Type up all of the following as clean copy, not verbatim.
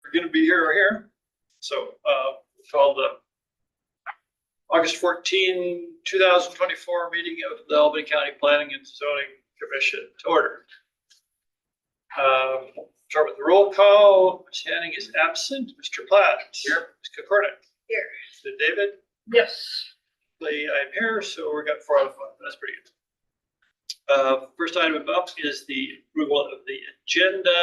are going to be here or here. So call the August 14, 2024 meeting of the Albany County Planning and Zoning Commission to order. Start with the roll call. Ms. Hanning is absent. Mr. Platt. Here. Ms. Kokornik. Here. Mr. David. Yes. I'm here, so we've got 4 out of 5. That's pretty good. First item up is the approval of the agenda.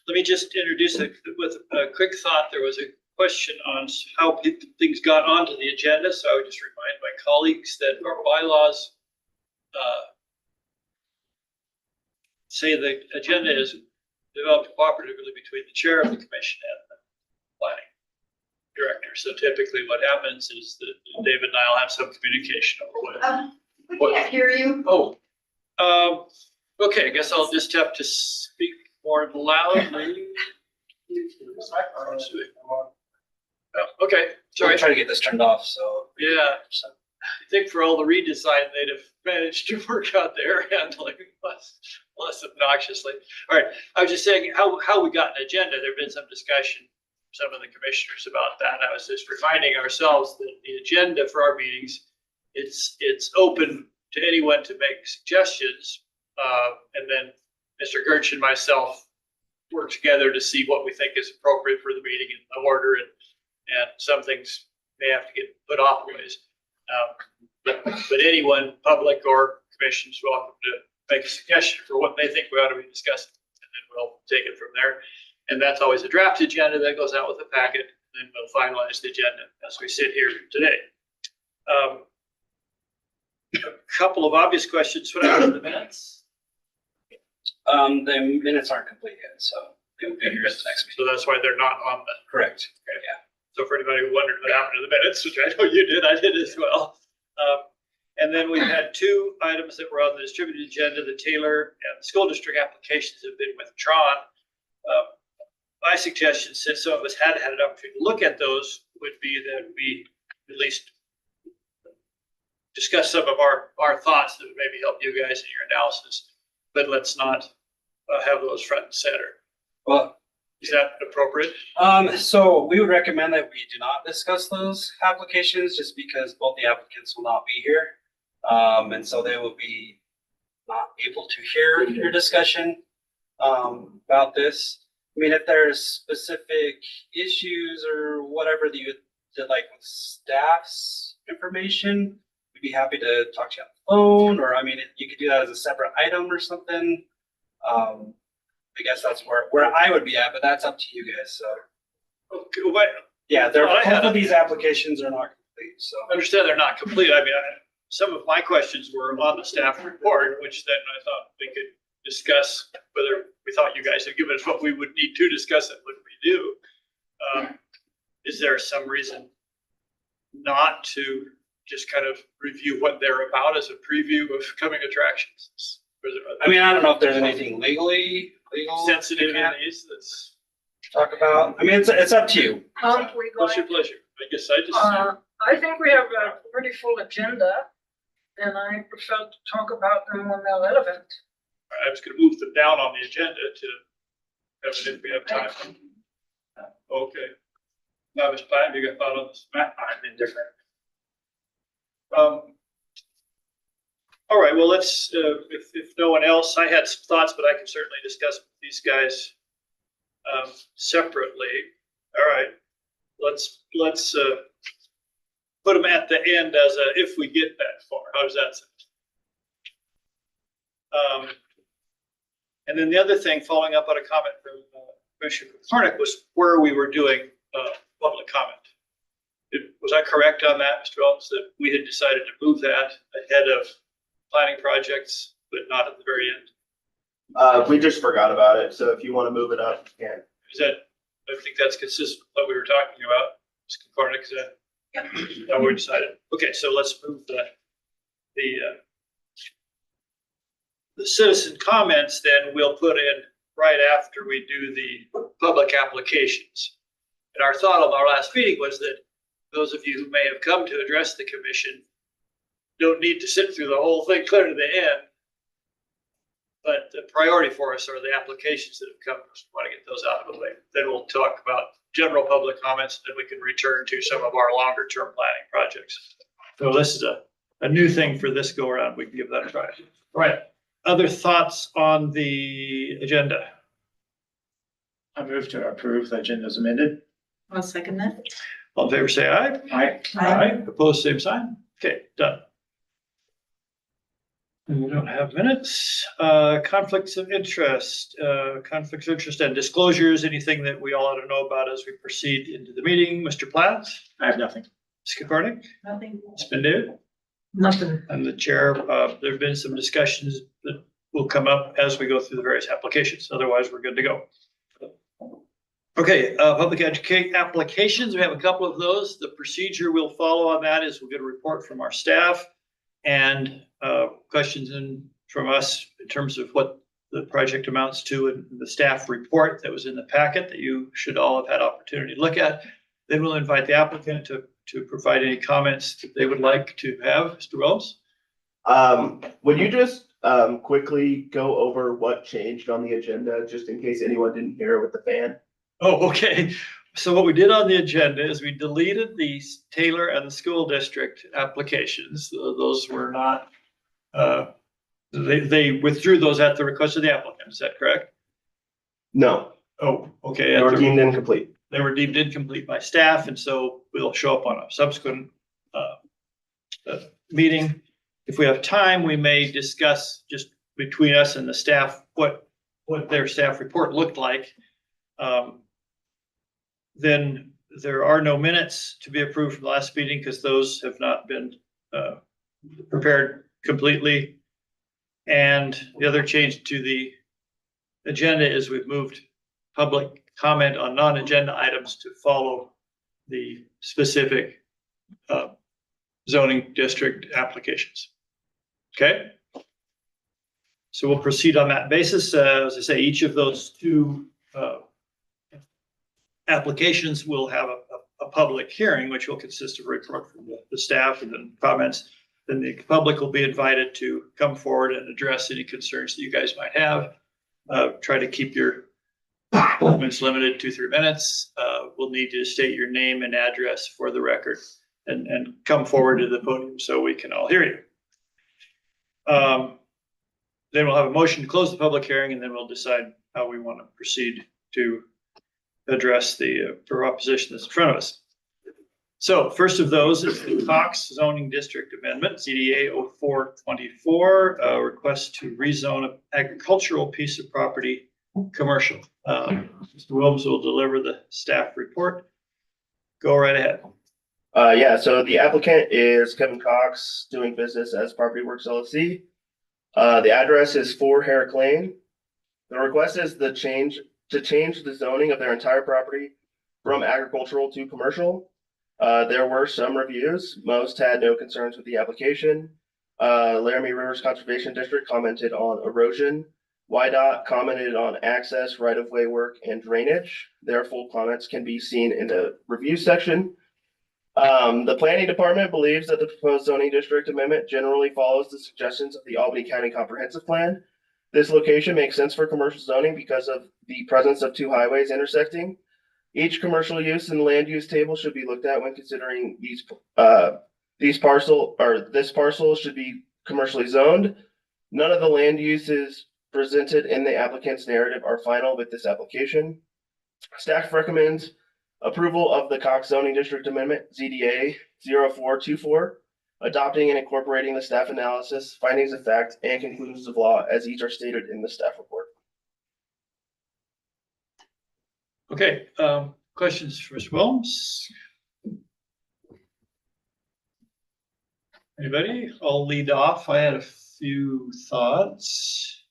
Let me just introduce it with a quick thought. There was a question on how things got onto the agenda, so I would just remind my colleagues that our bylaws say the agenda is developed cooperatively between the chair of the commission and the planning director. So typically what happens is that David and I will have some communication over We can't hear you. Okay, I guess I'll just have to speak more loudly. Okay, sorry. I'm trying to get this turned off, so. Yeah, I think for all the redesign, they'd have managed to work out their handling less obnoxiously. All right, I was just saying how we got an agenda. There've been some discussion, some of the commissioners about that. I was just reminding ourselves that the agenda for our meetings, it's open to anyone to make suggestions, and then Mr. Gertsch and myself work together to see what we think is appropriate for the meeting and the order, and some things may have to get put off ways. But anyone, public or commission, is welcome to make a suggestion for what they think we ought to be discussing, and then we'll take it from there. And that's always a draft agenda that goes out with the packet, and then we'll finalize the agenda as we sit here today. A couple of obvious questions. What happened to the minutes? The minutes aren't complete yet, so they will be here at the next meeting. So that's why they're not on the. Correct. Okay. Yeah. So for anybody who wondered what happened to the minutes, which I know you did, I did as well. And then we've had 2 items that were on the distributed agenda. The Taylor and the school district applications have been withdrawn. My suggestion, since some of us had an opportunity to look at those, would be that we at least discuss some of our thoughts that would maybe help you guys in your analysis, but let's not have those front and center. Well, is that appropriate? So we would recommend that we do not discuss those applications just because both the applicants will not be here. And so they will be not able to hear your discussion about this. I mean, if there's specific issues or whatever that you would like with staff's information, we'd be happy to talk to you on the phone, or I mean, you could do that as a separate item or something. I guess that's where I would be at, but that's up to you guys. So, okay, well, yeah, both of these applications are not complete. So, I understand they're not complete. I mean, some of my questions were on the staff report, which then I thought we could discuss whether we thought you guys had given us what we would need to discuss it when we do. Is there some reason not to just kind of review what they're about as a preview of coming attractions? I mean, I don't know if there's anything legal sensitive in these that's talk about. I mean, it's up to you. What's your pleasure? I guess I just. I think we have a pretty full agenda, and I prefer to talk about them when they're relevant. I was going to move them down on the agenda to have it if we have time. Okay. Now, Ms. Platt, you got thought on this? I'm indifferent. All right, well, let's, if no one else, I had some thoughts, but I can certainly discuss with these guys separately. All right, let's put them at the end as a, if we get that far. How does that sound? And then the other thing, following up on a comment from Commissioner Kokornik, was where we were doing public comment. Was I correct on that, Mr. Elms, that we had decided to move that ahead of planning projects, but not at the very end? We just forgot about it, so if you want to move it up, you can. Is that, I think that's consistent with what we were talking about, Ms. Kokornik, is that how we decided? Okay, so let's move the citizen comments, then we'll put in right after we do the public applications. And our thought on our last meeting was that those of you who may have come to address the commission don't need to sit through the whole thing clear to the end. But the priority for us are the applications that have come. We want to get those out of the way. Then we'll talk about general public comments, and then we can return to some of our longer term planning projects. So this is a new thing for this go around. We can give that a try. All right. Other thoughts on the agenda? I move to approve the agenda as amended. I'll second that. All in favor, say aye. Aye. Opposed, same sign. Okay, done. And we don't have minutes. Conflicts of interest, and disclosures, anything that we all ought to know about as we proceed into the meeting. Mr. Platt, I have nothing. Ms. Kokornik, Nothing. it's been David. Nothing. I'm the chair. There've been some discussions that will come up as we go through the various applications. Otherwise, we're good to go. Okay, public educate applications. We have a couple of those. The procedure we'll follow on that is we'll get a report from our staff and questions from us in terms of what the project amounts to and the staff report that was in the packet that you should all have had opportunity to look at. Then we'll invite the applicant to provide any comments that they would like to have. Mr. Wells? Would you just quickly go over what changed on the agenda, just in case anyone didn't hear it with the fan? Oh, okay. So what we did on the agenda is we deleted the Taylor and the school district applications. Those were not, they withdrew those at the request of the applicant. Is that correct? No, Oh, okay. they were deemed incomplete. They were deemed incomplete by staff, and so we'll show up on a subsequent meeting. If we have time, we may discuss just between us and the staff what their staff report looked like. Then there are no minutes to be approved from the last meeting because those have not been prepared completely. And the other change to the agenda is we've moved public comment on non-agenda items to follow the specific zoning district applications. Okay? So we'll proceed on that basis. As I say, each of those two applications will have a public hearing, which will consist of a report from the staff and then comments. Then the public will be invited to come forward and address any concerns that you guys might have. Try to keep your comments limited to 3 minutes. We'll need you to state your name and address for the record and come forward to the podium so we can all hear you. Then we'll have a motion to close the public hearing, and then we'll decide how we want to proceed to address the proposition that's in front of us. So first of those is the Cox zoning district amendment, ZDA 0424, request to rezone an agricultural piece of property commercial. Mr. Williams will deliver the staff report. Go right ahead. Yeah, so the applicant is Kevin Cox, doing business as Property Works LLC. The address is 4 Herrick Lane. The request is to change the zoning of their entire property from agricultural to commercial. There were some reviews. Most had no concerns with the application. Laramie Rivers Conservation District commented on erosion. YDOT commented on access, right-of-way work, and drainage. Their full comments can be seen in the review section. The planning department believes that the proposed zoning district amendment generally follows the suggestions of the Albany County Comprehensive Plan. This location makes sense for commercial zoning because of the presence of 2 highways intersecting. Each commercial use in the land use table should be looked at when considering this parcel should be commercially zoned. None of the land uses presented in the applicant's narrative are final with this application. Staff recommends approval of the Cox zoning district amendment, ZDA 0424, adopting and incorporating the staff analysis, findings of fact, and conclusions of law as each are stated in the staff report. Okay, questions for Mr. Williams? Anybody? I'll lead off. I had a few thoughts.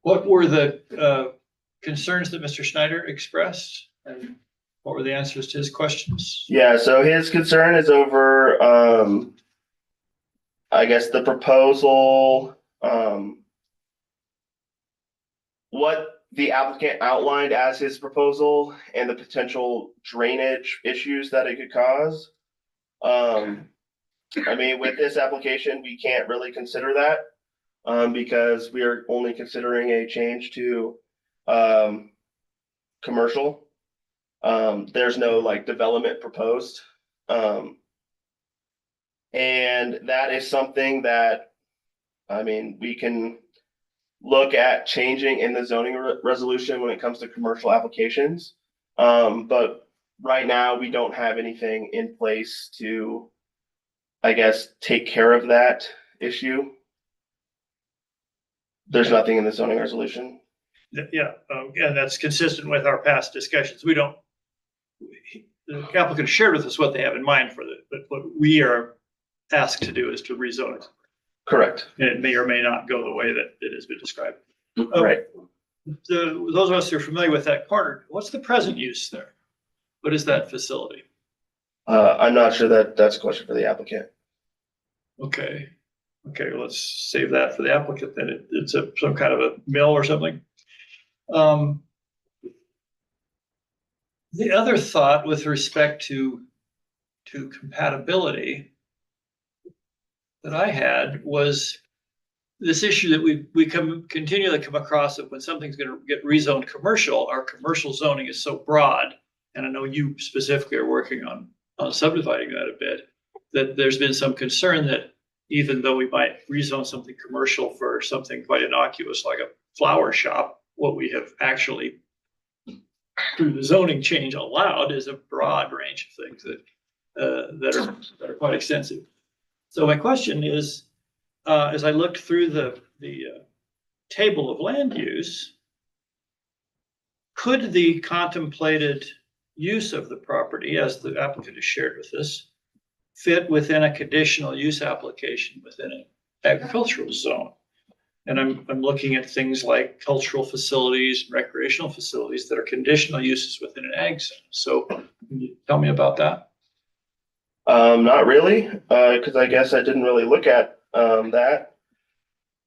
What were the concerns that Mr. Schneider expressed, and what were the answers to his questions? Yeah, so his concern is over, I guess, the proposal, what the applicant outlined as his proposal and the potential drainage issues that it could cause. I mean, with this application, we can't really consider that. Because we are only considering a change to, commercial. There's no like development proposed. And that is something that, I mean, we can look at changing in the zoning resolution when it comes to commercial applications. But right now, we don't have anything in place to, I guess, take care of that issue. There's nothing in the zoning resolution. Yeah, and that's consistent with our past discussions. We don't, the applicant shared with us what they have in mind for it, but what we are asked to do is to rezone it. Correct. And it may or may not go the way that it has been described. Right. Those of us who are familiar with that corner, what's the present use there? What is that facility? I'm not sure that that's a question for the applicant. Okay, let's save that for the applicant then. It's some kind of a mill or something. The other thought with respect to compatibility that I had was this issue that we continually come across it when something's going to get rezoned commercial. Our commercial zoning is so broad, and I know you specifically are working on subdividing that a bit, that there's been some concern that even though we might rezone something commercial for something quite innocuous like a flower shop, what we have actually through the zoning change allowed is a broad range of things that are quite extensive. So my question is, as I looked through the table of land use, could the contemplated use of the property, as the applicant has shared with us, fit within a conditional use application within an agricultural zone? And I'm looking at things like cultural facilities, recreational facilities that are conditional uses within an ag zone. So can you tell me about that? Not really, because I guess I didn't really look at that.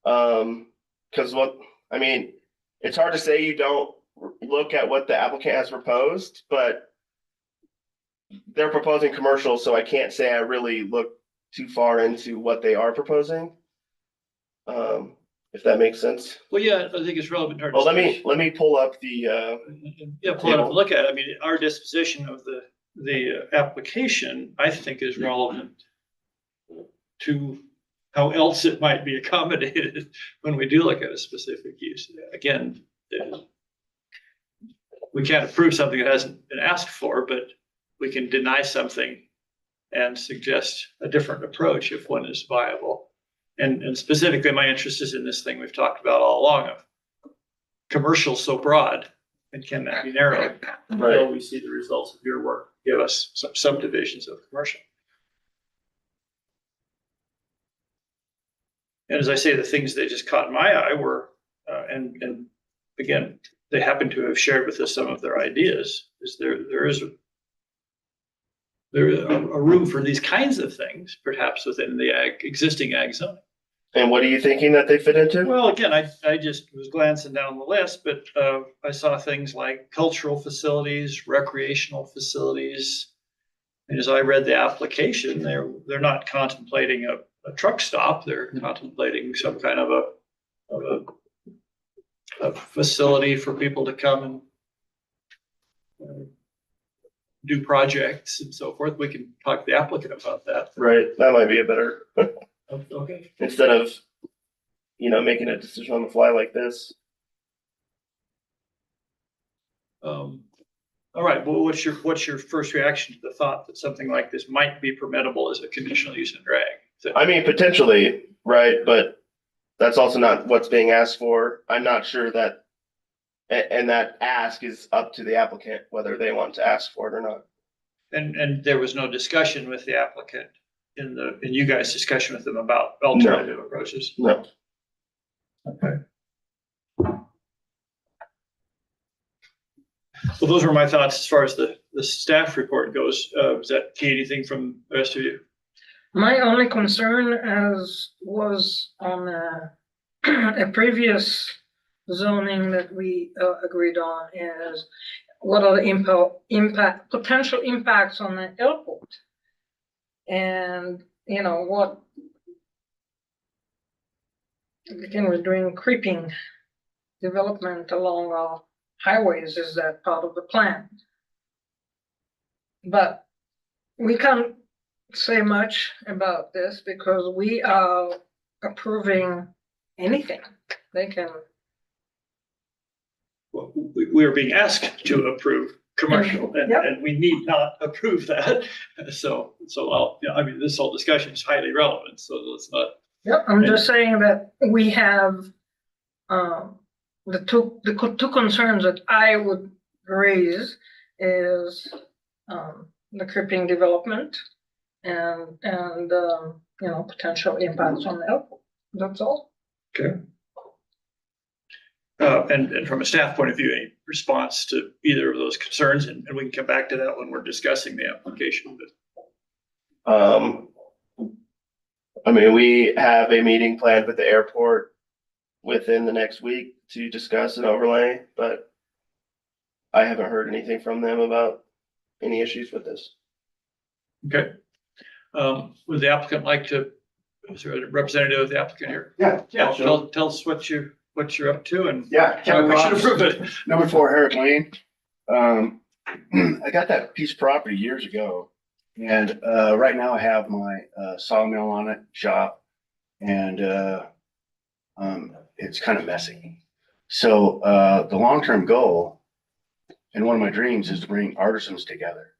Because it's hard to say you don't look at what the applicant has proposed, but they're proposing commercial, so I can't say I really look too far into what they are proposing. If that makes sense. Well, yeah, I think it's relevant to our Well, discussion. let me pull up the Yeah, pull it up and look at it. I mean, our disposition of the application, I think, is relevant to how else it might be accommodated when we do look at a specific use. Again, we can't approve something that hasn't been asked for, but we can deny something and suggest a different approach if one is viable. And specifically, my interest is in this thing we've talked about all along of commercial so broad, and can that be narrowed? Until we see the results of your work give us some subdivisions of commercial. And as I say, the things that just caught my eye were, and again, they happen to have shared with us some of their ideas, is there is a room for these kinds of things, perhaps within the existing ag zone. And what are you thinking that they fit into? Well, again, I just was glancing down the list, but I saw things like cultural facilities, recreational facilities. And as I read the application, they're not contemplating a truck stop. They're contemplating some kind of a facility for people to come and do projects and so forth. We can talk to the applicant about that. Right, that might be a better, Okay. instead of, making a decision on the fly like this. All right, well, what's your first reaction to the thought that something like this might be permittable as a conditional use in drag? I mean, potentially, right, but that's also not what's being asked for. I'm not sure that, and that ask is up to the applicant, whether they want to ask for it or not. And there was no discussion with the applicant in you guys' discussion with them about alternative approaches? No. Okay. Well, those were my thoughts as far as the staff report goes. Does that key anything from the rest of you? My only concern was on a previous zoning that we agreed on is what are the potential impacts on the airport? And you know, what. Again, we're doing creeping development along our highways. Is that part of the plan? But we can't say much about this because we are approving anything. They can, Well, we are being asked to approve commercial and, Yep. and we need not approve that. So I mean, this whole discussion is highly relevant, so let's not. yep, I'm just saying that we have, the two concerns that I would raise is, the creeping development and, you know, potential impacts on the airport. That's all. Okay. And from a staff point of view, any response to either of those concerns, and we can come back to that when we're discussing the application. I mean, we have a meeting planned with the airport within the next week to discuss an overlay, but I haven't heard anything from them about any issues with this. Okay. Would the applicant like to, is there a representative of the applicant here? Yeah. Yeah, tell us what you're up to and Yeah. why we should approve it. Number 4, Herrick Lane. I got that piece of property years ago. And right now I have my sawmill on it, shop, and it's kind of messy. So the long-term goal and one of my dreams is to bring artisans together.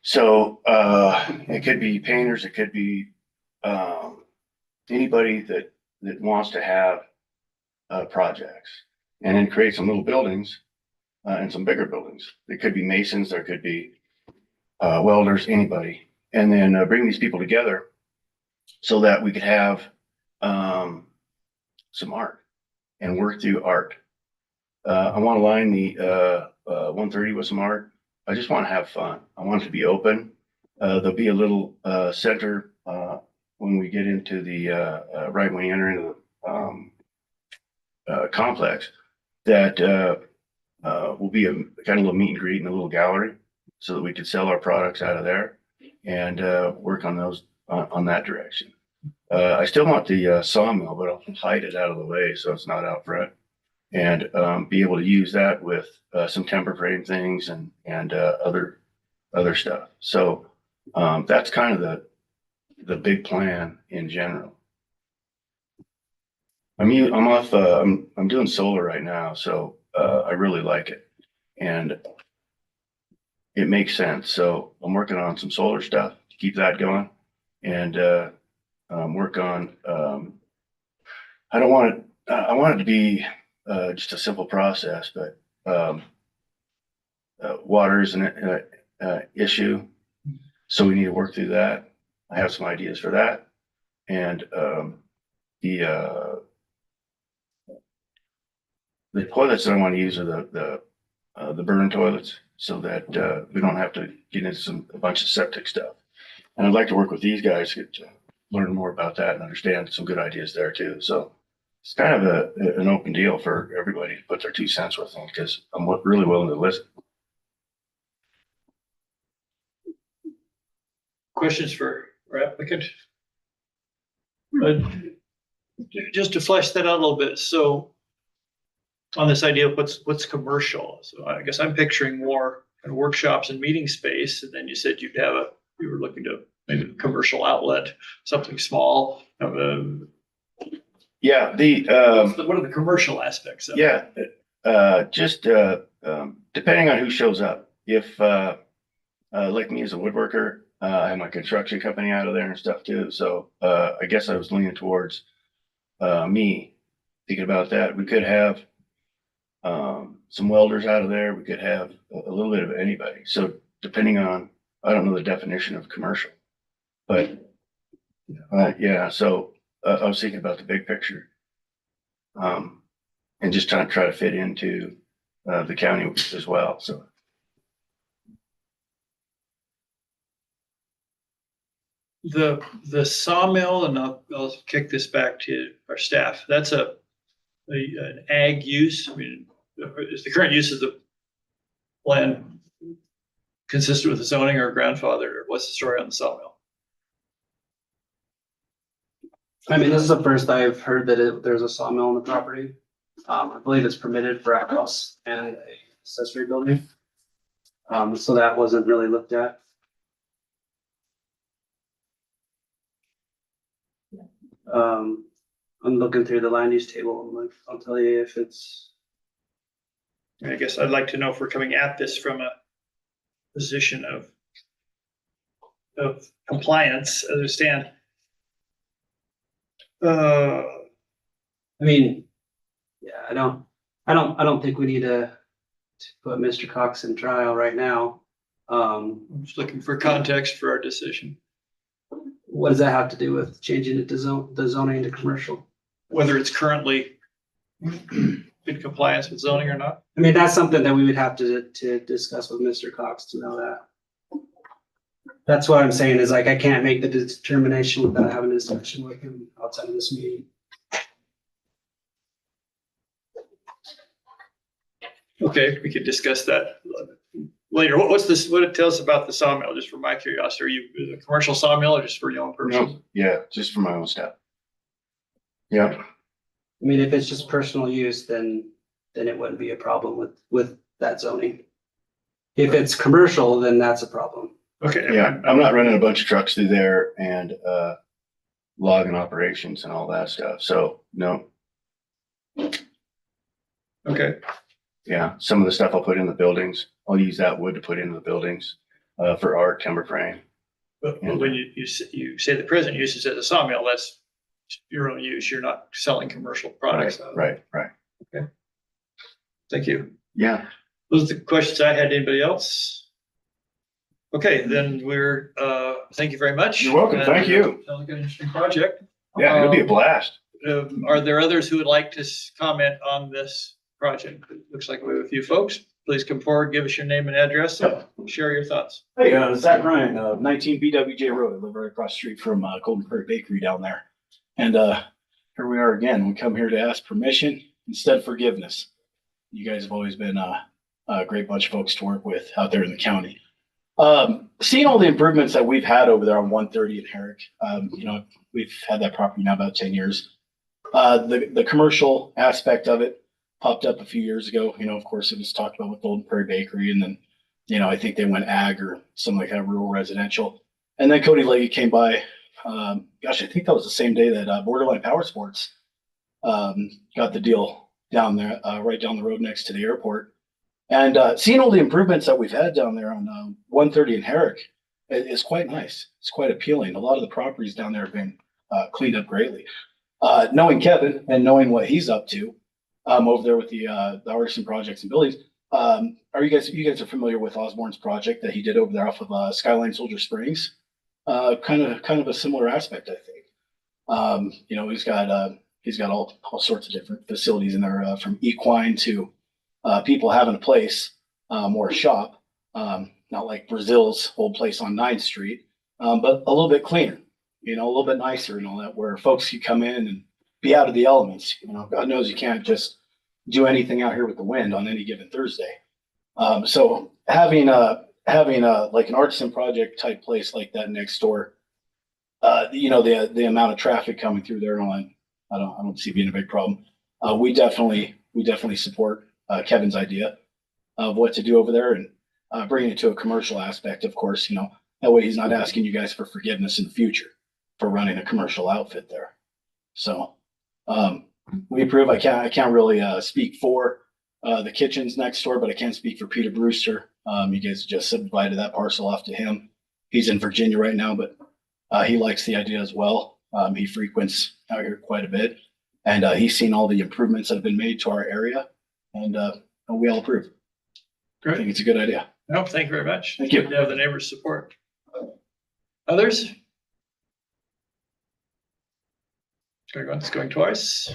So it could be painters, it could be anybody that wants to have projects, and then create some little buildings and some bigger buildings. It could be masons, there could be welders, anybody, and then bring these people together so that we could have some art and work through art. I want to line the 130 with some art. I just want to have fun. I want it to be open. There'll be a little center when we get into the right when you enter into the complex that will be a kind of little meet and greet and a little gallery so that we could sell our products out of there and work on those on that direction. I still want the sawmill, but I'll hide it out of the way so it's not out front, and be able to use that with some timber frame things and other stuff. So that's kind of the big plan in general. I'm doing solar right now, so I really like it, and it makes sense. So I'm working on some solar stuff to keep that going, and work on. I want it to be just a simple process, but water is an issue, so we need to work through that. I have some ideas for that, and the toilets that I want to use are the burn toilets, so that we don't have to get into a bunch of septic stuff. And I'd like to work with these guys to learn more about that and understand some good ideas there too. So it's kind of an open deal for everybody to put their 2 cents with them, because I'm really willing to listen. Questions for our applicant? Just to flesh that out a little bit. So on this idea of what's commercial. So I guess I'm picturing more kind of workshops and meeting space. And then you said you were looking to maybe a commercial outlet, something small. Yeah, What are the commercial aspects of it? yeah, just depending on who shows up. If like me as a woodworker, I have my construction company out of there and stuff too. So I guess I was leaning towards me thinking about that. We could have some welders out of there. We could have a little bit of anybody. So depending on, I don't know the definition of commercial, but yeah. So I was thinking about the big picture, and just try to fit into the county as well. So The sawmill, and I'll kick this back to our staff. That's an ag use. I mean, is the current use of the land consistent with the zoning or grandfather? Or what's the story on the sawmill? I mean, this is the first I've heard that there's a sawmill on the property. I believe it's permitted for a house and a accessory building. So that wasn't really looked at. I'm looking through the land use table. I'm like, I'll tell you if it's, I guess I'd like to know if we're coming at this from a position of compliance, as I understand. I mean, yeah, I don't think we need to put Mr. Cox in trial right now. I'm just looking for context for our decision, What does that have to do with changing it to the zoning to commercial? whether it's currently in compliance with zoning or not. I mean, that's something that we would have to discuss with Mr. Cox to know that. That's what I'm saying is like, I can't make the determination without having a discussion with him outside of this meeting. Okay, we could discuss that later. What's this, what it tells us about the sawmill, just for my curiosity? Are you a commercial sawmill or just for your own purposes? No, yeah, just for my own stuff. Yeah, I mean, if it's just personal use, then it wouldn't be a problem with that zoning. If it's commercial, then that's a problem. Okay. yeah, I'm not running a bunch of trucks through there and, logging operations and all that stuff, so, no. Okay, Yeah, some of the stuff I'll put in the buildings, I'll use that wood to put into the buildings, for art, timber frame. but when you say the present use is as a sawmill, that's your own use. You're not selling commercial products. Right. Thank you. Yeah, Those are the questions I had. Anybody else? Okay, then thank you very much. You're welcome. Thank you. Sounds like an interesting project. yeah, it'll be a blast. Are there others who would like to comment on this project? It looks like we have a few folks. Please come forward, give us your name and address, and share your thoughts. Hey, Zach Ryan, 19 BWJ Road. I live right across the street from Golden Prairie Bakery down there. And here we are again. We come here to ask permission instead of forgiveness. You guys have always been a great bunch of folks to work with out there in the county. Seeing all the improvements that we've had over there on 130 and Herrick, we've had that property now about 10 years. The commercial aspect of it popped up a few years ago. Of course, it was talked about with Golden Prairie Bakery, and then, I think they went ag or something like that, rural residential. And then Cody Legge came by. I think that was the same day that Borderline Power Sports got the deal down there, right down the road next to the airport. And seeing all the improvements that we've had down there on 130 and Herrick is quite nice. It's quite appealing. A lot of the properties down there have been cleaned up greatly. Knowing Kevin and knowing what he's up to over there with the artisan projects and buildings, are you guys are familiar with Osborne's project that he did over there off of Skyline Soldier Springs? Kind of a similar aspect, I think. He's got all sorts of different facilities in there, from equine to people having a place or a shop, not like Brazil's old place on 9th Street, but a little bit cleaner, a little bit nicer and all that, where folks can come in and be out of the elements. God knows you can't just do anything out here with the wind on any given Thursday. So having like an artisan project type place like that next door, the amount of traffic coming through there, and I don't see it being a big problem. We definitely support Kevin's idea of what to do over there, and bringing it to a commercial aspect, of course. That way he's not asking you guys for forgiveness in the future for running a commercial outfit there. So we approve. I can't really speak for the kitchens next door, but I can speak for Peter Brewster. You guys just subdivided that parcel off to him. He's in Virginia right now, but he likes the idea as well. He frequents out here quite a bit, and he's seen all the improvements that have been made to our area, and we all approve. I Great. think it's a good idea. No, thank you very much. Thank you. Good to have the neighbors' support. Others? Going once, going twice.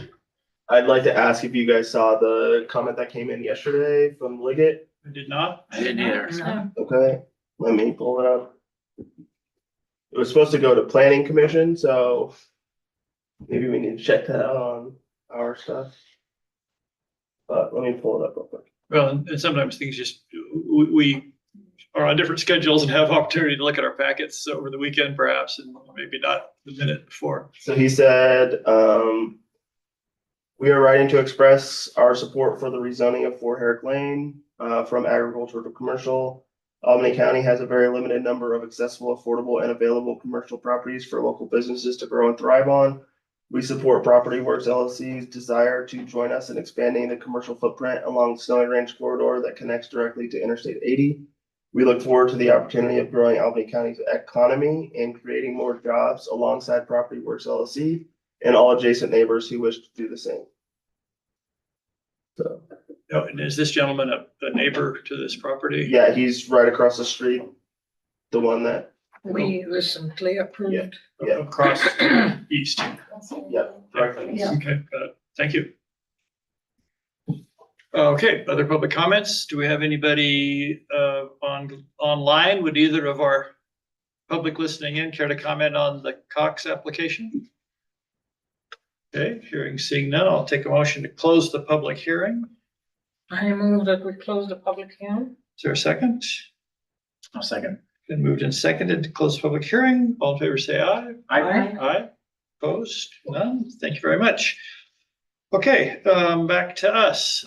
I'd like to ask if you guys saw the comment that came in yesterday from Liggett. I did not. I didn't either. No. Okay, let me pull it up. It was supposed to go to planning commission, so maybe we need to check that out on our stuff. But let me pull it up real quick. Well, and sometimes things just, we are on different schedules and have opportunity to look at our packets over the weekend perhaps, and maybe not the minute before. So he said, we are writing to express our support for the rezoning of 4 Herrick Lane, from agricultural to commercial. Albany County has a very limited number of accessible, affordable, and available commercial properties for local businesses to grow and thrive on. We support Property Works LLC's desire to join us in expanding the commercial footprint along the Snowy Range corridor that connects directly to Interstate 80. We look forward to the opportunity of growing Albany County's economy and creating more jobs alongside Property Works LLC and all adjacent neighbors who wish to do the same. So, Oh, and is this gentleman a neighbor to this property? yeah, he's right across the street. The one that, We recently approved. yeah. Across east. yeah, directly. Yeah. Okay, got it. Thank you. Okay, other public comments? Do we have anybody online? Would either of our public listening in care to comment on the Cox application? Okay, hearing, seeing none, I'll take a motion to close the public hearing. I move that we close the public hearing. Is there a second? I'll second. Been moved and seconded to close public hearing. All in favor, say aye. Aye. Aye. Opposed? None? Thank you very much. Okay, back to us.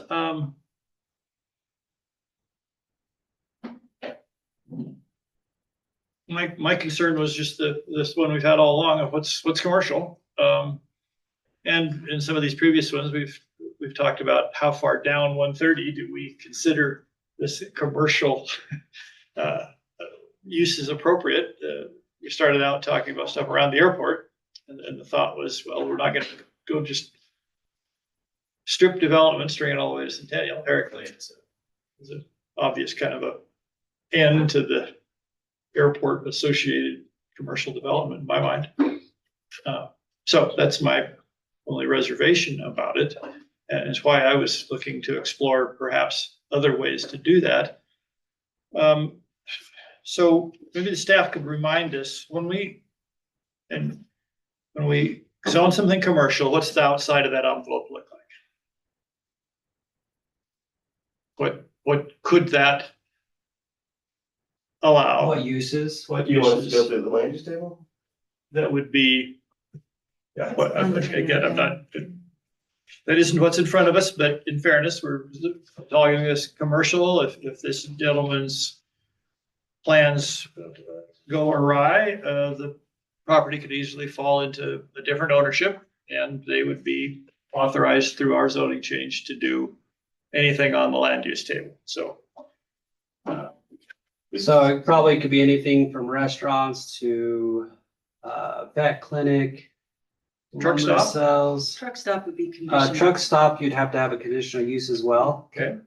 My concern was just this one we've had all along of what's commercial. And in some of these previous ones, we've talked about how far down 130 do we consider this commercial use is appropriate. We started out talking about stuff around the airport, and the thought was, well, we're not going to go just strip development, string it all the way to Centennial. Herrick Lane is an obvious kind of a end to the airport associated commercial development in my mind. So that's my only reservation about it, and it's why I was looking to explore perhaps other ways to do that. So maybe the staff could remind us when we zone something commercial, what's the outside of that envelope look like? What could that allow? What uses? What You want us to go uses through the land use table? that would be? Yeah, again, I'm not. That isn't what's in front of us, but in fairness, we're talking this commercial. If this gentleman's plans go awry, the property could easily fall into a different ownership, and they would be authorized through our zoning change to do anything on the land use table. So. So it probably could be anything from restaurants to vet clinic. Truck lumber stop? Cells. Truck stop would be conditional. Truck stop, you'd have to have a conditional use as well. Okay.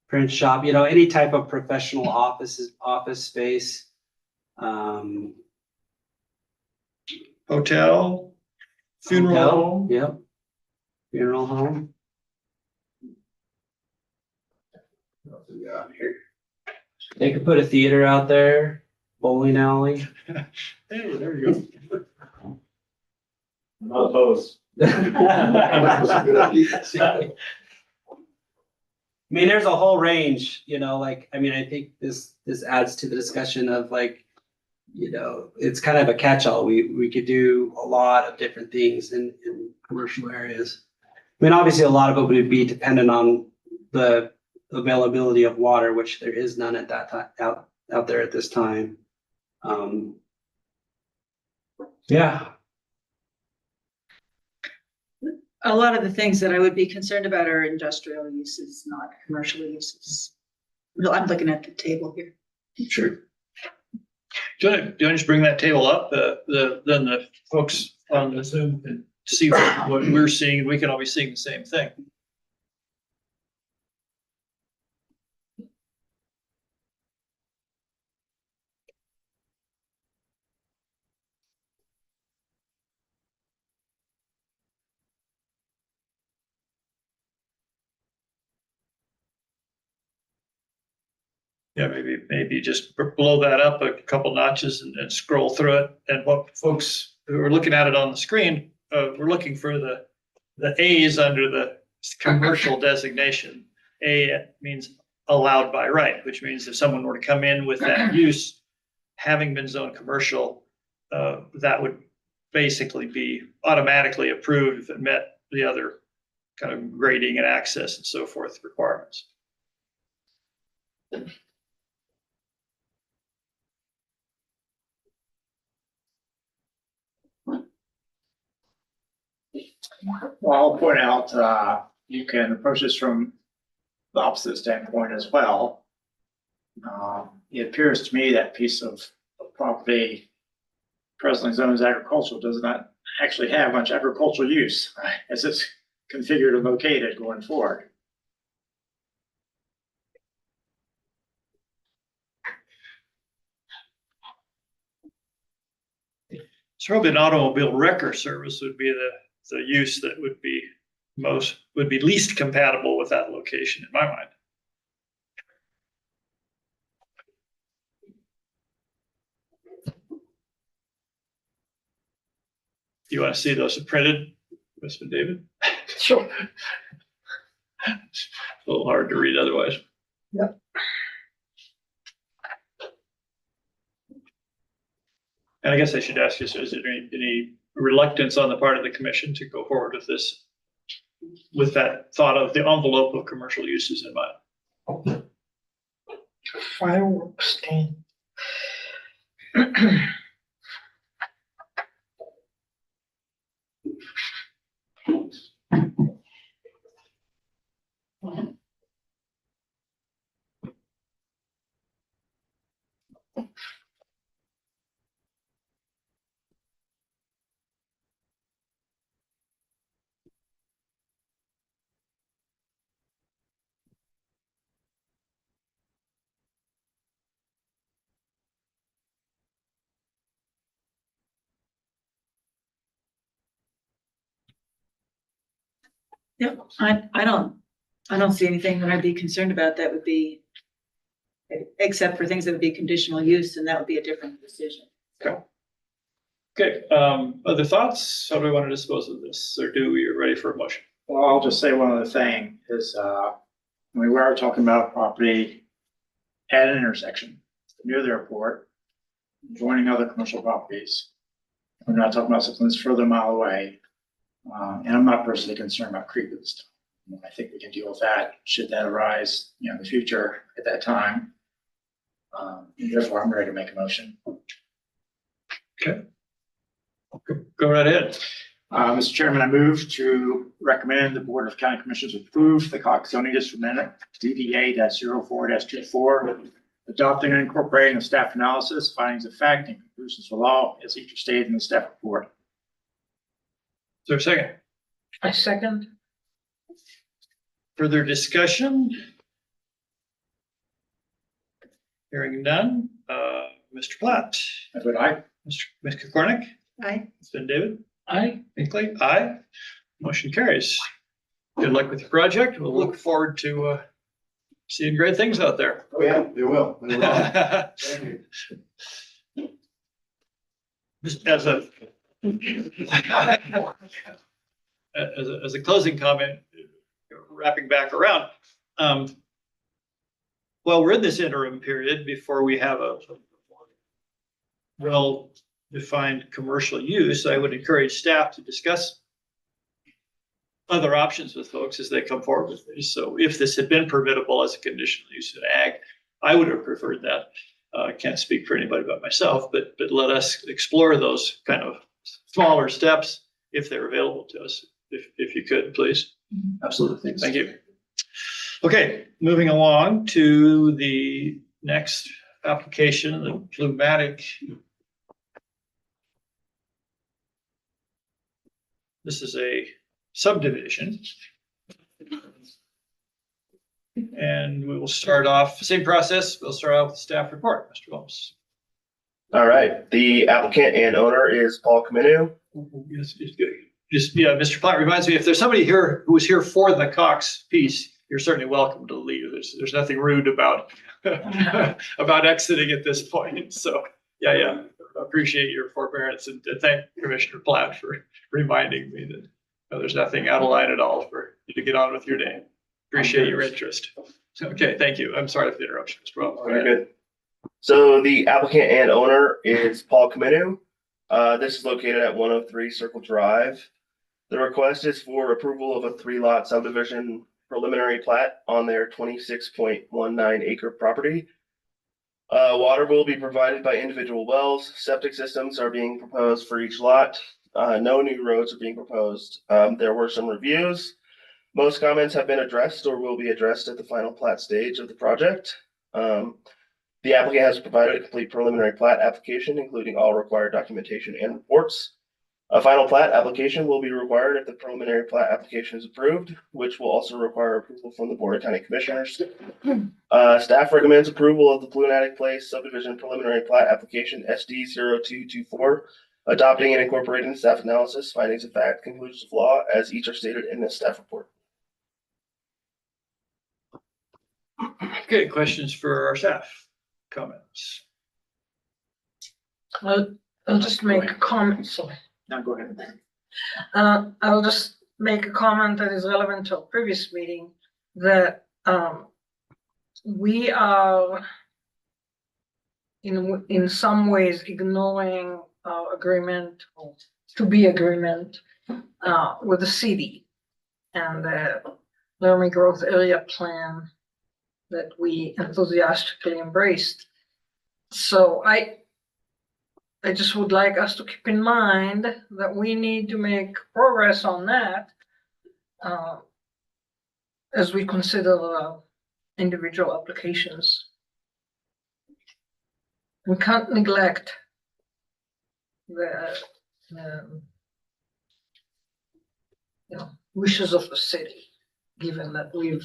Print shop, any type of professional office space. Hotel, funeral Hotel, home. Yep. Funeral home. What we got here? They could put a theater out there, bowling alley. Hey, there you go. Not opposed. I mean, there's a whole range, I think this adds to the discussion of it's kind of a catch-all. We could do a lot of different things in commercial areas. I mean, obviously, a lot of it would be dependent on the availability of water, which there is none at that time out there at this time. Yeah. A lot of the things that I would be concerned about are industrial uses, not commercial uses. No, I'm looking at the table here. Sure. Do you want to just bring that table up? Then the folks on the Zoom can see what we're seeing, and we can all be seeing the same thing. Yeah, maybe just blow that up a couple notches and scroll through it. And what folks who are looking at it on the screen, we're looking for the A's under the commercial designation. A means allowed by right, which means if someone were to come in with that use, having been zoned commercial, that would basically be automatically approved if it met the other kind of grading and access and so forth requirements. Well, I'll point out, you can approach this from the opposite standpoint as well. It appears to me that piece of property presently zoned as agricultural does not actually have much agricultural use as it's configured and located going forward. So probably an automobile wrecker service would be the use that would be least compatible with that location in my mind. You want to see those printed, Mr. David? Sure. It's a little hard to read otherwise. Yep. And I guess I should ask you, so is there any reluctance on the part of the commission to go forward with this, with that thought of the envelope of commercial uses in mind? Fireworks stand. Yep, I don't see anything that I'd be concerned about that would be, except for things that would be conditional use, and that would be a different decision. Okay, other thoughts? How do we want to dispose of this? Or do we ready for a motion? Well, I'll just say one other thing is, we were talking about property at an intersection near the airport, joining other commercial properties. We're not talking about something that's further a mile away. And I'm not personally concerned about creep and stuff. I think we can deal with that should that arise, in the future at that time. And therefore, I'm ready to make a motion. Okay. Go right ahead. Mr. Chairman, I move to recommend the Board of County Commissioners approve the Cox zoning district amendment DBA -04-24, adopting and incorporating the staff analysis, findings of fact, and conclusions for law as each are stated in the staff report. Is there a second? I second. Further discussion? Hearing none. Mr. Platt, I vote aye. Mr. Cornick, Aye. Mr. David, Aye. Binkley, aye. Motion carries. Good luck with your project. We'll look forward to seeing great things out there. Oh, yeah, they will. They will. As Thank you. as a closing comment, wrapping back around. Well, we're in this interim period before we have a well-defined commercial use. I would encourage staff to discuss other options with folks as they come forward with these. So if this had been permittable as a conditional use in ag, I would have preferred that. I can't speak for anybody but myself, but let us explore those kind of smaller steps if they're available to us. If you could, please. Absolutely. Thank you. Okay, moving along to the next application, the Plumatic. This is a subdivision. And we will start off, same process, we'll start off with the staff report, Mr. Holmes. All right, the applicant and owner is Paul Camino. Yeah, Mr. Platt reminds me, if there's somebody here who was here for the Cox piece, you're certainly welcome to leave. There's nothing rude about about exiting at this point. So yeah, appreciate your forbearance and thank Commissioner Platt for reminding me that there's nothing out of line at all for you to get on with your day. Appreciate your interest. Okay, thank you. I'm sorry for the interruption, Mr. Wells. Very good. So the applicant and owner is Paul Camino. This is located at 103 Circle Drive. The request is for approval of a 3-lot subdivision preliminary plat on their 26.19 acre property. Water will be provided by individual wells. Septic systems are being proposed for each lot. No new roads are being proposed. There were some reviews. Most comments have been addressed or will be addressed at the final plat stage of the project. The applicant has provided a complete preliminary plat application, including all required documentation and reports. A final plat application will be required if the preliminary plat application is approved, which will also require approval from the Board of County Commissioners. Staff recommends approval of the Bluenatic Place subdivision preliminary plat application SD 0224, adopting and incorporating staff analysis, findings of fact, conclusions of law, as each are stated in this staff report. Okay, questions for our staff? Comments? I'll just make a comment, sorry. Now go ahead. I'll just make a comment that is relevant to our previous meeting, that we are in some ways ignoring our agreement, or to-be agreement, with the city and the Laramie Growth Area Plan that we enthusiastically embraced. So I just would like us to keep in mind that we need to make progress on that as we consider individual applications. We can't neglect the wishes of the city, given that we've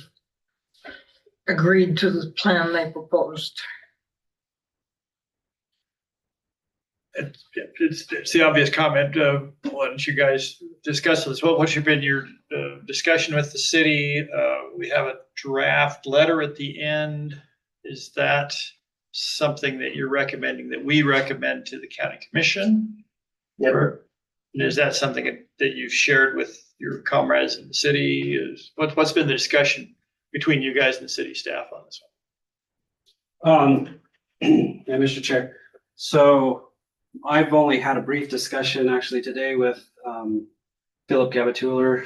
agreed to the plan they proposed. It's the obvious comment. Why don't you guys discuss this? What's been your discussion with the city? We have a draft letter at the end. Is that something that you're recommending that we recommend to the county commission? Yep. Or is that something that you've shared with your comrades in the city? What's been the discussion between you guys and the city staff on this one? Yeah, Mr. Chair. So I've only had a brief discussion actually today with Philip Gabatuller.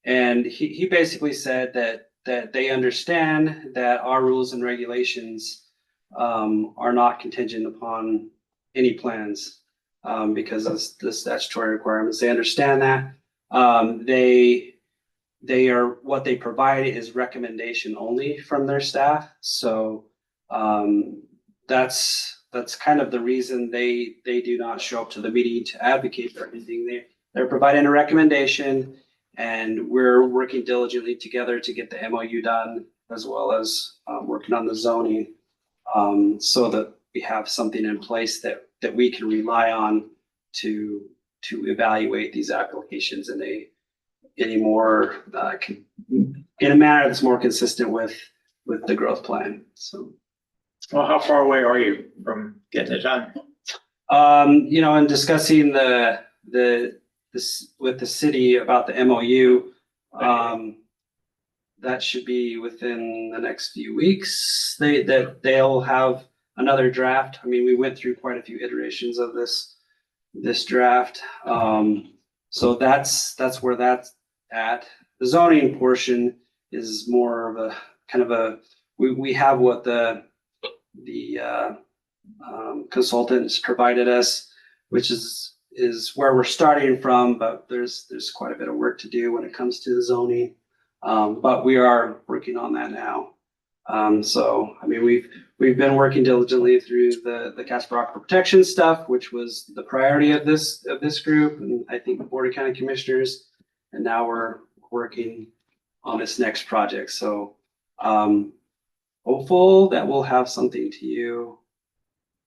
And he basically said that they understand that our rules and regulations are not contingent upon any plans because of the statutory requirements. They understand that. They are, what they provide is recommendation only from their staff. So that's kind of the reason they do not show up to the meeting to advocate for anything. They're providing a recommendation, and we're working diligently together to get the MOU done, as well as working on the zoning, so that we have something in place that we can rely on to evaluate these applications in a more in a manner that's more consistent with the growth plan. So. Well, how far away are you from getting it done? In discussing this with the city about the MOU, that should be within the next few weeks. They'll have another draft. I mean, we went through quite a few iterations of this draft. So that's where that's at. The zoning portion is more of a kind of a, we have what the consultants provided us, which is where we're starting from, but there's quite a bit of work to do when it comes to the zoning. But we are working on that now. So, I mean, we've been working diligently through the Casper Aquifer Protection stuff, which was the priority of this group, and I think the Board of County Commissioners, and now we're working on this next project. So, hopeful that we'll have something to you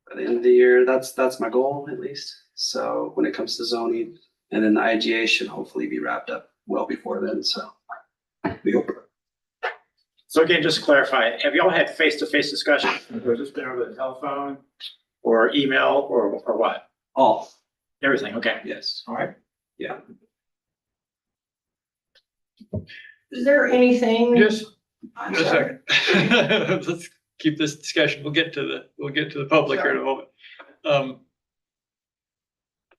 by the end of the year. That's my goal, at least. So when it comes to zoning, and then the IGA should hopefully be wrapped up well before then. So we hope. So again, just to clarify, have you all had face-to-face discussions? Or has this been over the telephone or email or what? All. Everything, okay. Yes. All right. Yeah. Is there anything? Just A second. Let's keep this discussion. We'll get to the public here in a moment.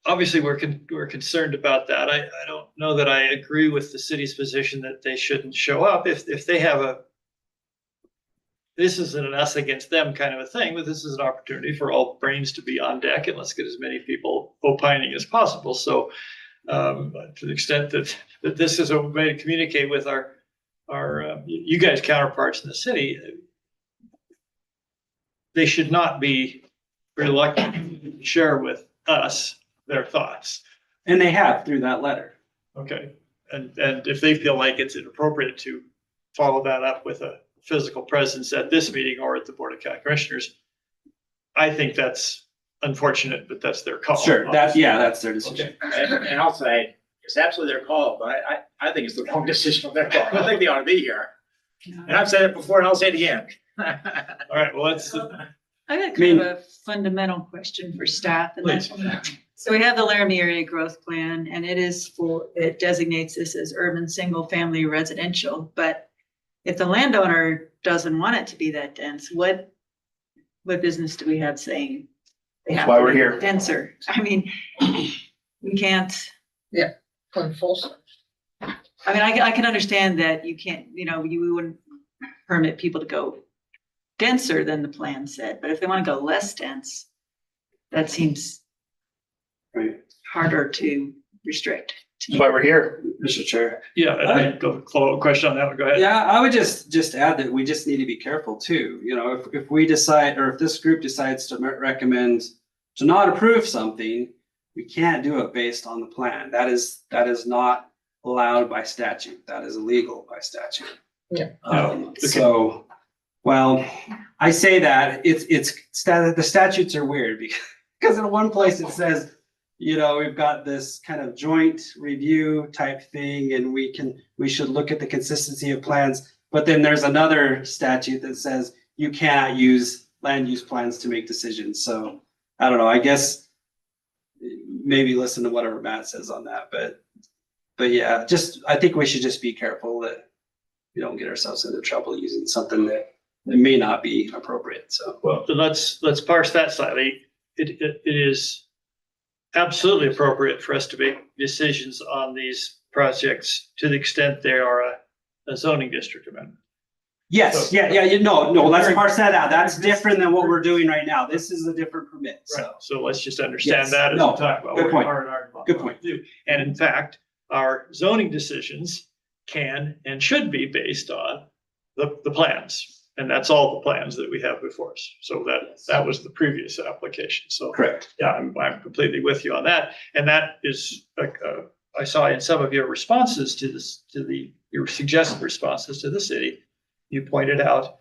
Obviously, we're concerned about that. I don't know that I agree with the city's position that they shouldn't show up if they have this isn't an us against them kind of a thing, but this is an opportunity for all brains to be on deck, and let's get as many people opining as possible. So to the extent that this is a way to communicate with our you guys counterparts in the city, they should not be reluctant to share with us their thoughts. And they have through that letter. Okay, and if they feel like it's inappropriate to follow that up with a physical presence at this meeting or at the Board of County Commissioners, I think that's unfortunate, but that's their call. Sure, that's their decision. And I'll say, it's absolutely their call, but I think it's the wrong decision on their part. I think they ought to be here. And I've said it before and I'll say it again. All right, well, let's, I got kind of a fundamental question for staff. And that's, so we have the Laramie Area Growth Plan, and it designates this as urban single-family residential. But if the landowner doesn't want it to be that dense, what business do we have saying they have That's why to we're be here. denser? I mean, we can't. Enforce. I mean, I can understand that you can't, you wouldn't permit people to go denser than the plan said, but if they want to go less dense, that seems harder to restrict. That's why we're here. Mr. Chair. yeah, I go follow up question on that one. Go ahead. Yeah, I would just add that we just need to be careful too. If we decide, or if this group decides to recommend to not approve something, we can't do it based on the plan. That is not allowed by statute. That is illegal by statute. Yeah. So, well, I say that the statutes are weird because in one place it says, we've got this kind of joint review type thing, and we should look at the consistency of plans. But then there's another statute that says you cannot use land use plans to make decisions. So I don't know, I guess maybe listen to whatever Matt says on that, but yeah, I think we should just be careful that we don't get ourselves into trouble using something that may not be appropriate. So, Well, then let's parse that slightly. It is absolutely appropriate for us to make decisions on these projects to the extent they are a zoning district amendment. yes, no, let's parse that out. That's different than what we're doing right now. This is a different permit. Right, So, so let's just understand Yes. that as No, we talk about good what we point. are and aren't Good allowed point. to do. And in fact, our zoning decisions can and should be based on the plans. And that's all the plans that we have before us. So that was the previous application. So correct. yeah, I'm completely with you on that. And that is, I saw in some of your responses to this, your suggested responses to the city, you pointed out,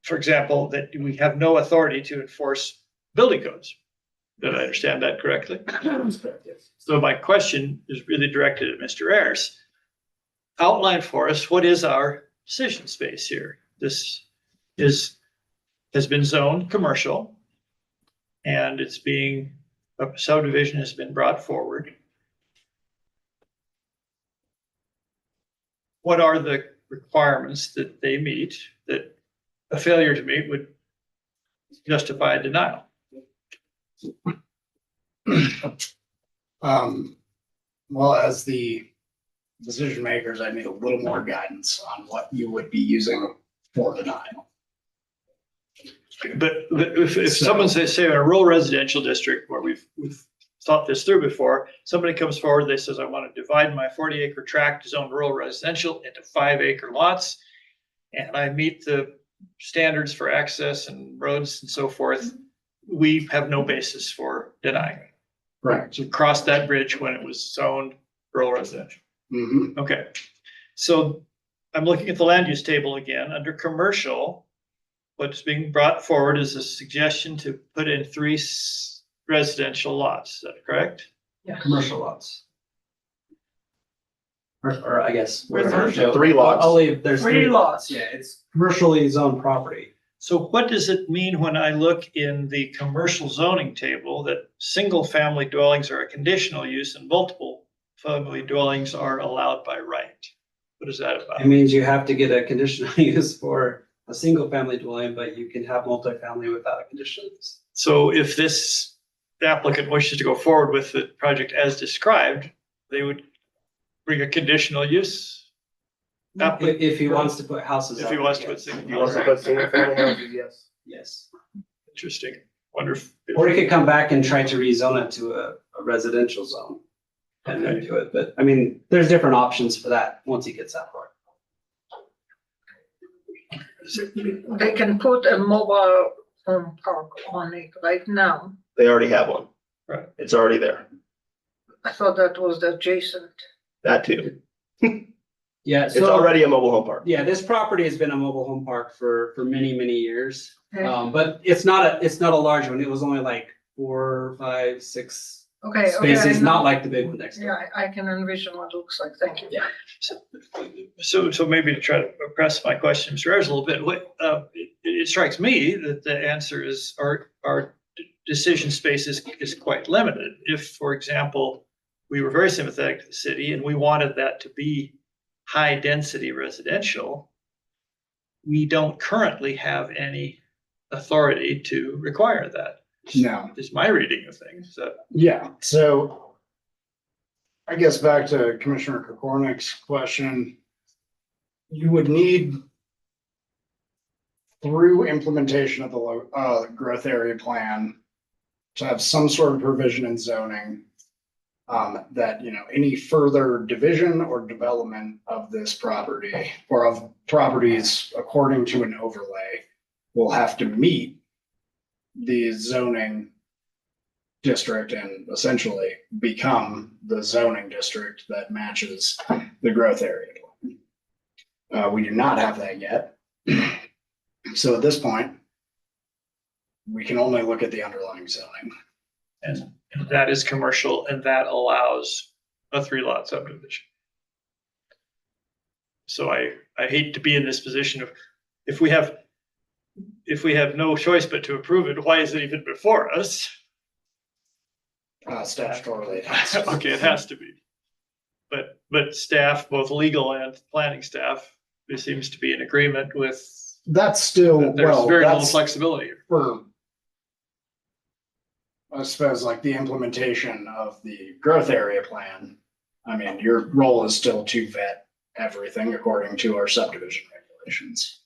for example, that we have no authority to enforce building codes. Did I understand that correctly? So my question is really directed at Mr. Ayers. Outline for us, what is our decision space here? This has been zoned commercial, and a subdivision has been brought forward. What are the requirements that they meet that a failure to meet would justify a denial? Well, as the decision makers, I need a little more guidance on what you would be using for denial. But if someone says, say in a rural residential district where we've thought this through before, somebody comes forward, they says, I want to divide my 40-acre tract zoned rural residential into 5-acre lots. And I meet the standards for access and roads and so forth. We have no basis for denying it. Right. So cross that bridge when it was zoned rural residential. Mm-hmm. Okay. So I'm looking at the land use table again. Under commercial, what's being brought forward is a suggestion to put in 3 residential lots. Is that correct? Commercial lots. Or I guess. Residential. 3 lots. I'll leave, there's 3 lots. Yeah, it's commercially zoned property. So what does it mean when I look in the commercial zoning table that single family dwellings are a conditional use and multiple family dwellings are allowed by right? What is that about? It means you have to get a conditional use for a single family dwelling, but you can have multifamily without a conditional use. So if this applicant wishes to go forward with the project as described, they would bring a conditional use? If he wants to put houses. If out he there, wants to put yes. single. If you want to put single family houses, yes. Yes. Interesting. Wonder if. Or he could come back and try to rezone it to a residential zone and then do it. But I mean, there's different options for that once he gets that far. They can put a mobile home park on it right now. They already have one. Right. It's already there. I thought that was the adjacent. That too. Yeah. It's already a mobile home park. Yeah, this property has been a mobile home park for many, many years. Okay, But it's not a large one. It was only like 4, 5, 6 okay. spaces, I not know. like the big one next door. Yeah, I can envision what it looks like. Thank you. Yeah. So maybe to try to press my question, Mr. Ayers, a little bit, it strikes me that the answer is our decision space is quite limited. If, for example, we were very sympathetic to the city and we wanted that to be high density residential, we don't currently have any authority to require that. No. Is my reading of things. So Yeah, so I guess back to Commissioner Kokornik's question. You would need through implementation of the growth area plan to have some sort of provision in zoning that, any further division or development of this property or of properties according to an overlay will have to meet the zoning district and essentially become the zoning district that matches the growth area. We do not have that yet. So at this point, we can only look at the underlying zoning. and that is commercial and that allows a 3-lot subdivision. So I hate to be in this position of, if we have no choice but to approve it, why is it even before us? Statutorily. Okay, it has to be. But staff, both legal and planning staff, there seems to be an agreement with, That's still, that there's well, very little that's flexibility here. for, I suppose, like the implementation of the growth area plan. I mean, your role is still to vet everything according to our subdivision regulations.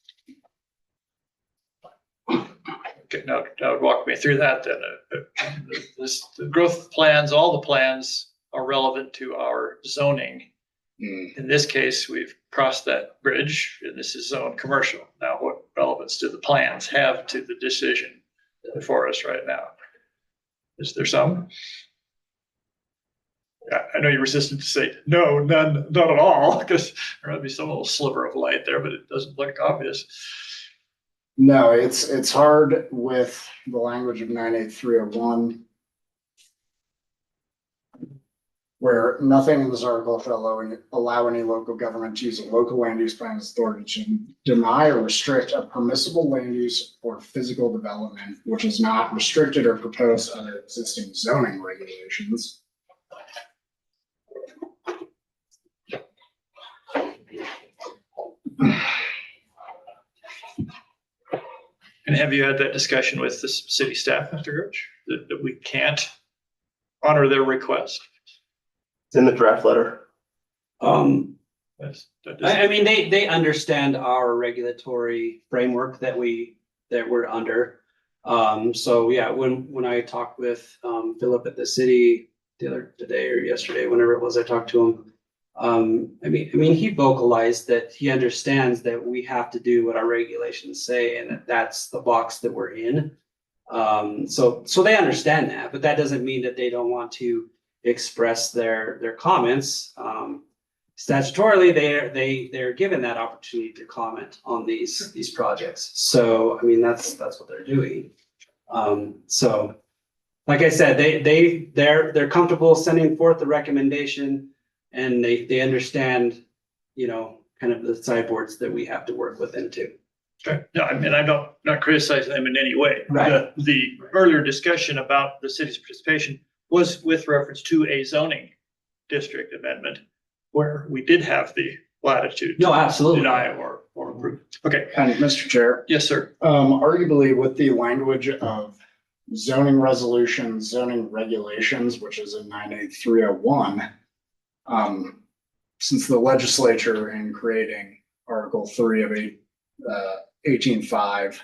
Okay, now walk me through that then. The growth plans, all the plans are relevant to our zoning. In this case, we've crossed that bridge and this is zone commercial. Now, what relevance do the plans have to the decision before us right now? Is there some? Yeah, I know you're resistant to say no, none, not at all, because there might be some little sliver of light there, but it doesn't look obvious. No, it's hard with the language of 98301. Where nothing in this article shall allow any local government to use a local land use plan as authority to deny or restrict a permissible land use or physical development, which is not restricted or proposed under existing zoning regulations. And have you had that discussion with the city staff, Mr. Hirsch, that we can't honor their request? It's in the draft letter. I mean, they understand our regulatory framework that we're under. So yeah, when I talked with Philip at the city today or yesterday, whenever it was, I talked to him. I mean, he vocalized that he understands that we have to do what our regulations say and that that's the box that we're in. So they understand that, but that doesn't mean that they don't want to express their comments. Statutorily, they're given that opportunity to comment on these projects. So, I mean, that's what they're doing. So like I said, they're comfortable sending forth the recommendation and they understand, kind of the sideboards that we have to work within too. Okay. No, I mean, I'm not criticizing them in any way. Right. The earlier discussion about the city's participation was with reference to a zoning district amendment where we did have the latitude. No, to absolutely. Deny or approve. Okay, And Mr. Chair, yes, sir. arguably with the language of zoning resolutions, zoning regulations, which is in 98301, since the legislature in creating Article 3 of 18.5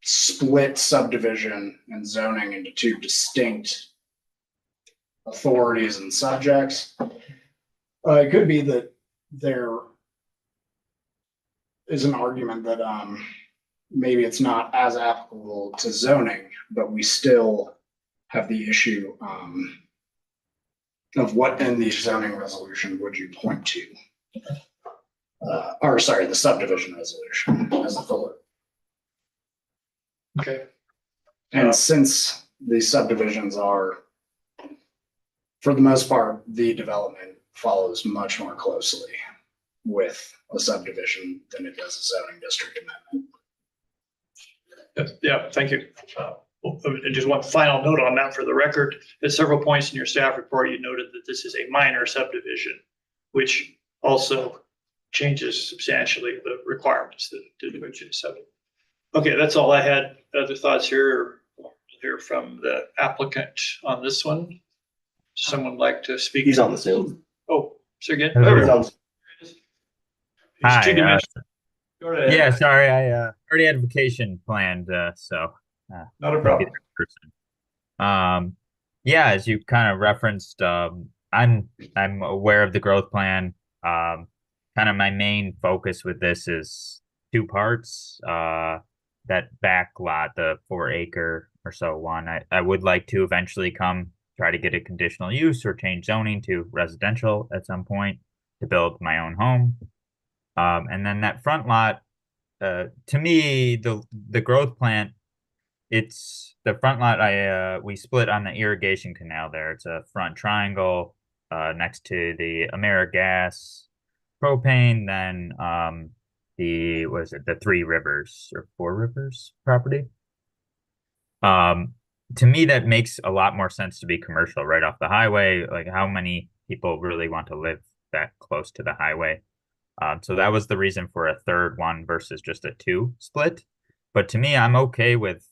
split subdivision and zoning into two distinct authorities and subjects. It could be that there is an argument that maybe it's not as applicable to zoning, but we still have the issue of what in the zoning resolution would you point to? Or sorry, the subdivision resolution as a whole. Okay. And since these subdivisions are, for the most part, the development follows much more closely with a subdivision than it does a zoning district amendment. Yeah, thank you. And just one final note on that for the record. At several points in your staff report, you noted that this is a minor subdivision, which also changes substantially the requirements that to do a subdivision. Okay, that's all I had. Other thoughts here? We'll hear from the applicant on this one. Someone like to speak? He's on the sales. Oh, say again. He's on- It's Hi, two-dimensional. Go ahead. Yeah, sorry, I already had a vacation planned, so Not a I'll be problem. there in person. Yeah, as you kind of referenced, I'm aware of the growth plan. Kind of my main focus with this is two parts. That back lot, the 4-acre or so one, I would like to eventually try to get a conditional use or change zoning to residential at some point to build my own home. And then that front lot, to me, the growth plant, it's the front lot. We split on the irrigation canal there. It's a front triangle next to the AmeriGas propane. Then the Three Rivers or Four Rivers property. To me, that makes a lot more sense to be commercial right off the highway. Like, how many people really want to live that close to the highway? So that was the reason for a third one versus just a 2 split. But to me, I'm okay with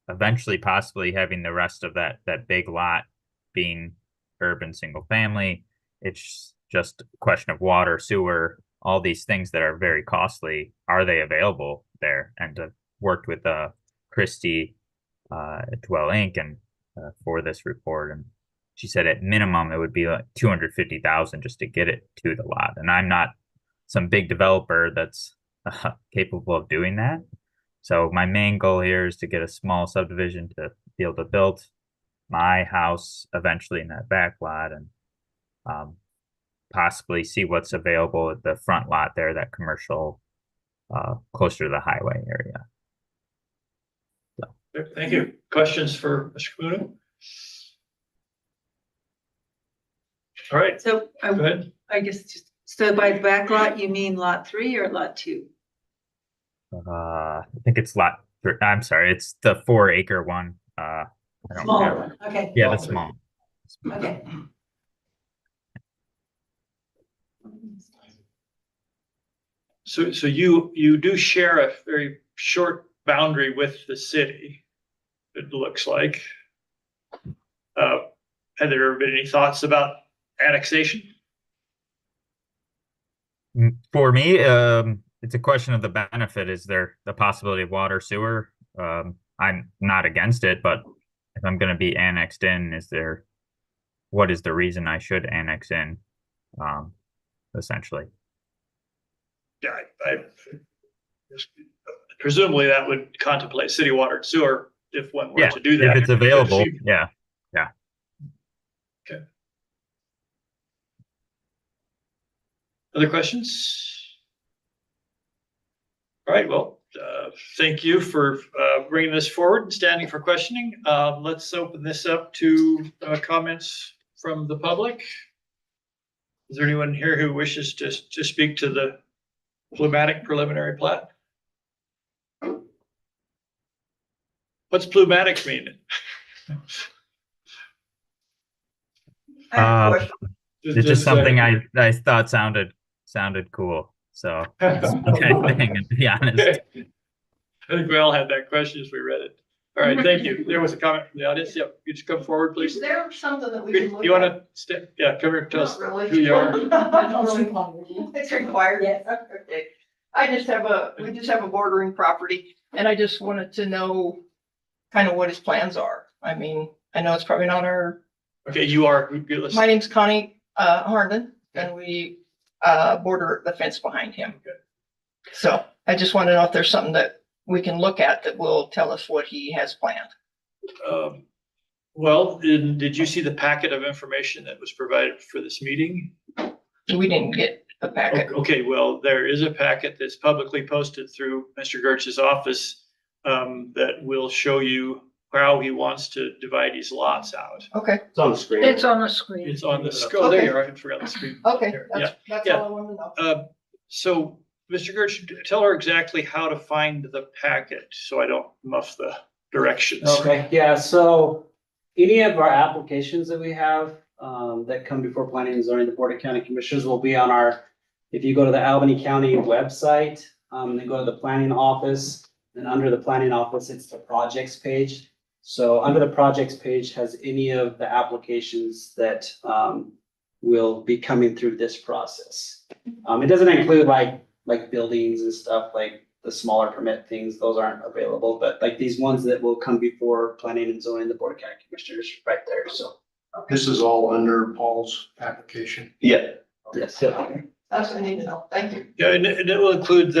eventually possibly having the rest of that big lot being urban single family. It's just a question of water, sewer, all these things that are very costly. Are they available there? And worked with Christy at Dwell Inc. and for this report, and she said at minimum it would be like $250,000 just to get it to the lot. And I'm not some big developer that's capable of doing that. So my main goal here is to get a small subdivision to be able to build my house eventually in that back lot, and possibly see what's available at the front lot there, that commercial closer to the highway area. Thank you. Questions for Mr. Caputo? All right, So go ahead. I guess, so by back lot, you mean lot 3 or lot 2? I think it's lot 3. I'm sorry, it's the 4-acre one. I don't Smaller have. one, okay. Yeah, the small. Okay. So you do share a very short boundary with the city, it looks like. Have there been any thoughts about annexation? For me, it's a question of the benefit. Is there the possibility of water, sewer? I'm not against it, but if I'm going to be annexed in, what is the reason I should annex in, essentially? Yeah, presumably that would contemplate city water and sewer if one were Yeah, to do that. if it's available, yeah. Okay. Other questions? All right, well, thank you for bringing this forward and standing for questioning. Let's open this up to comments from the public. Is there anyone here who wishes to speak to the plumatic preliminary plat? What's plumatic mean? I have a question. It's just something I thought sounded cool. So it's the kind of thing, to be honest. Okay. I think we all had that question as we read it. All right, thank you. There was a comment from the audience. Yep, you just come forward, please. Is there something that we can look at? You want to stay? Yeah, come here, tell us Not really. who you are. It's required. Yes. Okay. We just have a bordering property and I just wanted to know kind of what his plans are. I mean, I know it's probably not our, Okay, you are. my name's Connie, Harden and we, border the fence behind him. So I just want to know if there's something that we can look at that will tell us what he has planned. Well, did you see the packet of information that was provided for this meeting? We didn't get a packet. Okay, well, there is a packet that's publicly posted through Mr. Gertz's office that will show you how he wants to divide these lots out. Okay, It's on the screen. It's on the screen. It's on the, oh, there you are. I forgot the screen. okay, Here, that's yeah. all I want to know. So, Mr. Gertz, tell her exactly how to find the packet so I don't muff the directions. Okay, yeah, so any of our applications that we have, that come before planning and zoning, the Board of County Commissioners will be on our, if you go to the Albany County website, then go to the planning office, and under the planning office, it's the projects page. So under the projects page has any of the applications that, will be coming through this process. It doesn't include like buildings and stuff, like the smaller permit things, those aren't available, but like these ones that will come before planning and zoning, the Board of County Commissioners right there, so. This is all under Paul's application. Yeah. Yes. That's what I need to know. Thank you. Yeah, and it will include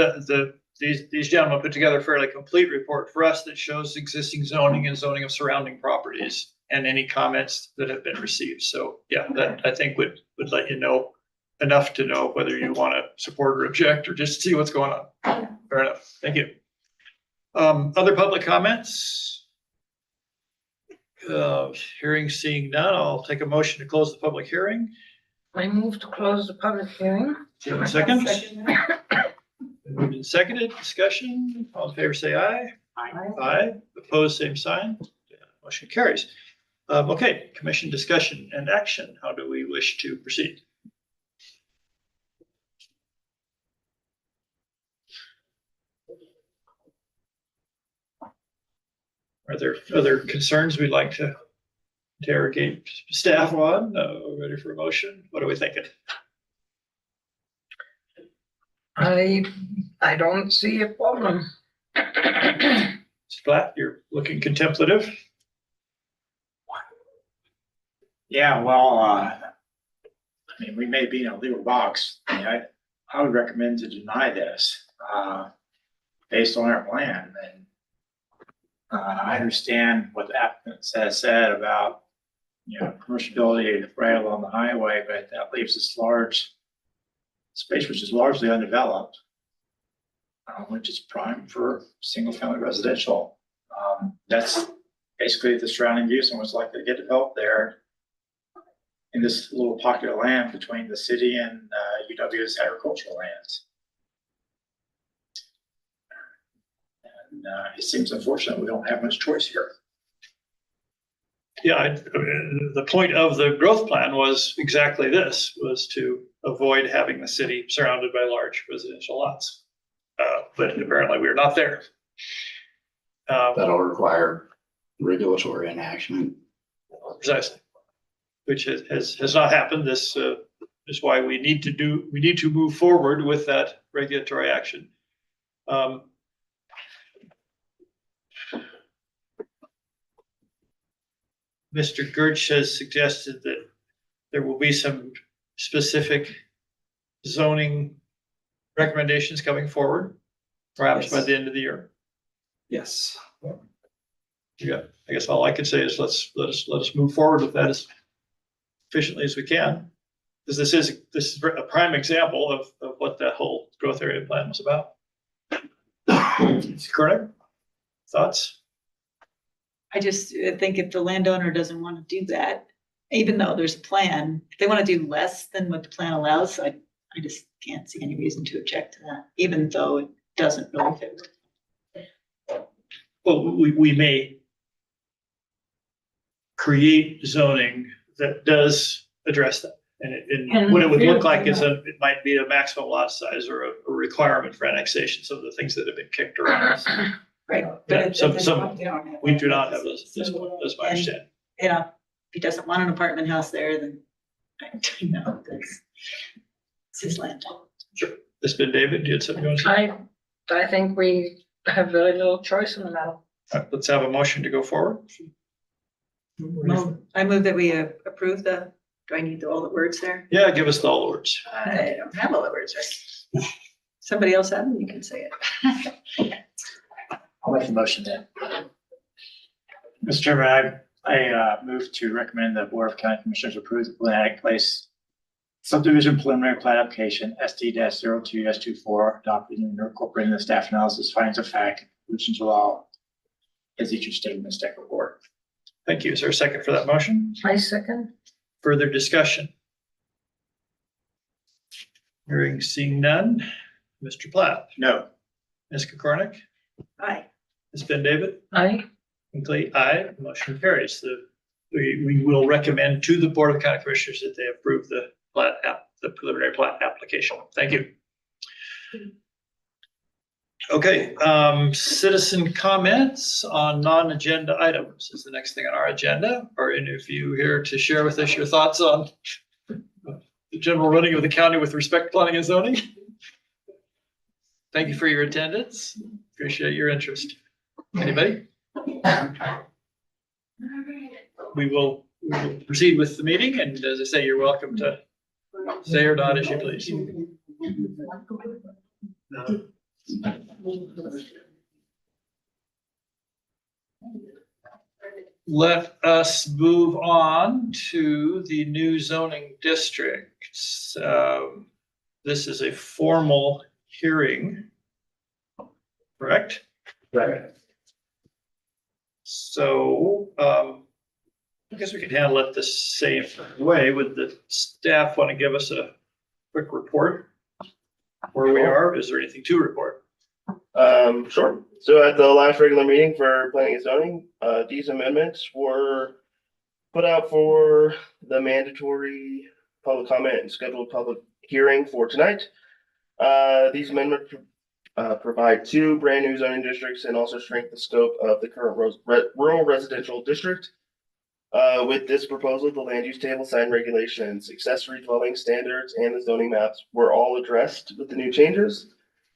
these gentlemen put together a fairly complete report for us that shows existing zoning and zoning of surrounding properties and any comments that have been received. So yeah, that I think would let you know enough to know whether you want to support or object or just see what's going on. Fair enough. Thank you. Other public comments? Hearing, seeing none, I'll take a motion to close the public hearing. I move to close the public hearing. Do you have a second? Moved and seconded, discussion, all in favor, say aye. Aye, opposed, same sign. Yeah, motion carries. Okay, commission discussion and action. How do we wish to proceed? Are there other concerns we'd like to interrogate staff on? Ready for a motion? What are we thinking? I don't see a problem. Flat, you're looking contemplative. Yeah, well, I mean, we may be in a legal box. I mean, I would recommend to deny this, based on our plan. And I understand what the applicant has said about, commerciality right along the highway, but that leaves this large space, which is largely undeveloped, which is prime for single-family residential. That's basically the surrounding use and what's likely to get developed there in this little pocket of land between the city and UW's agricultural lands. And it seems unfortunate we don't have much choice here. Yeah, the point of the growth plan was exactly this, was to avoid having the city surrounded by large residential lots. But apparently we're not there. That'll require regulatory enactment. Precisely, which has not happened. This is why we need to move forward with that regulatory action. Mr. Gertz has suggested that there will be some specific zoning recommendations coming forward, perhaps by the end of the year. Yes. Yeah, I guess all I can say is let us move forward with that as efficiently as we can. Because this is a prime example of what that whole growth area plan was about. Correct? Thoughts? I just think if the landowner doesn't want to do that, even though there's a plan, if they want to do less than what the plan allows, I just can't see any reason to object to that, even though it doesn't really fit. Well, we may create zoning that does address that. And what it would look like is it might be a maximum lot size or a requirement for annexation, some of the things that have been kicked around. Right. Yeah, But at some- this some- point, we don't have We that. do not have those, this one, that's my And- understanding. You know, if he doesn't want an apartment house there, then you know, it's his land. Sure. This been David, you had something you want to say? I think we have very little choice in the matter. All right, let's have a motion to go forward. I move that we approve the, do I need all the words there? Yeah, give us all the words. I don't have all the words right. Somebody else have them, you can say it. I'll make the motion then. Mr. Chairman, I move to recommend the Board of County Commissioners approve the Atlantic Place subdivision preliminary plat application SD 02-24 adopted and incorporating the staff analysis, findings of fact, conclusions of law as each stated in the staff report. Thank you. Is there a second for that motion? I second. Further discussion? Hearing, seeing none. Mr. Platt, No. Ms. Kokornik, Aye. Ms. Ben David, Aye. Hinckley, aye. Motion carries. We will recommend to the Board of County Commissioners that they approve the preliminary plat application. Thank you. Okay, citizen comments on non-agenda items is the next thing on our agenda. Are any of you here to share with us your thoughts on the general running of the county with respect to planning and zoning? Thank you for your attendance. Appreciate your interest. Anybody? We will proceed with the meeting, and as I say, you're welcome to say or not as you please. Let us move on to the new zoning districts. This is a formal hearing, correct? Right. So, I guess we could handle it the same way. Would the staff want to give us a quick report where we are? Is there anything to report? Sure. So at the last regular meeting for planning and zoning, these amendments were put out for the mandatory public comment and scheduled public hearing for tonight. These amendments provide two brand new zoning districts and also shrink the scope of the current rural residential district. With this proposal, the land use table, sign regulations, accessory dwelling standards, and the zoning maps were all addressed with the new changes.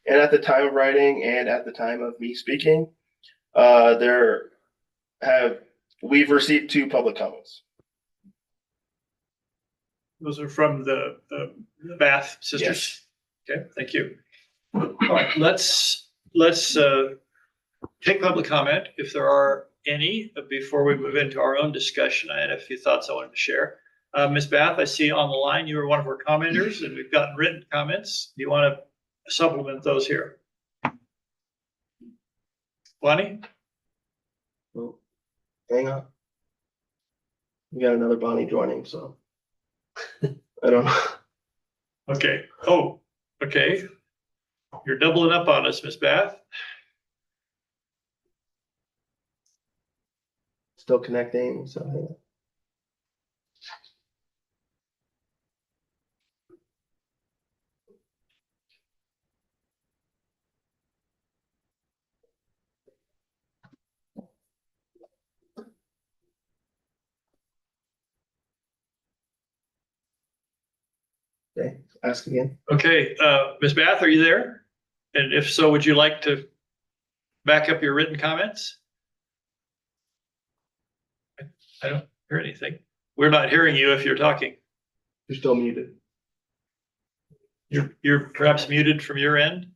And at the time of writing and at the time of me speaking, we've received two public comments. Those are from the Bath sisters? Okay, thank you. All right, let's take public comment if there are any. Before we move into our own discussion, I had a few thoughts I wanted to share. Ms. Bath, I see on the line you were one of our commenters, and we've gotten written comments. Do you want to supplement those here? Bonnie? Well, hang on. We got another Bonnie joining, so I don't know. Okay. Oh, okay. You're doubling up on us, Ms. Bath. Still connecting, so hang on. Okay, ask again. Okay, Ms. Bath, are you there? And if so, would you like to back up your written comments? I don't hear anything. We're not hearing you if you're talking. You're still muted. You're perhaps muted from your end?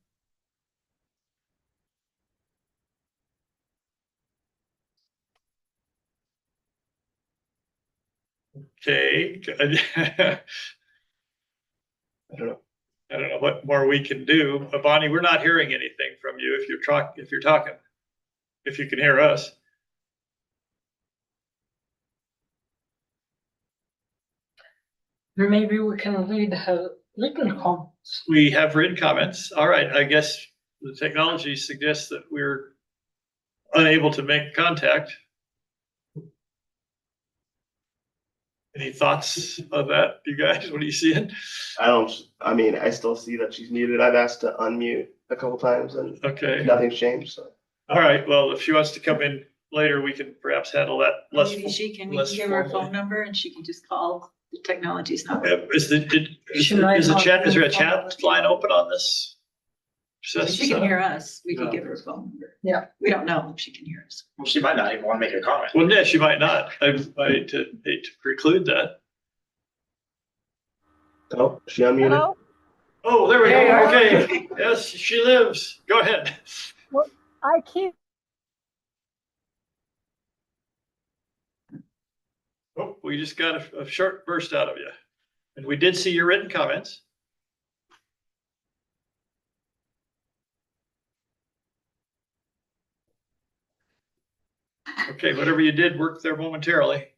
Okay. I don't know. I don't know what more we can do. Bonnie, we're not hearing anything from you if you're talking, if you can hear us. Maybe we can read her written comments. We have written comments. All right, I guess the technology suggests that we're unable to make contact. Any thoughts on that, you guys? What are you seeing? I mean, I still see that she's muted. I've asked to unmute a couple times and Okay, nothing's changed, so. all right, well, if she wants to come in later, we can perhaps handle that less. Maybe she can, we less can give her a formally. phone number and she can just call. The technology's not. Is the Should I is the not chat, is there a phone chat number? line open on this? She can hear us. We can Yeah. give her a phone number. Yeah. We don't know if she can hear us. Well, she might not even want to make a comment. Well, yeah, she might not. I hate to preclude that. Oh, is she unmuted? Oh, there we Hey, go. hi. Okay. Yes, she lives. Go ahead. I keep, Oh, we just got a short burst out of you. And we did see your written comments. Okay, whatever you did worked there momentarily.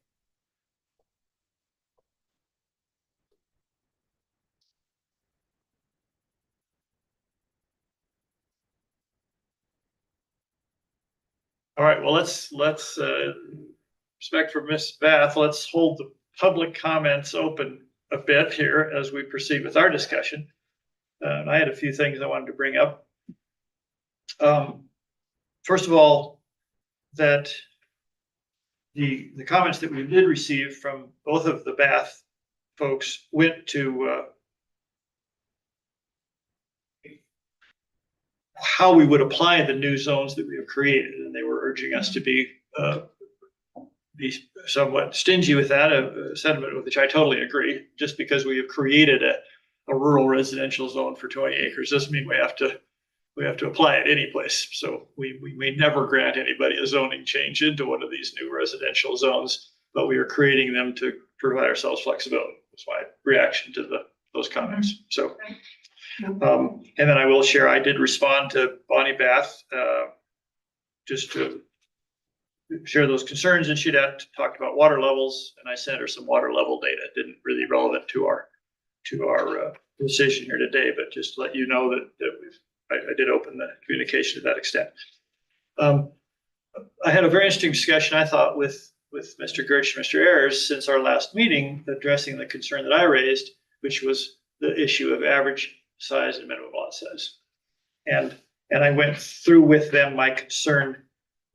All right, well, let's respect for Miss Bath, let's hold the public comments open a bit here as we proceed with our discussion. And I had a few things I wanted to bring up. First of all, that the comments that we did receive from both of the Bath folks went to how we would apply the new zones that we have created, and they were urging us to be somewhat stingy with that, a sentiment with which I totally agree. Just because we have created a rural residential zone for 20 acres doesn't mean we have to apply it any place. So we may never grant anybody a zoning change into one of these new residential zones, but we are creating them to provide ourselves flexibility. That's my reaction to those comments. So. And then I will share, I did respond to Bonnie Bath, just to share those concerns, and she'd talked about water levels, and I sent her some water level data. It didn't really relevant to our decision here today, but just to let you know that I did open the communication to that extent. I had a very interesting discussion, I thought, with Mr. Gertsch and Mr. Ayers since our last meeting, addressing the concern that I raised, which was the issue of average size and minimum lot size. And I went through with them my concern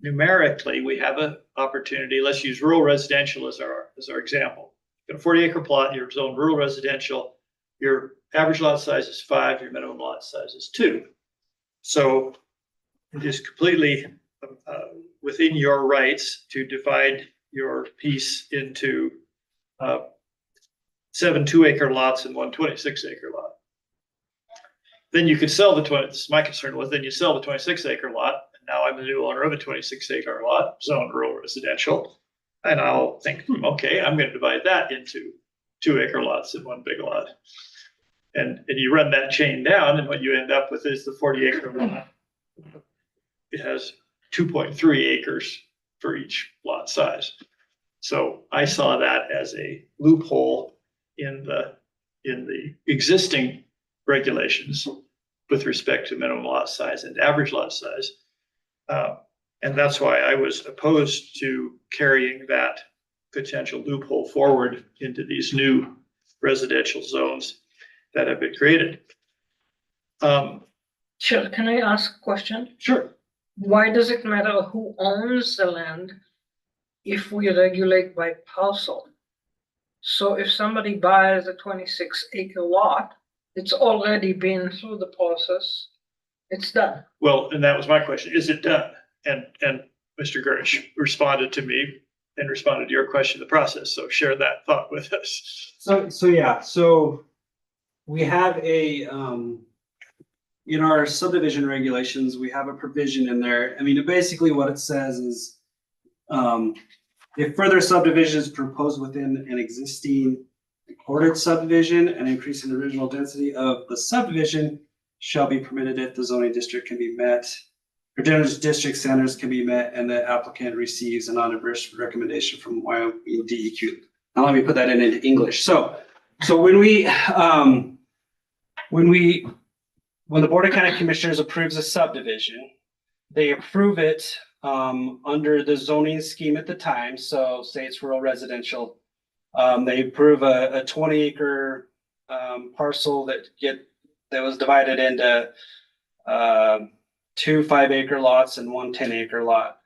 numerically. We have an opportunity. Let's use rural residential as our example. You've got a 40-acre plot, you're zoned rural residential, your average lot size is 5, your minimum lot size is 2. So it is completely within your rights to divide your piece into 7 2-acre lots and 1 26-acre lot. Then you could sell the 20, this is my concern was, then you sell the 26-acre lot, and now I'm the new owner of a 26-acre lot, zoned rural residential, and I'll think, okay, I'm gonna divide that into 2-acre lots and 1 big lot. And you run that chain down, and what you end up with is the 40-acre lot. It has 2.3 acres for each lot size. So I saw that as a loophole in the existing regulations with respect to minimum lot size and average lot size. And that's why I was opposed to carrying that potential loophole forward into these new residential zones that have been created. Sure, can I ask a question? Sure. Why does it matter who owns the land if we regulate by parcel? So if somebody buys a 26-acre lot, it's already been through the process, it's done. Well, and that was my question, is it done? And Mr. Gertsch responded to me and responded to your question, the process, so share that thought with us. So we have in our subdivision regulations, we have a provision in there. I mean, basically what it says is, if further subdivision is proposed within an existing recorded subdivision, an increase in the original density of the subdivision shall be permitted if the zoning district can be met, or general district standards can be met, and the applicant receives a non-adverse recommendation from Wyoming DEQ. Now let me put that into English. So when the Board of County Commissioners approves a subdivision, they approve it under the zoning scheme at the time. So say it's rural residential. They approve a 20-acre parcel that was divided into 2 5-acre lots and 1 10-acre lot.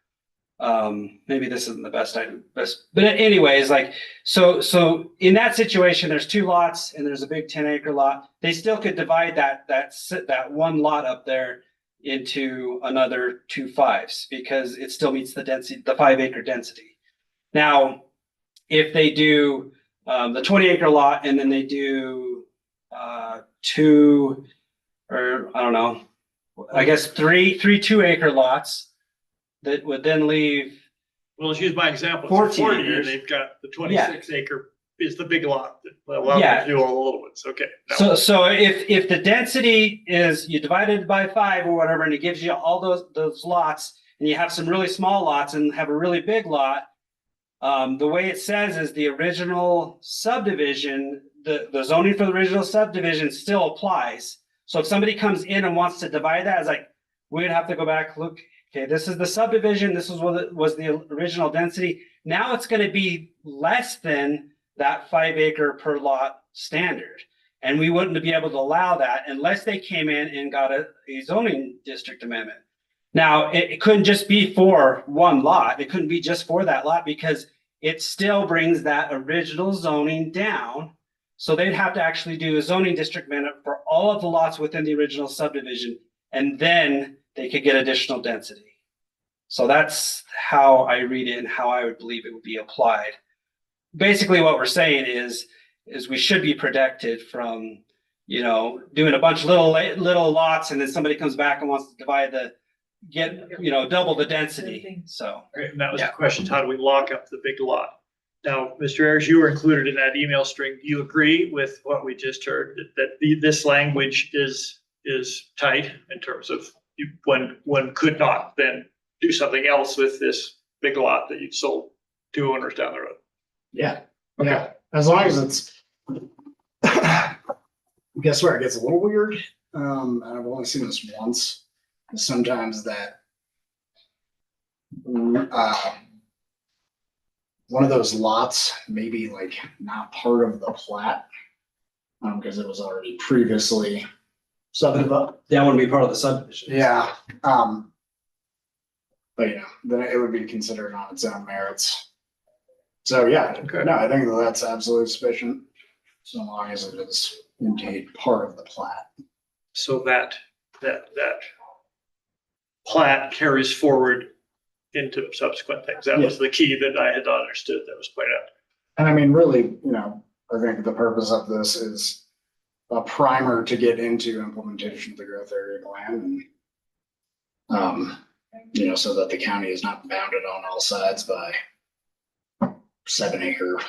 Maybe this isn't the best, but anyways, like, so in that situation, there's 2 lots and there's a big 10-acre lot. They still could divide that 1 lot up there into another 2 5s because it still meets the density, the 5-acre density. Now, if they do the 20-acre lot and then they do 2, or I don't know, I guess 3 2-acre lots, that would then leave. Well, let's use my example. 14 40, acres. they've got the 26-acre is the big lot that allows Yeah. them to do all the little ones. Okay. Now, So if the density is you divide it by 5 or whatever, and it gives you all those lots, and you have some really small lots and have a really big lot, the way it says is the original subdivision, the zoning for the original subdivision still applies. So if somebody comes in and wants to divide that, it's like, we'd have to go back, look, okay, this is the subdivision, this is what was the original density. Now it's gonna be less than that 5-acre per lot standard. And we wouldn't be able to allow that unless they came in and got a zoning district amendment. Now, it couldn't just be for 1 lot. It couldn't be just for that lot because it still brings that original zoning down. So they'd have to actually do a zoning district amendment for all of the lots within the original subdivision, and then they could get additional density. So that's how I read it and how I would believe it would be applied. Basically, what we're saying is we should be protected from, doing a bunch of little lots, and then somebody comes back and wants to divide double the density. So. okay, and that was the question, how do we lock up the big lot? Now, Mr. Ayers, you were included in that email string. Do you agree with what we just heard, that this language is tight in terms of one could not then do something else with this big lot that you've sold 2 owners down the road? Yeah, yeah, as long as it's, guess where it gets a little weird, and I've only seen this once, sometimes that one of those lots may be like not part of the plat, because it was already previously subdivided. That wouldn't be part of the subdivision. Yeah, but then it would be considered on its own merits. So yeah, Okay. no, I think that's absolutely sufficient, so long as it is indeed part of the plat. So that plat carries forward into subsequent things. That was the key that I had not understood that was pointed out. And I mean, really, I think the purpose of this is a primer to get into implementation of the growth area plan, and so that the county is not bounded on all sides by 7-acre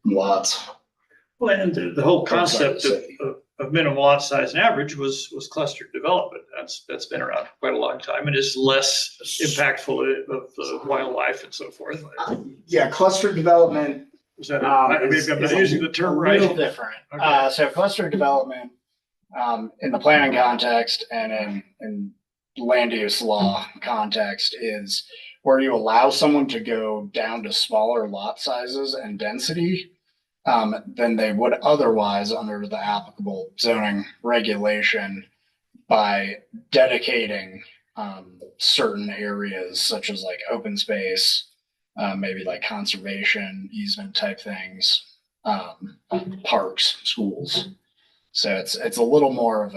lots. Well, and the whole concept of minimum lot size and average was clustered development. That's been around for quite a long time and is less impactful of the wildlife and so forth. Yeah, cluster development. Is that, maybe I'm not using the term right. A little different. Okay. So cluster development, in the planning context and in land use law context, is where you allow someone to go down to smaller lot sizes and density than they would otherwise under the applicable zoning regulation by dedicating certain areas such as like open space, maybe like conservation easement type things, parks, schools. So it's a little more of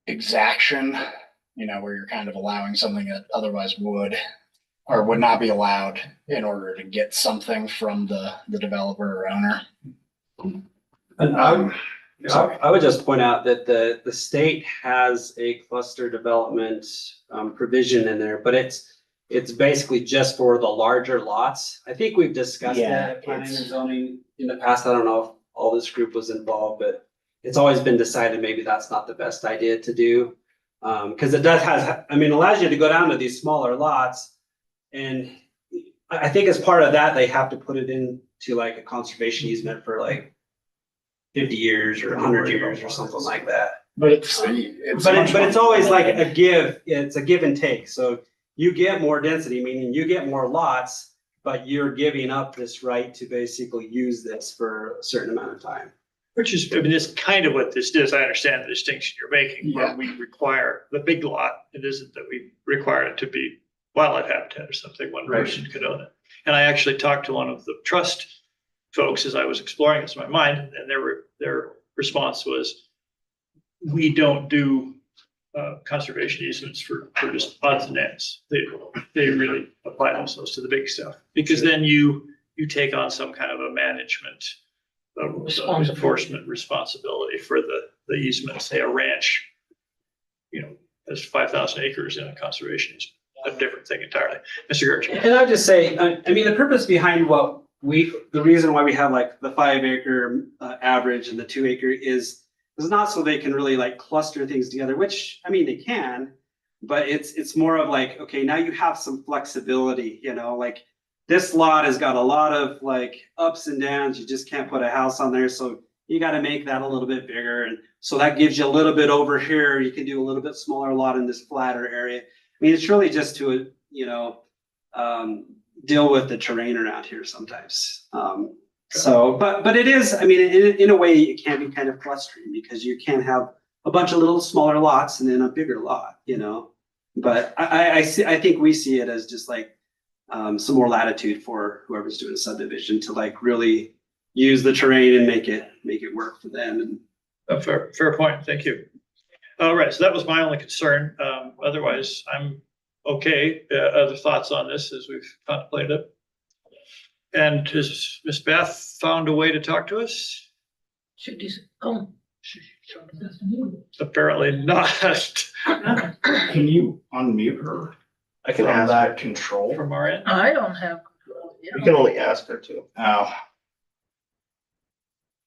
exaction, where you're kind of allowing something that otherwise would or would not be allowed in order to get something from the developer or owner. And I would just point out that the state has a cluster development provision in there, but it's basically just for the larger lots. I think we've discussed that at planning and zoning in the past. I don't know if all this group was involved, but it's always been decided maybe that's not the best idea to do. Because it allows you to go down to these smaller lots. And I think as part of that, they have to put it into like a conservation easement for like 50 years or 100 years or something like that. But it's always like it's a give and take. So you get more density, meaning you get more lots, but you're giving up this right to basically use this for a certain amount of time. Which is, I mean, it's kind of what this is. I understand the distinction you're making, where we require the big lot. It isn't that we require it to be wildlife habitat or something. One Right. person could own it. And I actually talked to one of the trust folks as I was exploring this in my mind, and their response was, we don't do conservation easements for just odds and ends. They really apply themselves to the big stuff, because then you take on some kind of a management enforcement responsibility for the easement. Say a ranch, has 5,000 acres in a conservation easement, a different thing entirely. Mr. Gertz. And I'll just say, I mean, the purpose behind the reason why we have like the 5 acre average and the 2 acre is not so they can really like cluster things together, which, I mean, they can, but it's more of like, okay, now you have some flexibility, like this lot has got a lot of like ups and downs. You just can't put a house on there. So you got to make that a little bit bigger. And so that gives you a little bit over here. You can do a little bit smaller lot in this flatter area. I mean, it's really just to, deal with the terrain around here sometimes. But it is, I mean, in a way, it can be kind of clustering because you can have a bunch of little smaller lots and then a bigger lot, But I think we see it as just like some more latitude for whoever's doing a subdivision to like really use the terrain and make it work for them. And A fair point. Thank you. All right. So that was my only concern. Otherwise, I'm okay. Other thoughts on this as we've contemplated it? And has Ms. Beth found a way to talk to us? Apparently not. Can you unmute her? I can From ask that her. control. From our end? I don't have control. You can only ask her to, Oh,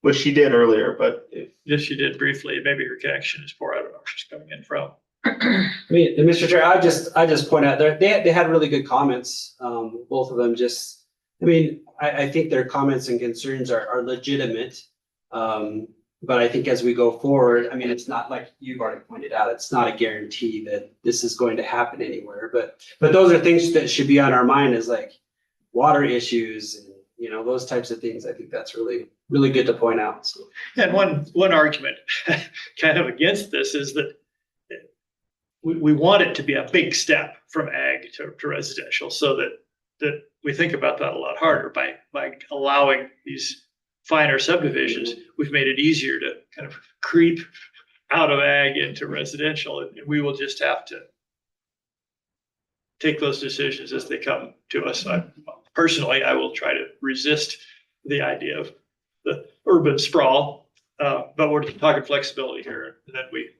which she did earlier, but if Yes, she did briefly. Maybe her connection is poor. I don't know where she's coming in from. I mean, and Mr. Chair, I just point out they had really good comments. Both of them just, I mean, I think their comments and concerns are legitimate. But I think as we go forward, I mean, it's not like you've already pointed out, it's not a guarantee that this is going to happen anywhere. But those are things that should be on our mind, is like water issues and, those types of things. I think that's really, really good to point out. So. And one argument kind of against this is that we want it to be a big step from ag to residential, so that we think about that a lot harder by allowing these finer subdivisions. We've made it easier to kind of creep out of ag into residential, and we will just have to take those decisions as they come to us. Personally, I will try to resist the idea of the urban sprawl, but we're talking flexibility here, and then we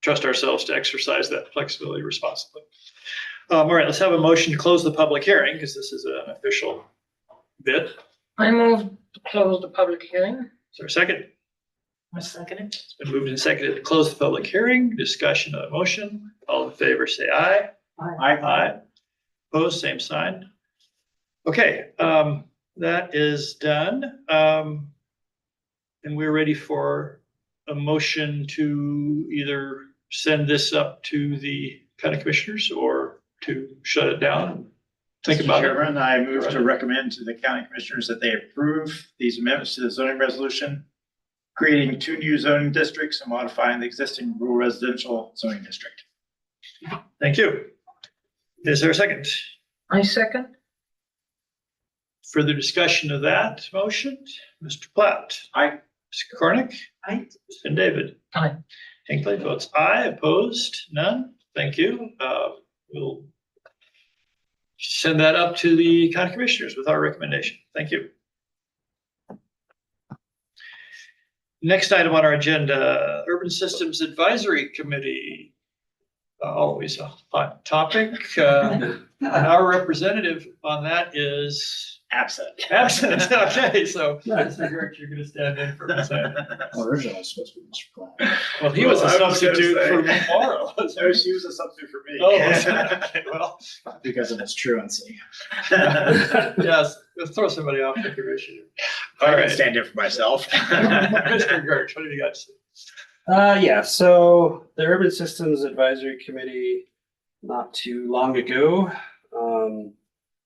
trust ourselves to exercise that flexibility responsibly. All right, let's have a motion to close the public hearing, because this is an official bit. I move to close the public hearing. Is there a second? I second it. It's been moved and seconded to close the public hearing. Discussion of the motion. All in favor, say aye. Aye. Opposed, same sign. Okay, that is done. And we're ready for a motion to either send this up to the county commissioners or to shut it down. Think about it. Mr. Chairman, I move to recommend to the county commissioners that they approve these amendments to the zoning resolution, creating 2 new zoning districts and modifying the existing rural residential zoning district. Thank you. Is there a second? I second. Further discussion of that motion? Mr. Platt? Aye. Mr. Cornick? Aye. And David? Aye. Hinckley votes aye. Opposed? None? Thank you. We'll send that up to the county commissioners with our recommendation. Thank you. Next item on our agenda, Urban Systems Advisory Committee. Always a hot topic. And our representative on that is Absent. Okay, so Mr. Gertz, you're going to stand in for a second. Originally it's supposed to be Mr. Platt. Well, he was a Well, I was gonna substitute say. for tomorrow. No, she was a substitute for me. Oh, okay, well, Because of its truancy. yes, let's throw somebody off the commission. All I right. can stand in for myself. Mr. Gertz, what have you got to say? Yeah, so the Urban Systems Advisory Committee, not too long ago.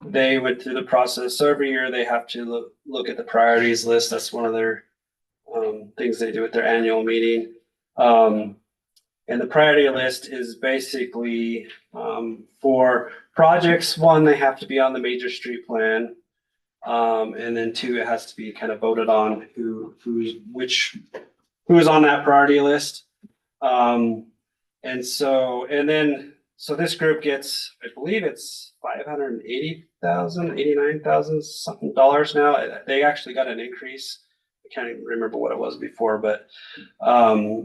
They went through the process. So every year they have to look at the priorities list. That's one of their things they do at their annual meeting. And the priority list is basically for projects. One, they have to be on the major street plan. And then two, it has to be kind of voted on who's on that priority list. So this group gets, I believe it's $589,000 something dollars now. They actually got an increase. I can't even remember what it was before, but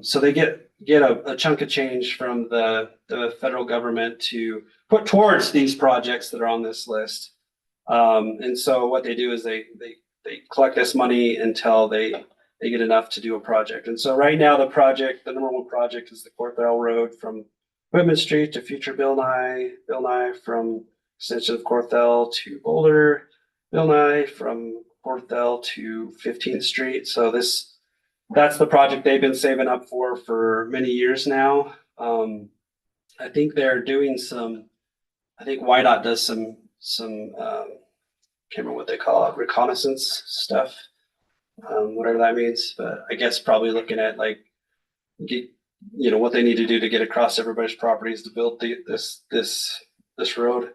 so they get a chunk of change from the federal government to put towards these projects that are on this list. And so what they do is they collect this money until they get enough to do a project. And so right now the number one project is the Corthell Road from Whitman Street to future Bill Nye from extension of Corthell to Boulder, Bill Nye from Corthell to 15th Street. So that's the project they've been saving up for many years now. I think they're doing I think YDOT does some can't remember what they call it, reconnaissance stuff, whatever that means. But I guess probably looking at like, what they need to do to get across everybody's properties to build this road.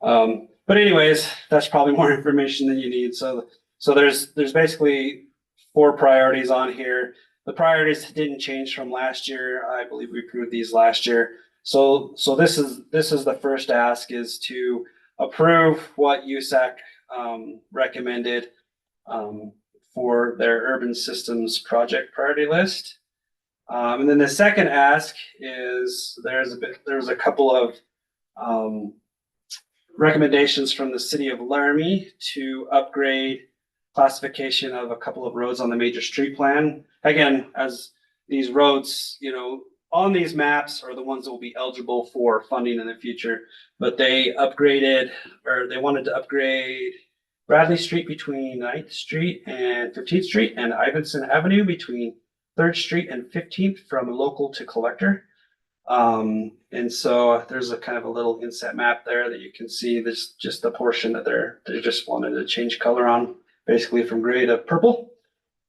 But anyways, that's probably more information than you need. So there's basically 4 priorities on here. The priorities didn't change from last year. I believe we approved these last year. So this is the first ask, is to approve what USAC recommended for their urban systems project priority list. And then the second ask is there's a couple of recommendations from the city of Laramie to upgrade classification of a couple of roads on the major street plan. Again, as these roads, on these maps are the ones that will be eligible for funding in the future, but they wanted to upgrade Bradley Street between 9th Street and 15th Street, and Ivinson Avenue between 3rd Street and 15th from local to collector. And so there's a kind of a little inset map there that you can see. There's just the portion that they just wanted to change color on, basically from gray to purple.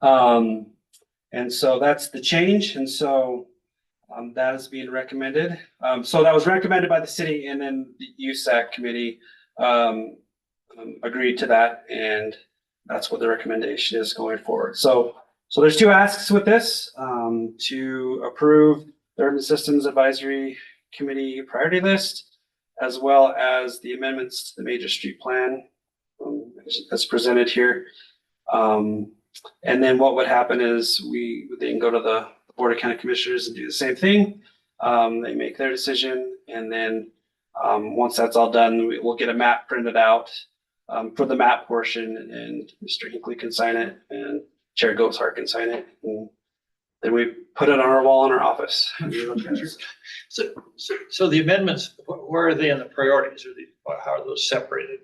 And so that's the change. And so that is being recommended. So that was recommended by the city, and then the USAC committee agreed to that, and that's what the recommendation is going forward. So there's 2 asks with this, to approve the Urban Systems Advisory Committee priority list, as well as the amendments to the major street plan as presented here. And then what would happen is they can go to the Board of County Commissioners and do the same thing. They make their decision, and then once that's all done, we'll get a map printed out for the map portion, and Mr. Hinckley can sign it, and Chair Goatshart can sign it, and then we put it on our wall in our office. So the amendments, where are they in the priorities? How are those separated?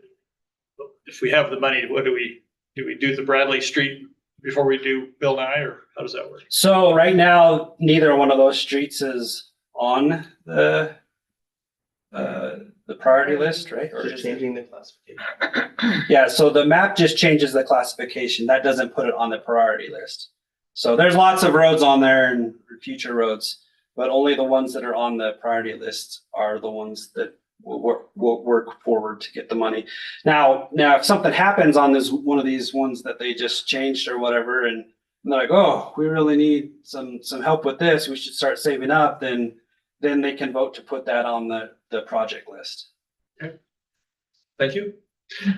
If we have the money, do we do the Bradley Street before we do Bill Nye, or how does that work? So right now, neither one of those streets is on the priority list, right? Or Just changing the classification. Yeah, so the map just changes the classification. That doesn't put it on the priority list. So there's lots of roads on there and future roads, but only the ones that are on the priority list are the ones that will work forward to get the money. Now, if something happens on one of these ones that they just changed or whatever, and they're like, oh, we really need some help with this, we should start saving up, then they can vote to put that on the project list. Okay. Thank you.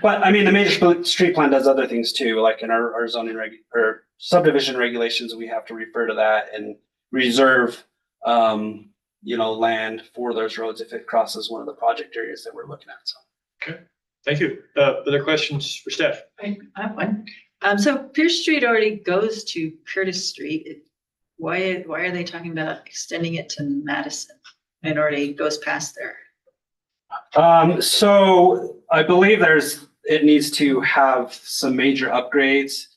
But I mean, the major street plan does other things too, like in our zoning or subdivision regulations, we have to refer to that and reserve, land for those roads if it crosses one of the project areas that we're looking at. So. Okay, thank you. Other questions for staff? I have one. So Pierce Street already goes to Curtis Street. Why are they talking about extending it to Madison? It already goes past there. So I believe it needs to have some major upgrades.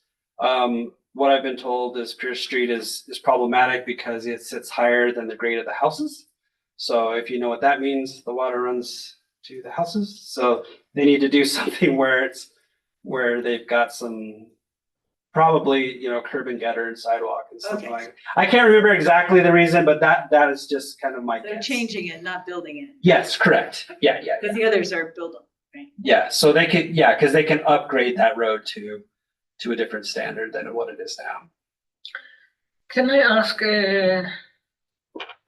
What I've been told is Pierce Street is problematic because it sits higher than the grade of the houses. So if you know what that means, the water runs to the houses. So they need to do something where they've got some probably, curb and gutter and sidewalk and stuff Okay. like that. I can't remember exactly the reason, but that is just kind of my They're guess. changing it, not building it. Yes, correct. Yeah. Because the others are buildable. Yeah, so they could, because they can upgrade that road to a different standard than what it is now. Can I ask a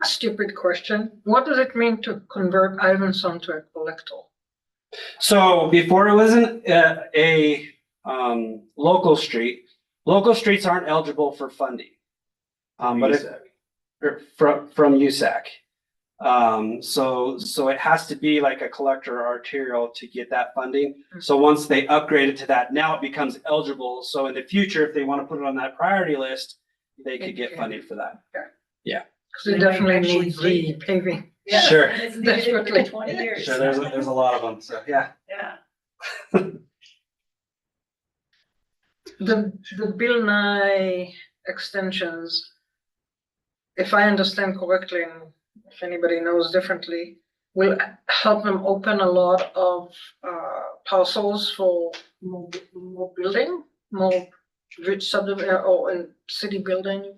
stupid question? What does it mean to convert Ivanson to a collector? So before it wasn't a local street, local streets aren't eligible for funding. But from USAC. So it has to be like a collector or arterial to get that funding. So once they upgrade it to that, now it becomes eligible. So in the future, if they want to put it on that priority list, they could get funding for that. Yeah. Because it definitely needs the paving. Yeah, Sure. It's needed for 20 years. Sure, there's a lot of them. So yeah. Yeah. The Bill Nye extensions, if I understand correctly, and if anybody knows differently, will help them open a lot of parcels for more building, more rich subdivision or in city building.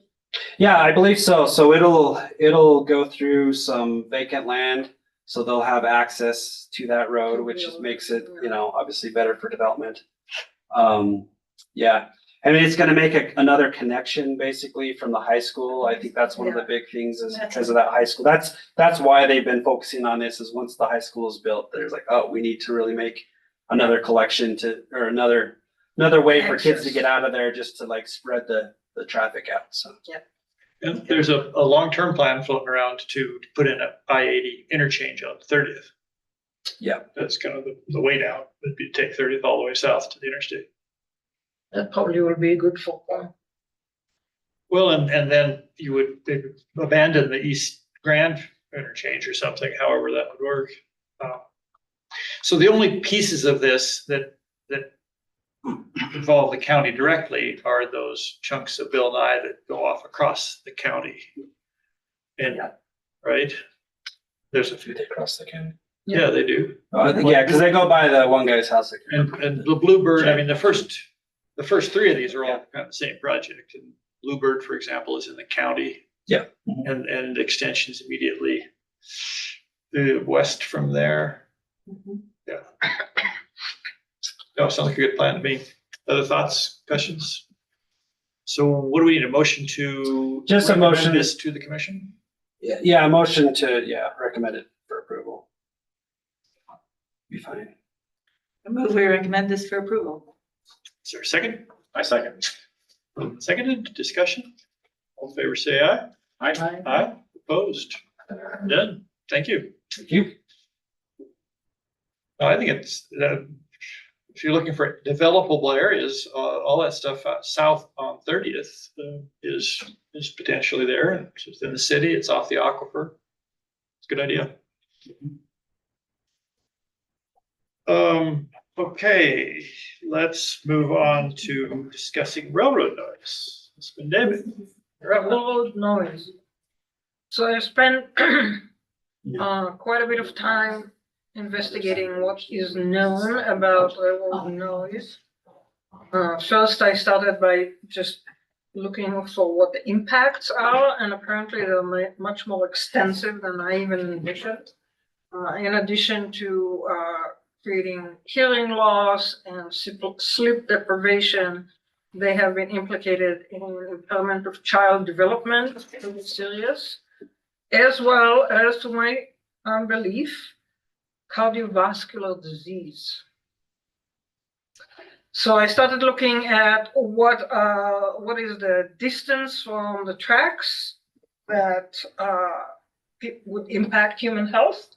Yeah, I believe so. So it'll go through some vacant land. So they'll have access to that road, which just makes it, obviously better for development. Yeah, I mean, it's gonna make another connection basically from the high school. I think that's one of the big things is because of that high school. That's why they've been focusing on this is once the high school is built, there's like, oh, we need to really make another collection or another way for kids to get out of there just to like spread the traffic out, so. Yeah. And there's a long-term plan floating around to put in a I-80 interchange on 30th. Yeah. That's kind of the way down. It'd be take 30th all the way south to the interstate. That probably will be good for them. Well, and then you would abandon the East Grand interchange or something, however that would work. So the only pieces of this that involve the county directly are those chunks of Bill Nye that go off across the county. And, right? There's a few. They cross the county. Yeah, they do. Yeah, because they go by the one guy's house. And the Bluebird, I mean, the first three of these are all kind of the same project. And Bluebird, for example, is in the county. Yeah. And extensions immediately west from there. Yeah. No, sounds like a good plan to me. Other thoughts, questions? So what do we need? A motion to? Just a recommend motion. This to the commission? Yeah, a motion to, recommend it for approval. Be fine. I move we recommend this for approval. Is there a second? I second. Seconded, discussion? All in favor, say aye. Aye. Aye, opposed? Done. Thank you. Thank you. I think it's, if you're looking for developable areas, all that stuff south on 30th is potentially there. And it's within the city, it's off the aquifer. It's a good idea. Okay, let's move on to discussing railroad noise. It's been David. Railroad noise. So I spent quite a bit of time investigating what is known about railroad noise. First, I started by just looking for what the impacts are, and apparently they're much more extensive than I even envisioned. In addition to creating hearing loss and sleep deprivation, they have been implicated in impairment of child development, which is serious, as well as, to my unbelief, cardiovascular disease. So I started looking at what is the distance from the tracks that would impact human health,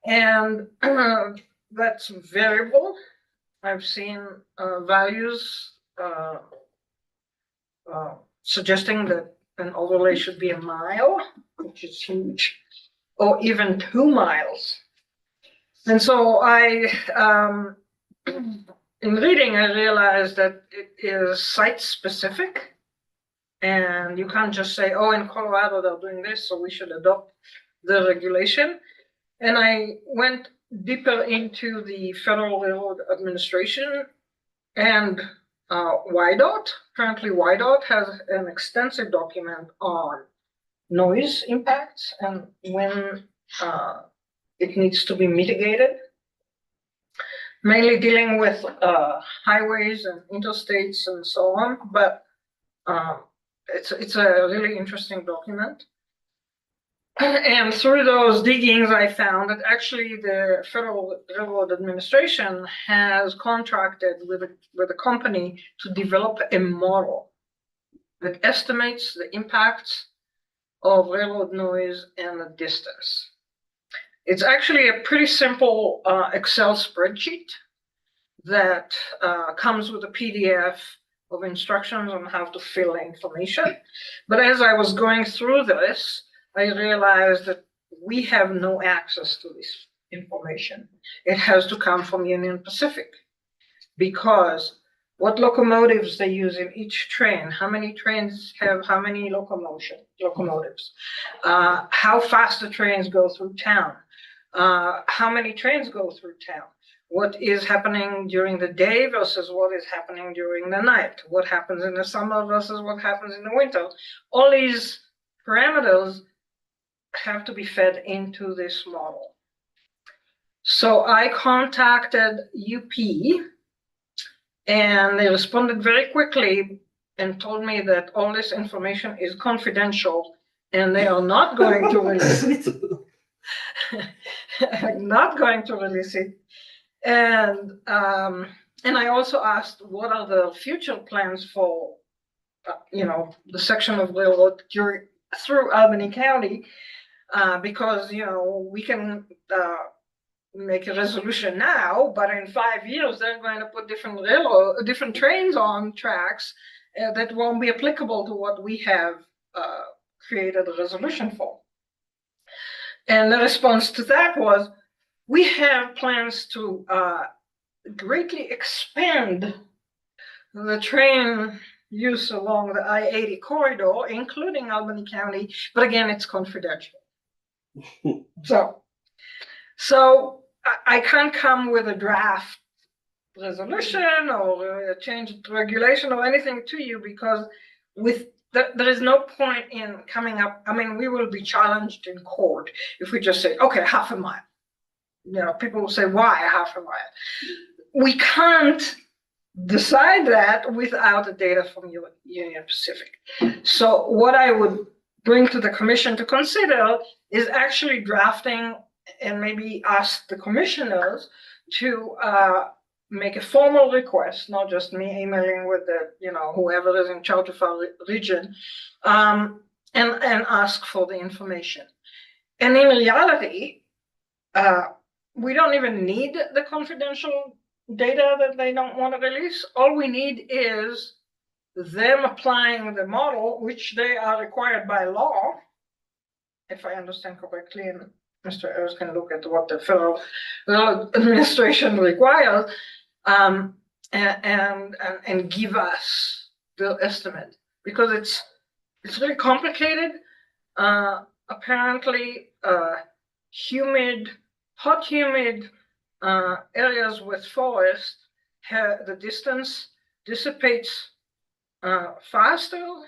and that's variable. I've seen values suggesting that an overlay should be a mile, which is huge, or even 2 miles. And so in reading, I realized that it is site specific, and you can't just say, oh, in Colorado, they're doing this, so we should adopt the regulation. And I went deeper into the Federal Railroad Administration and YDOT. Currently, YDOT has an extensive document on noise impacts and when it needs to be mitigated, mainly dealing with highways and interstates and so on. But it's a really interesting document. And through those diggings, I found that actually the Federal Railroad Administration has contracted with a company to develop a model that estimates the impacts of railroad noise and the distance. It's actually a pretty simple Excel spreadsheet that comes with a PDF of instructions on how to fill in information. But as I was going through this, I realized that we have no access to this information. It has to come from Union Pacific because what locomotives they use in each train, how many trains have how many locomotives, how fast the trains go through town, how many trains go through town, what is happening during the day versus what is happening during the night, what happens in the summer versus what happens in the winter. All these parameters have to be fed into this model. So I contacted UP and they responded very quickly and told me that all this information is confidential and they are not going to release it. Not going to release it. And I also asked what are the future plans for, the section of railroad through Albany County, because, we can make a resolution now, but in 5 years, they're going to put different trains on tracks that won't be applicable to what we have created a resolution for. And the response to that was, we have plans to greatly expand the train use along the I-80 corridor, including Albany County, but again, it's confidential. So I can't come with a draft resolution or a change to regulation or anything to you because there is no point in coming up. I mean, we will be challenged in court if we just say, okay, half a mile. People will say, why half a mile? We can't decide that without the data from Union Pacific. So what I would bring to the commission to consider is actually drafting and maybe ask the commissioners to make a formal request, not just me emailing with whoever is in charge of our region, and ask for the information. And in reality, we don't even need the confidential data that they don't want to release. All we need is them applying the model, which they are required by law, if I understand correctly, and Mr. Ayers can look at what the Federal Administration requires, and give us the estimate, because it's really complicated. Apparently, hot, humid areas with forest, the distance dissipates faster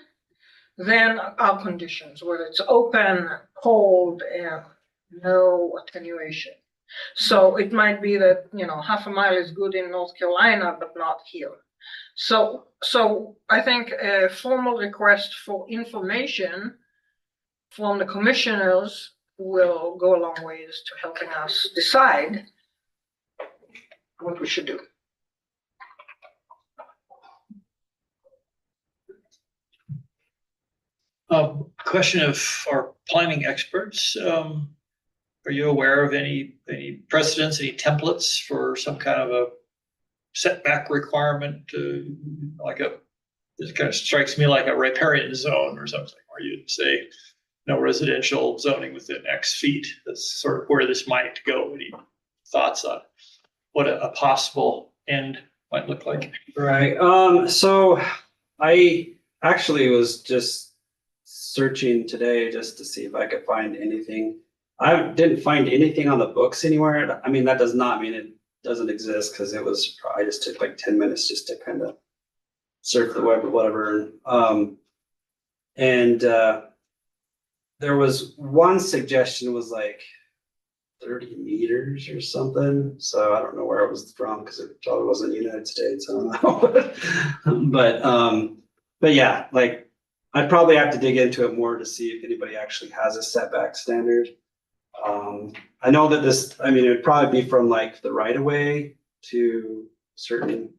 than our conditions, where it's open, cold, and no attenuation. So it might be that, half a mile is good in North Carolina, but not here. So I think a formal request for information from the commissioners will go a long ways to helping us decide what we should do. Question of our planning experts. Are you aware of any precedents, any templates for some kind of a setback requirement? This kind of strikes me like a riparian zone or something, where you'd say no residential zoning within X feet. That's sort of where this might go. Any thoughts on what a possible end might look like? Right. So I actually was just searching today just to see if I could find anything I didn't find anything on the books anywhere. I mean, that does not mean it doesn't exist, because I just took like 10 minutes just to kind of surf the web or whatever. There was one suggestion was like 30 meters or something. So I don't know where it was from, because it probably wasn't the United States. I don't know. But yeah, like I'd probably have to dig into it more to see if anybody actually has a setback standard. I know that it'd probably be from like the right of way to a certain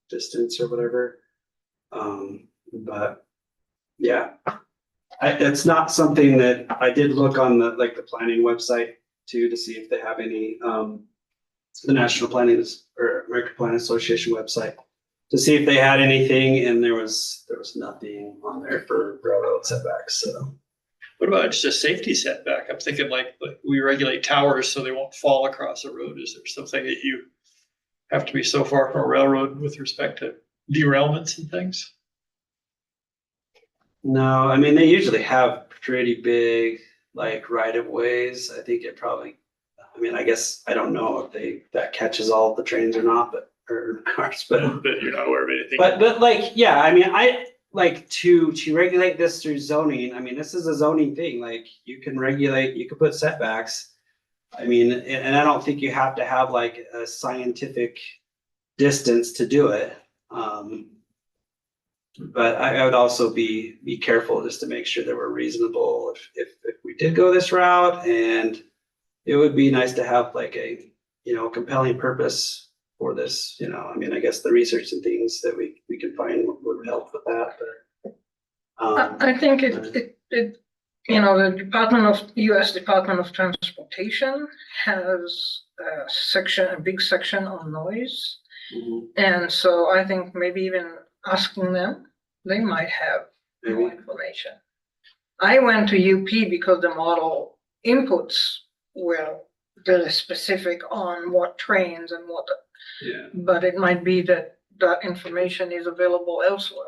distance or whatever. But yeah, it's not something that I did look on the planning website too, to see if they have any, the National Planning or American Planning Association website, to see if they had anything, and there was nothing on there for railroad setbacks. So What about just a safety setback? I'm thinking like we regulate towers so they won't fall across a road. Is there something that you have to be so far from a railroad with respect to derailments and things? no, I mean, they usually have pretty big like right of ways. I think I guess I don't know if that catches all the trains or not, or cars, but you're not aware of anything. But like, yeah, I mean, I like to regulate this through zoning. I mean, this is a zoning thing. Like you can put setbacks. I mean, and I don't think you have to have like a scientific distance to do it. But I would also be careful just to make sure that we're reasonable if we did go this route, and it would be nice to have like a, compelling purpose for this, I mean, I guess the research and things that we can find would help with that, but. I think the US Department of Transportation has a big section on noise. And so I think maybe even asking them, they might have more information. I went to UP because the model inputs were very specific on what trains and what. Yeah. But it might be that that information is available elsewhere.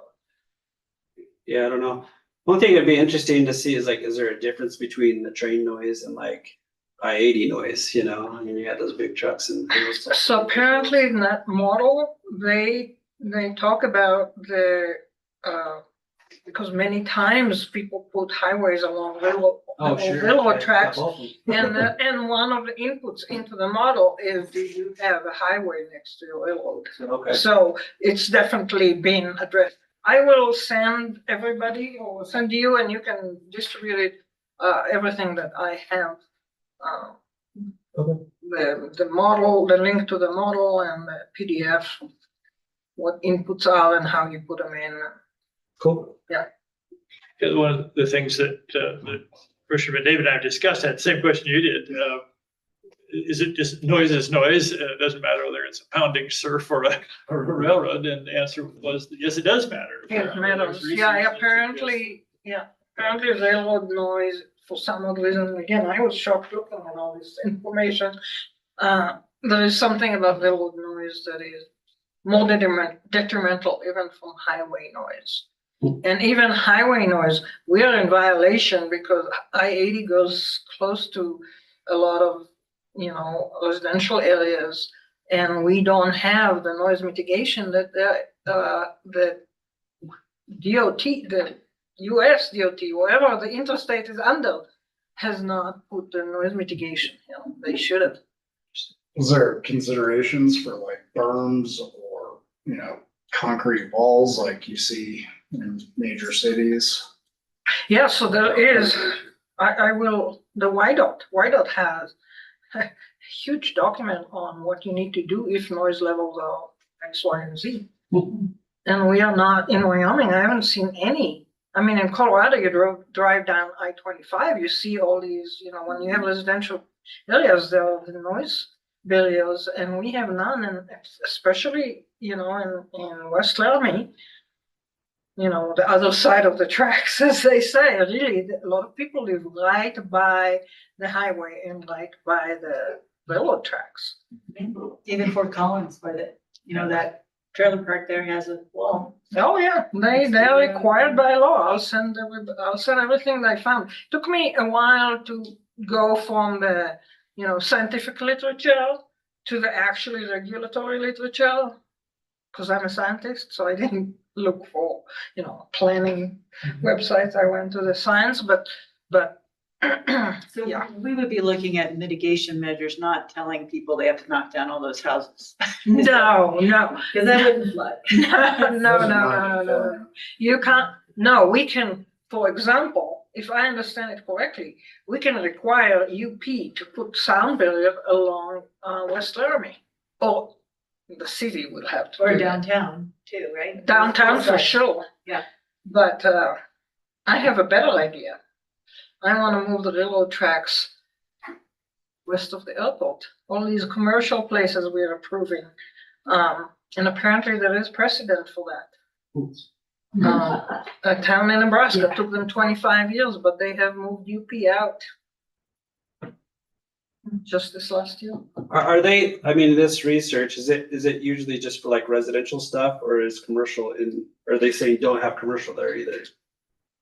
Yeah, I don't know. One thing that'd be interesting to see is like, is there a difference between the train noise and like I-80 noise, I mean, you got those big trucks and. So apparently in that model, they talk about because many times people put highways along railroad tracks. And one of the inputs into the model is, do you have a highway next to your railroad? Okay. So it's definitely been addressed. I will send everybody, or send you, and you can distribute it, everything that I have. The model, the link to the model, and the PDF, what inputs are and how you put them in. Cool. Yeah. One of the things that Commissioner David and I discussed, that same question you did. Is it just noise is noise? It doesn't matter whether it's a pounding surf or a railroad. And the answer was, yes, it does matter. It matters. Yeah, apparently railroad noise, for some odd reason, again, I was shocked looking at all this information. There is something about railroad noise that is more detrimental even from highway noise. And even highway noise, we are in violation because I-80 goes close to a lot of, residential areas, and we don't have the noise mitigation that the DOT, the US DOT, wherever the interstate is under, has not put the noise mitigation. They should have. Was there considerations for like berms or, concrete walls like you see in major cities? Yeah, so there is, the YDOT has a huge document on what you need to do if noise levels are X, Y, and Z. And we are not in Wyoming. I haven't seen any. I mean, in Colorado, you drive down I-25, you see all these, when you have residential areas, there are the noise barriers, and we have none. And especially, in West Laramie, the other side of the tracks, as they say, really, a lot of people live right by the highway and right by the railroad tracks. Even Fort Collins, by that trailer park there has a wall. Oh yeah, they are required by law. I'll send everything I found. Took me a while to go from the, scientific literature to the actually regulatory literature. Because I'm a scientist, so I didn't look for, planning websites. I went to the science, but So yeah. we would be looking at mitigation measures, not telling people they have to knock down all those houses. No. Because that wouldn't fly. No. You can't, no, we can, for example, if I understand it correctly, we can require UP to put sound barrier along West Laramie. Or the city will have to. Or do that. downtown too, right? Downtown for sure. Yeah. But I have a better idea. I want to move the railroad tracks west of the airport. All these commercial places we're approving. And apparently there is precedent for that. A town in Nebraska took them 25 years, but they have moved UP out just this last year. Are they, I mean, this research, is it usually just for like residential stuff or is commercial or they say you don't have commercial there either?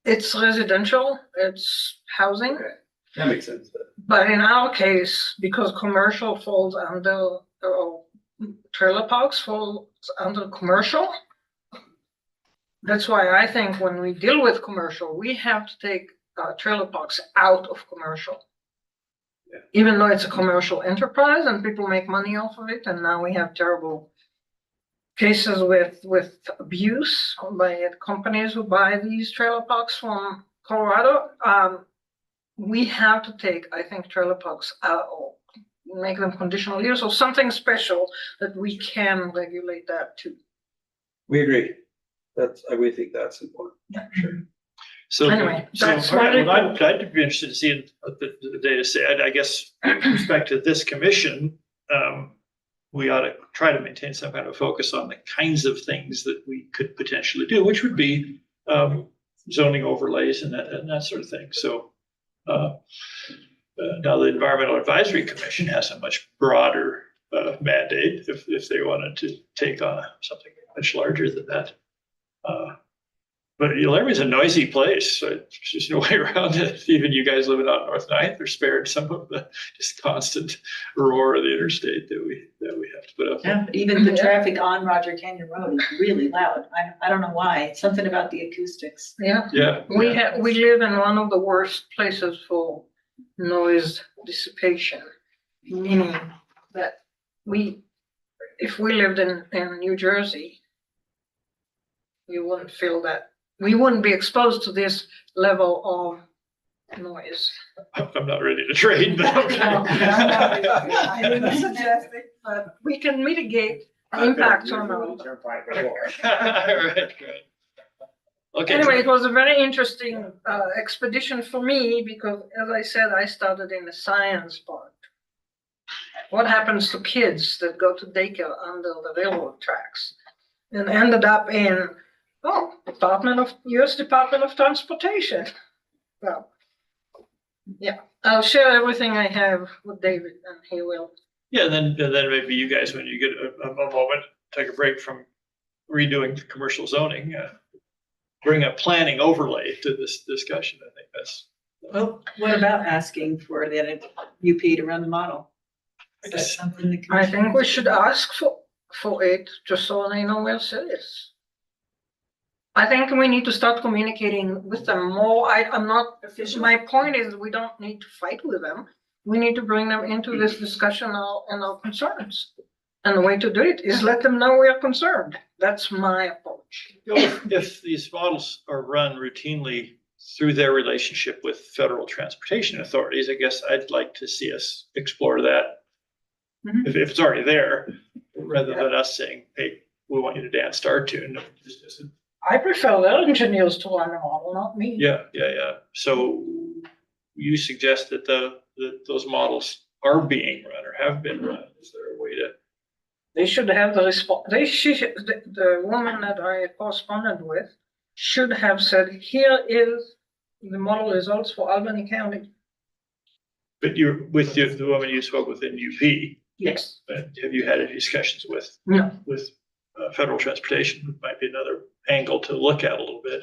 It's residential, it's housing. Okay, that makes sense. But in our case, because commercial falls under, trailer parks falls under commercial. That's why I think when we deal with commercial, we have to take trailer parks out of commercial. Yeah. Even though it's a commercial enterprise and people make money off of it, and now we have terrible cases with abuse by companies who buy these trailer parks from Colorado. We have to take, I think, trailer parks out or make them conditional use or something special that we can regulate that too. We agree. We think that's important. Yeah. Sure. So Anyway, that's all right, why well, I'd be interested in seeing what the data said. I guess with respect to this commission, we ought to try to maintain some kind of focus on the kinds of things that we could potentially do, which would be zoning overlays and that sort of thing. So now the Environmental Advisory Commission has a much broader mandate if they wanted to take on something much larger than that. But Laramie's a noisy place, so there's just no way around it. Even you guys living on North Ninth are spared some of the just constant roar of the interstate that we have to put up with. Yeah, but even the traffic on Roger Canyon Road is really loud. I don't know why. Something about the acoustics. Yeah. Yeah. We live in one of the worst places for noise dissipation, meaning that if we lived in New Jersey, you wouldn't feel that. We wouldn't be exposed to this level of noise. I'm not ready to trade that. I didn't suggest it, but we can mitigate the impact on our. Right. Okay. Anyway, it was a very interesting expedition for me because, as I said, I started in the science part. What happens to kids that go to daycare under the railroad tracks and ended up in US Department of Transportation. Well, yeah, I'll share everything I have with David and he will. Yeah, and then maybe you guys, when you get a moment, take a break from redoing the commercial zoning, bring a planning overlay to this discussion. I think that's. Well, what about asking for the UP to run the model? Is that something the I think we commission- should ask for it just so they know we're serious. I think we need to start communicating with them more. I'm not, my point is we don't need to fight with them. We need to bring them into this discussion and our concerns. And the way to do it is let them know we are concerned. That's my approach. If these models are run routinely through their relationship with federal transportation authorities, I guess I'd like to see us explore that. Mhm. If it's already there, rather than us saying, hey, we want you to dance to our tune. I prefer their engineers to run the model, not me. Yeah. So you suggest that those models are being run or have been run. Is there a way to? They should have the the woman that I corresponded with should have said, here is the model results for Albany County. But you're with the woman you spoke with in UP. Yes. Have you had any discussions with? No. With federal transportation? Might be another angle to look at a little bit.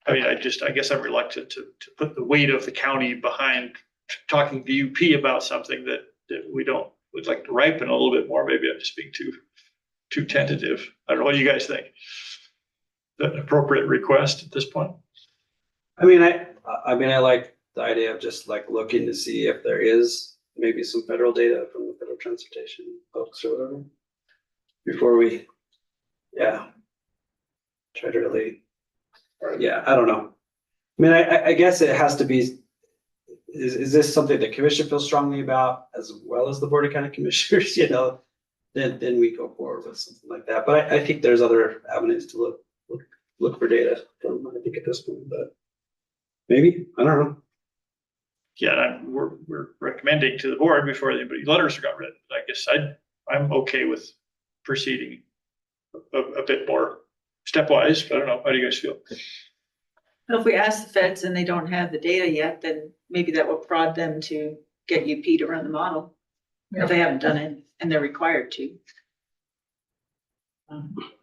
I mean, I guess I'm reluctant to put the weight of the county behind talking to UP about something that we would like to ripen a little bit more. Maybe I'm just being too tentative. I don't know. What do you guys think? An appropriate request at this point? I mean, I like the idea of just like looking to see if there is maybe some federal data from the federal transportation folks or whatever before we, try to really, I don't know. I mean, I guess it has to be, is this something the commission feels strongly about as well as the Board of County Commissioners, then we go forward with something like that. But I think there's other avenues to look for data from, I think at this point, but maybe, I don't know. Yeah, we're recommending to the board before anybody letters got written. I guess I'm okay with proceeding a bit more stepwise. I don't know. How do you guys feel? If we ask the feds and they don't have the data yet, then maybe that will prod them to get UP to run the model. If they haven't done it and they're required to.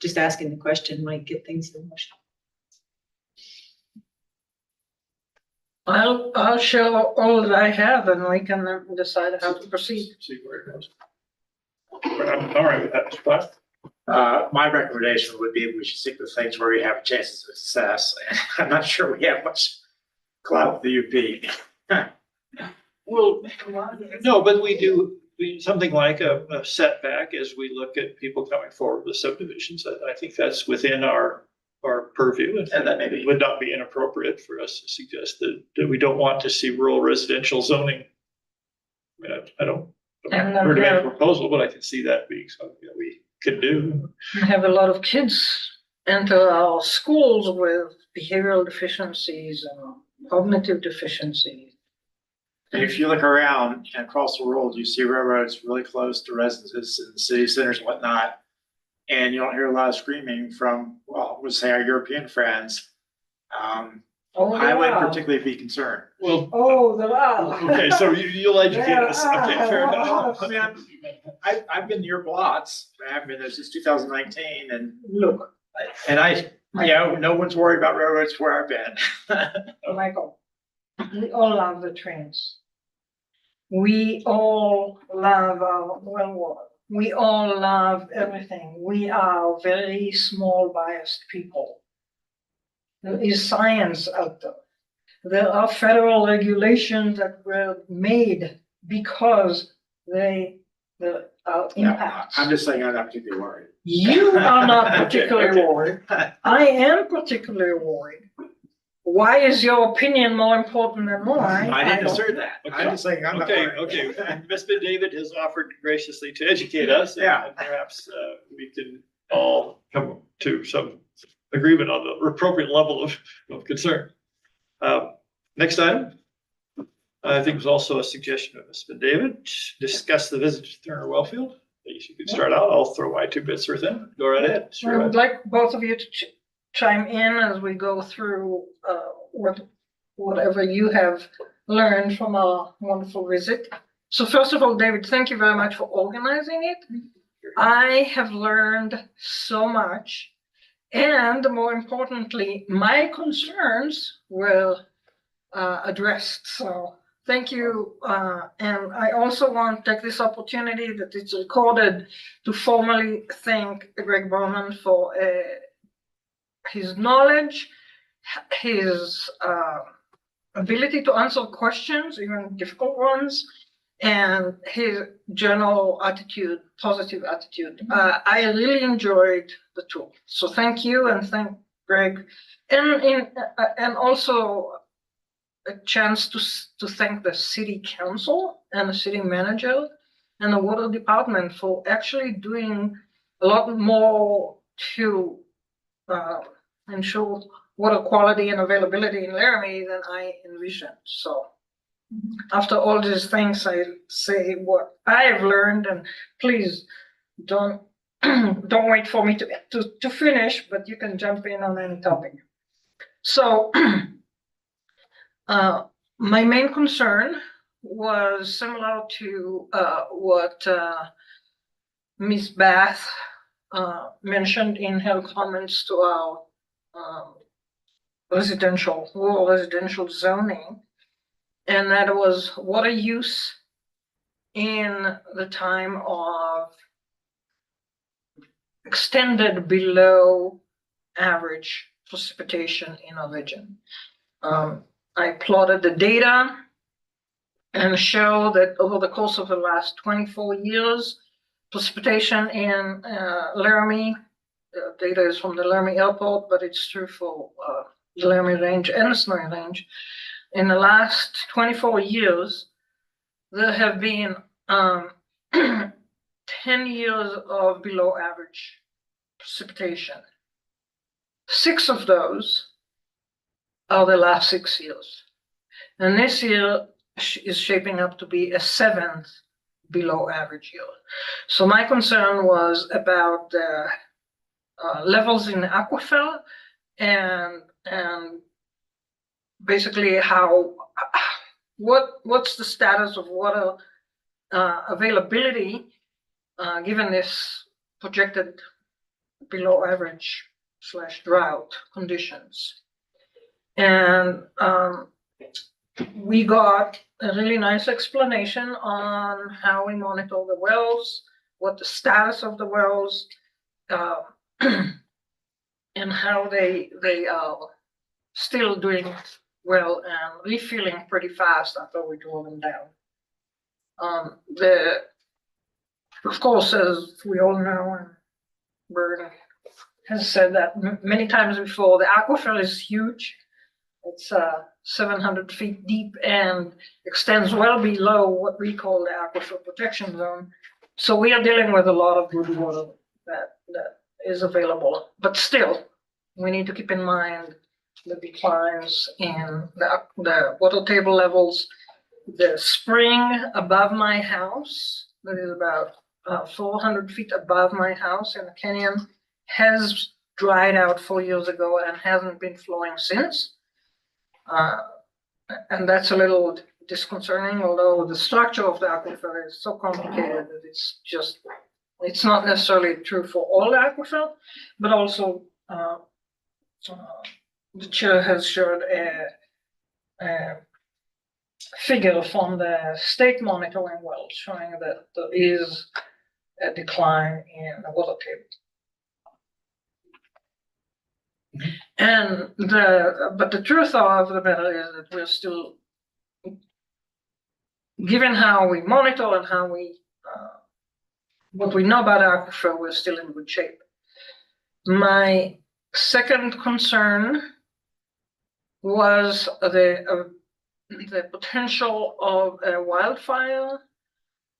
Just asking the question might get things in motion. I'll show all that I have and we can decide how to proceed. See where it goes. I'm all right with that. But My recommendation would be we should stick with things where we have chances of success. And I'm not sure we have much clout with the UP. well, no, but we do something like a setback as we look at people coming forward with subdivisions. I think that's within our purview, and that maybe would not be inappropriate for us to suggest that we don't want to see rural residential zoning. I mean, I don't recommend a proposal, but I can see that being something that we could do. We have a lot of kids enter our schools with behavioral deficiencies and cognitive deficiencies. And if you look around and across the world, you see railroads really close to residences and city centers and whatnot. And you don't hear a lot of screaming from, well, we'll say our European friends. I would particularly be concerned. Well, wow. okay, so you'll educate us. Okay, fair enough. I mean, I've been near lots. I haven't been there since 2019, and Look, no one's worried about railroads where I've been. Michael, we all love the trains. We all love our well water. We all love everything. We are very small biased people. There is science out there. There are federal regulations that were made because there are impacts. I'm just saying I'm not particularly worried. You are not particularly worried. I am particularly worried. Why is your opinion more important than mine? I didn't assert that. Okay. I'm just saying I'm not worried. Okay. Mr. David has offered graciously to educate us. Yeah. And perhaps we can all come to some agreement on the appropriate level of concern. Next item, I think was also a suggestion of Mr. David. Discuss the visit to Turner Wellfield. You could start out. I'll throw my 2 bits worth in. Go right ahead. I would like both of you to chime in as we go through whatever you have learned from our wonderful visit. So first of all, David, thank you very much for organizing it. I have learned so much, and more importantly, my concerns were addressed. So thank you. And I also want to take this opportunity that it's recorded to formally thank Greg Berman for his knowledge, his ability to answer questions, even difficult ones, and his general attitude, positive attitude. I really enjoyed the tour. So thank you, and thank Greg. And also a chance to thank the city council and the city manager and the water department for actually doing a lot more to ensure water quality and availability in Laramie than I envisioned. So after all these things, I say what I've learned, and please don't wait for me to finish, but you can jump in on any topic. So my main concern was similar to what Ms. Bath mentioned in her comments to our rural residential zoning. And that was water use in the time of extended below average precipitation in our region. I plotted the data and show that over the course of the last 24 years, precipitation in Laramie, data is from the Laramie airport, but it's true for the Laramie range and the Snowy range. In the last 24 years, there have been 10 years of below average precipitation. 6 of those are the last 6 years. And this year is shaping up to be a 7th below average year. So my concern was about the levels in the aquifer and basically what's the status of water availability given this projected below average / drought conditions. And we got a really nice explanation on how we monitor the wells, what the status of the wells, and how they are still doing well and refilling pretty fast after we draw them down. Of course, as we all know, and Bert has said that many times before, the aquifer is huge. It's 700 feet deep and extends well below what we call the aquifer protection zone. So we are dealing with a lot of good water that is available. But still, we need to keep in mind the declines in the water table levels. The spring above my house, that is about 400 feet above my house in the canyon, has dried out 4 years ago and hasn't been flowing since. And that's a little disconcerting, although the structure of the aquifer is so complicated that it's not necessarily true for all the aquifer, but also the chair has shared a figure from the state monitoring wells showing that there is a decline in the water table. And but the truth of the matter is that we're still, given how we monitor and how we, what we know about aquifer, we're still in good shape. My second concern was the potential of a wildfire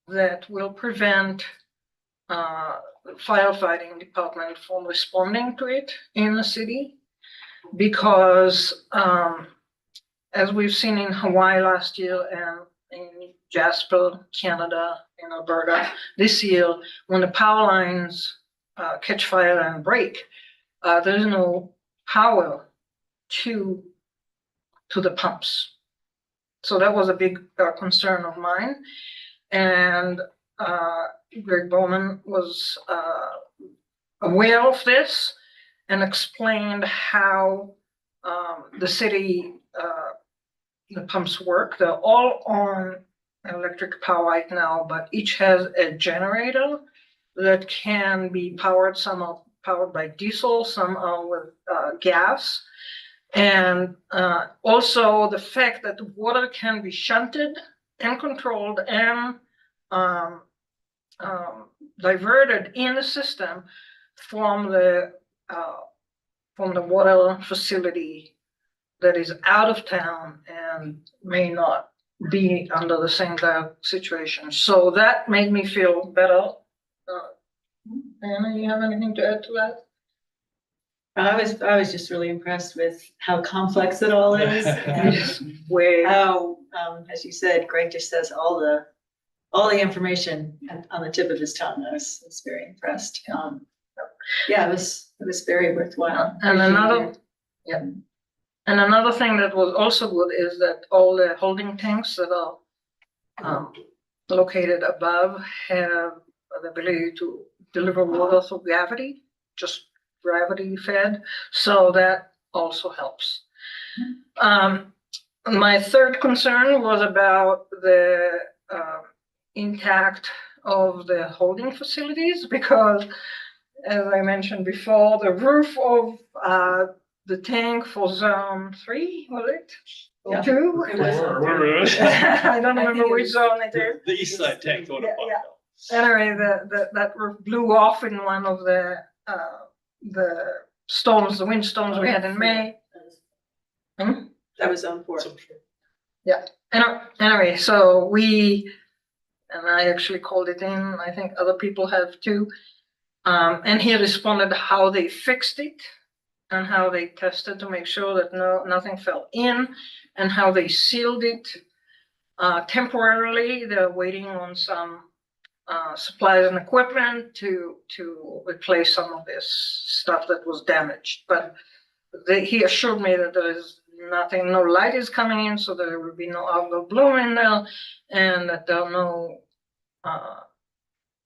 that will prevent firefighting department from responding to it in the city, because as we've seen in Hawaii last year and in Jasper, Canada, in Alberta this year, when the power lines catch fire and break, there's no power to the pumps. So that was a big concern of mine. And Greg Bowman was aware of this and explained how the city, the pumps work. They're all on electric power right now, but each has a generator that can be powered. Some are powered by diesel, some are with gas. And also the fact that water can be shunted and controlled and diverted in the system from the water facility that is out of town and may not be under the same situation. So that made me feel better. Anna, you have anything to add to that? I was just really impressed with how complex it all is and how, as you said, Greg just says all the information on the tip of his tongue. I was very impressed. Yeah, it was very worthwhile. And another thing that was also good is that all the holding tanks that are located above have the ability to deliver water through gravity, just gravity fed. So that also helps. My third concern was about the intact of the holding facilities, because as I mentioned before, the roof of the tank for zone 3, was it? Or Yeah. 2? It was- Wherever it is. I don't I think remember it which was- zone it is. The east side tank going up. Yeah. Anyway, that roof blew off in one of the storms, the windstorms we had in May. That was on board. Anyway, so and I actually called it in, I think other people have too. And he responded how they fixed it and how they tested to make sure that nothing fell in, and how they sealed it temporarily. They're waiting on some supplies and equipment to replace some of this stuff that was damaged. But he assured me that there is nothing, no light is coming in, so there will be no outdoor bloom in there, and that there are no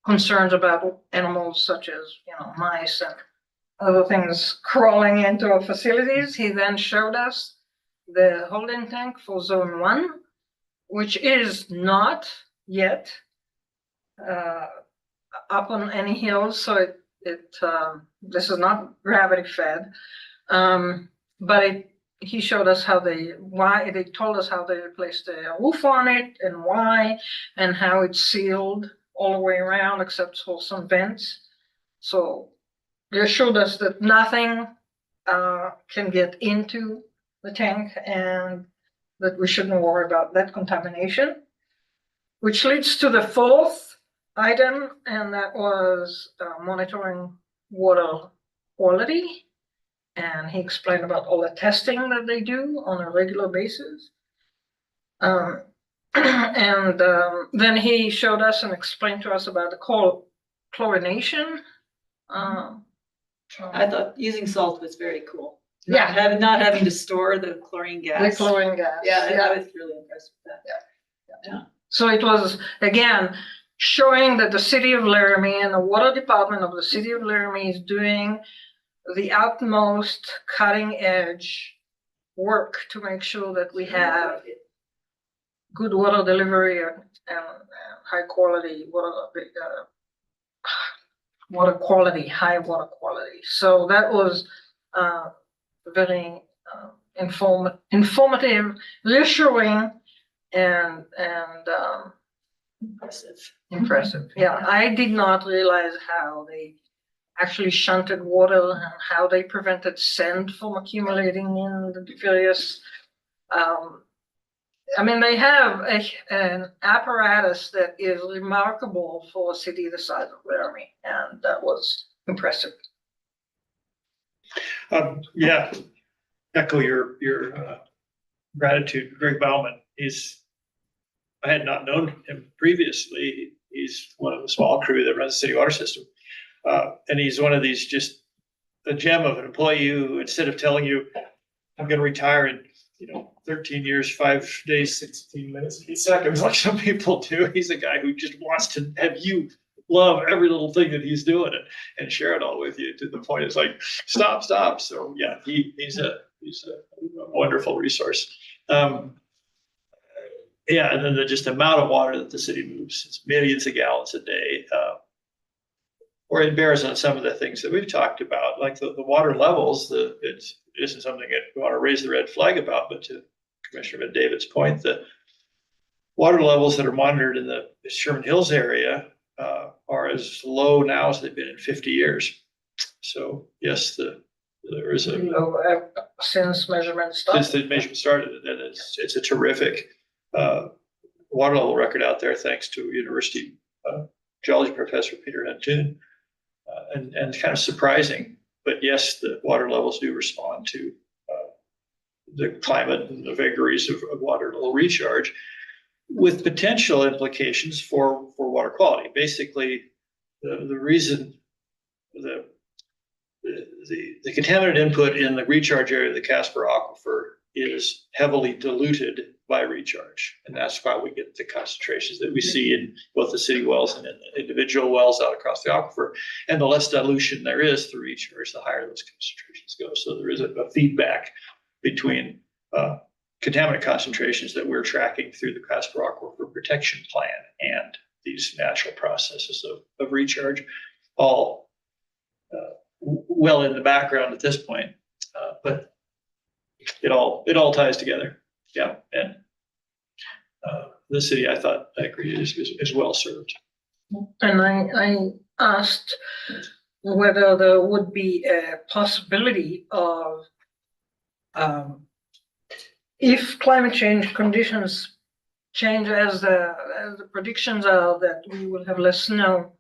concerns about animals such as, mice and other things crawling into our facilities. He then showed us the holding tank for zone 1, which is not yet up on any hills, so this is not gravity fed. But he showed us why they told us how they replaced the roof on it and why, and how it's sealed all the way around except for some vents. So they assured us that nothing can get into the tank, and that we shouldn't worry about that contamination. Which leads to the fourth item, and that was monitoring water quality. And he explained about all the testing that they do on a regular basis. Then he showed us and explained to us about the chlorination. I thought using salt was very cool. Yeah. Not having to store the chlorine gas. The chlorine gas. Yeah, I was really impressed with that. So it was, again, showing that the city of Laramie and the water department of the city of Laramie is doing the utmost cutting edge work to make sure that we have good water delivery and high quality high water quality. So that was very informative, reassuring, and impressive. Yeah, I did not realize how they actually shunted water and how they prevented sand from accumulating in the various. They have an apparatus that is remarkable for a city the size of Laramie, and that was impressive. Yeah, echo your gratitude. Greg Bauman, I had not known him previously. He's one of the small crew that runs the city water system. And he's one of these, just a gem of an employee who, instead of telling you, I'm going to retire in 13 years, 5 days, 16 minutes, 8 seconds, like some people do, he's a guy who just wants to have you love every little thing that he's doing and share it all with you, to the point it's like, stop. So yeah, he's a wonderful resource. Yeah, and then just the amount of water that the city moves, it's millions of gallons a day. Or it bears on some of the things that we've talked about, like the water levels. It isn't something that we want to raise the red flag about, but to Commissioner David's point, the water levels that are monitored in the Sherman Hills area are as low now as they've been in 50 years. So yes, there is Since measurement started. Since the measurement started, and it's a terrific water level record out there, thanks to University geology professor Peter Huntoon. And kind of surprising, but yes, the water levels do respond to the climate and the vagaries of water level recharge, with potential implications for water quality. Basically, the reason the contaminant input in the recharge area of the Casper Aquifer is heavily diluted by recharge. And that's why we get the concentrations that we see in both the city wells and in the individual wells out across the aquifer. And the less dilution there is through recharge, the higher those concentrations go. So there is a feedback between contaminant concentrations that we're tracking through the Casper Aquifer Protection Plan and these natural processes of recharge, all well in the background at this point, but it all ties together. Yeah, and the city, I agree, is well served. And I asked whether there would be a possibility of, if climate change conditions change as the predictions are, that we will have less snow,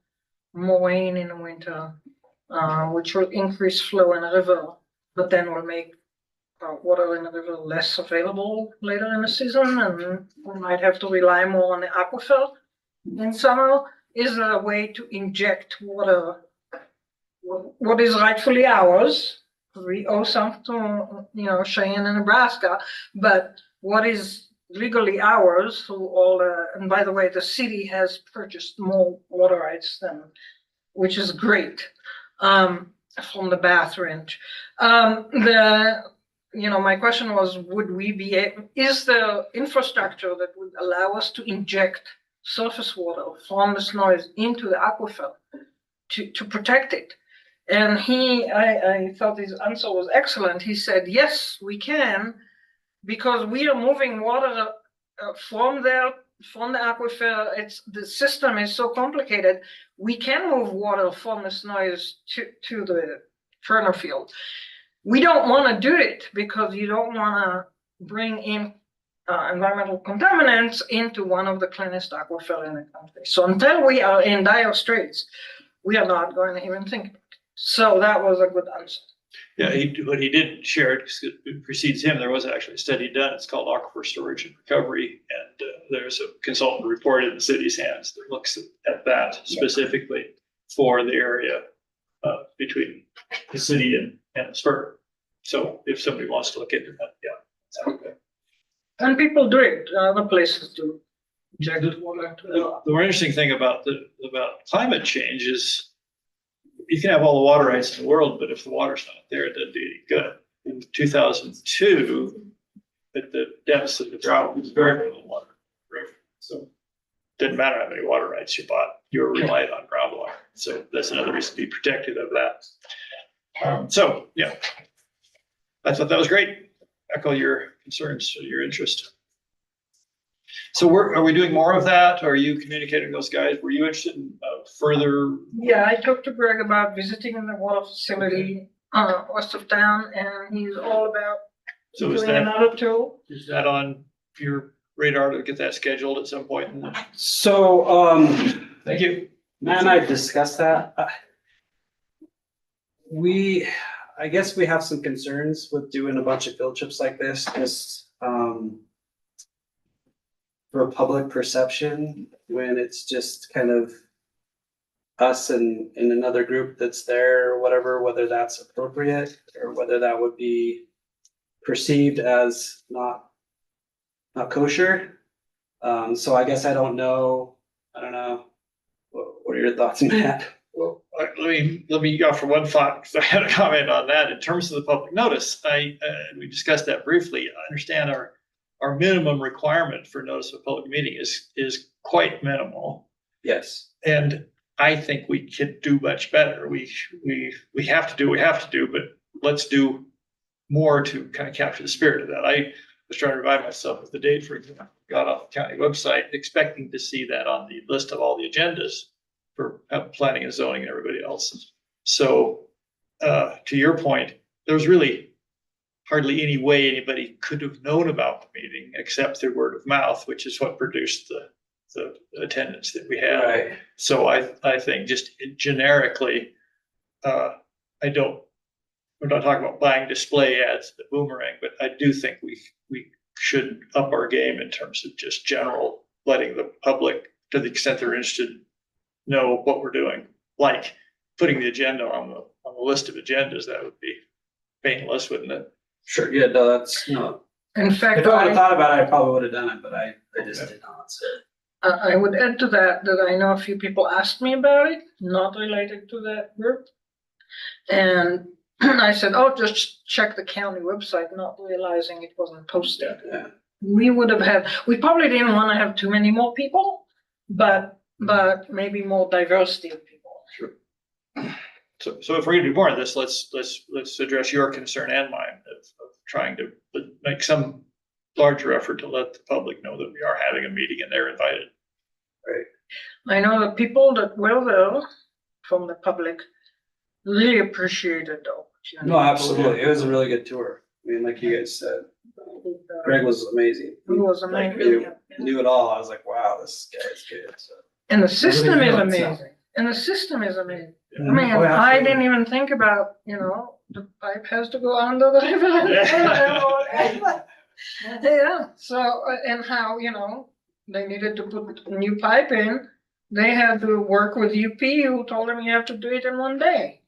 more rain in the winter, which will increase flow in the river, but then will make water in the river less available later in the season, and we might have to rely more on the aquifer in summer. Is there a way to inject water, what is rightfully ours? We owe some to, Cheyenne and Nebraska, but what is legally ours through all and by the way, the city has purchased more water rights than, which is great, from the Bath Range. My question was, is there infrastructure that would allow us to inject surface water from the snows into the aquifer to protect it? And I thought his answer was excellent. He said, yes, we can, because we are moving water from the aquifer. The system is so complicated. We can move water from the snows to the Turner field. We don't want to do it because you don't want to bring in environmental contaminants into one of the cleanest aquifer in the country. So until we are in dire straits, we are not going to even think about it. So that was a good answer. Yeah, what he did share, because it precedes him, there was actually a study done. It's called Aquifer Storage and Recovery, and there's a consultant report in the city's hands that looks at that specifically for the area between the city and the spur. So if somebody wants to look into that, yeah, sounds good. And people do it. Other places do inject water. The more interesting thing about climate change is you can have all the water rights in the world, but if the water's not there, it doesn't do any good. In 2002, the deficit of drought was very little water. So it didn't matter how many water rights you bought, you were reliant on groundwater. So that's another reason to be protective of that. So yeah, I thought that was great. Echo your concerns, your interest. So are we doing more of that? Are you communicating those guys? Were you interested in further? Yeah, I talked to Greg about visiting the water facility west of town, and he's all about doing another tool. Is that on your radar to get that scheduled at some point? So, Thank you. Matt and I discussed that. I guess we have some concerns with doing a bunch of field trips like this, just for public perception, when it's just kind of us and another group that's there or whatever, whether that's appropriate or whether that would be perceived as not kosher. So I guess I don't know. What are your thoughts, Matt? Well, let me offer one thought, because I had a comment on that in terms of the public notice. We discussed that briefly. I understand our minimum requirement for notice of a public meeting is quite minimal. Yes. And I think we could do much better. We have to do what we have to do, but let's do more to kind of capture the spirit of that. I was trying to remind myself of the date, for example, got off the county website expecting to see that on the list of all the agendas for planning and zoning and everybody else. So to your point, there's really hardly any way anybody could have known about the meeting except through word of mouth, which is what produced the attendance that we had. Right. So I think just generically, we're not talking about buying display ads, the boomerang, but I do think we should up our game in terms of just general letting the public, to the extent they're interested, know what we're doing. Like putting the agenda on the list of agendas, that would be painless, wouldn't it? Sure. Yeah. No, that's no. In fact, If I would have thought about it, I probably would have done it, but I just did not. So. I would add to that I know a few people asked me about it, not related to that group. And I said, oh, just check the county website, not realizing it wasn't posted. Yeah. We would have had, we probably didn't want to have too many more people, but maybe more diversity of people. Sure. So if we're gonna do more of this, let's address your concern and mine of trying to make some larger effort to let the public know that we are having a meeting and they're invited. I know the people that were there from the public really appreciated the opportunity. No, absolutely. It was a really good tour. I mean, like you guys said, Greg was amazing. It was Like, amazing. knew it all. I was like, wow, this guy's good. So. And the system is Everything else, amazing. And the system is amazing. I Yeah. mean, Oh, yeah, I absolutely. didn't even think about, the pipe has to go under the river. Yeah, so, and how, they needed to put a new pipe in. They had to work with UP, who told them you have to do it in 1 day.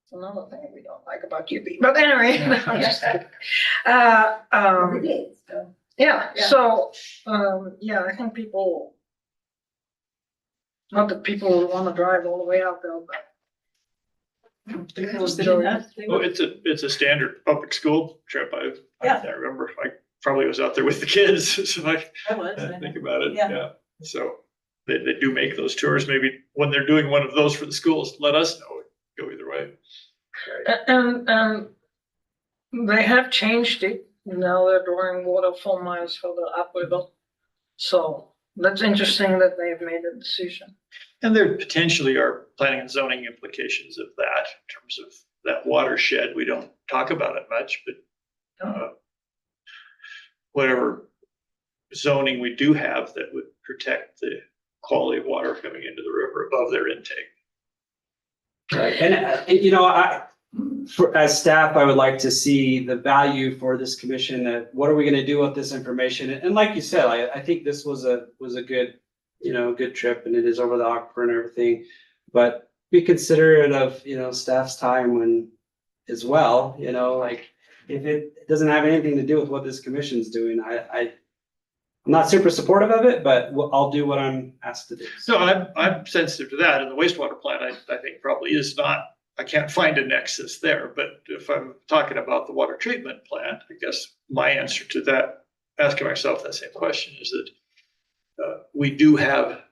It's another thing we don't like about UP, but anyway. I'm just kidding. Yeah, so, I think people, not that people want to drive all the way out there, but people enjoy it. Well, it's a standard public school trip. I remember I probably was out there with the kids, so I think about it. Yeah. So they do make those tours. Maybe when they're doing one of those for the schools, let us know. Go either way. And they have changed it. Now they're drawing water 4 miles further upriver. So that's interesting that they've made a decision. And there potentially are planning and zoning implications of that in terms of that watershed. We don't talk about it much, but whatever zoning we do have that would protect the quality of water coming into the river above their intake. Right. And as staff, I would like to see the value for this commission. That what are we going to do with this information? And like you said, I think this was a good, good trip, and it is over the aquifer and everything. But be considerate of staff's time as well. Like if it doesn't have anything to do with what this commission's doing, I'm not super supportive of it, but I'll do what I'm asked to do. So I'm sensitive to that. And the wastewater plant, I think probably is not, I can't find a nexus there. But if I'm talking about the water treatment plant, I guess my answer to that, asking myself that same question, is that we do have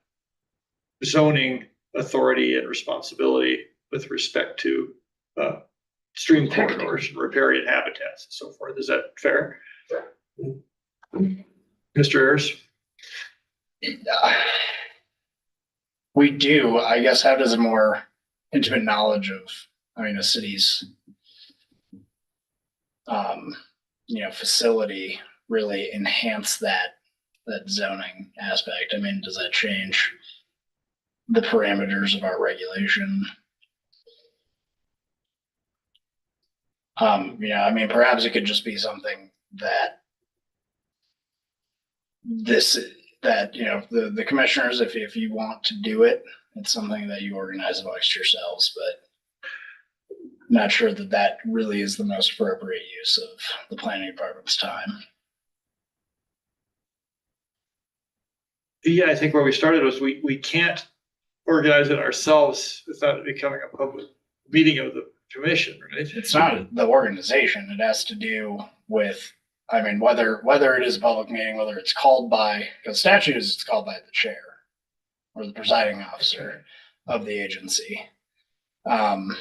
zoning authority and responsibility with respect to stream corridors and riparian habitats and so forth. Is that fair? Mr. Ayers? We do, I guess, how does a more intimate knowledge of, a city's, facility really enhance that zoning aspect? Does that change the parameters of our regulation? Perhaps it could just be something that the commissioners, if you want to do it, it's something that you organize amongst yourselves, but I'm not sure that really is the most appropriate use of the planning department's time. Yeah, I think where we started was we can't organize it ourselves without it becoming a public meeting of the commission, right? It's not the organization. It has to do with, whether it is a public meeting, whether it's called by, because statute is it's called by the chair or the presiding officer of the agency. And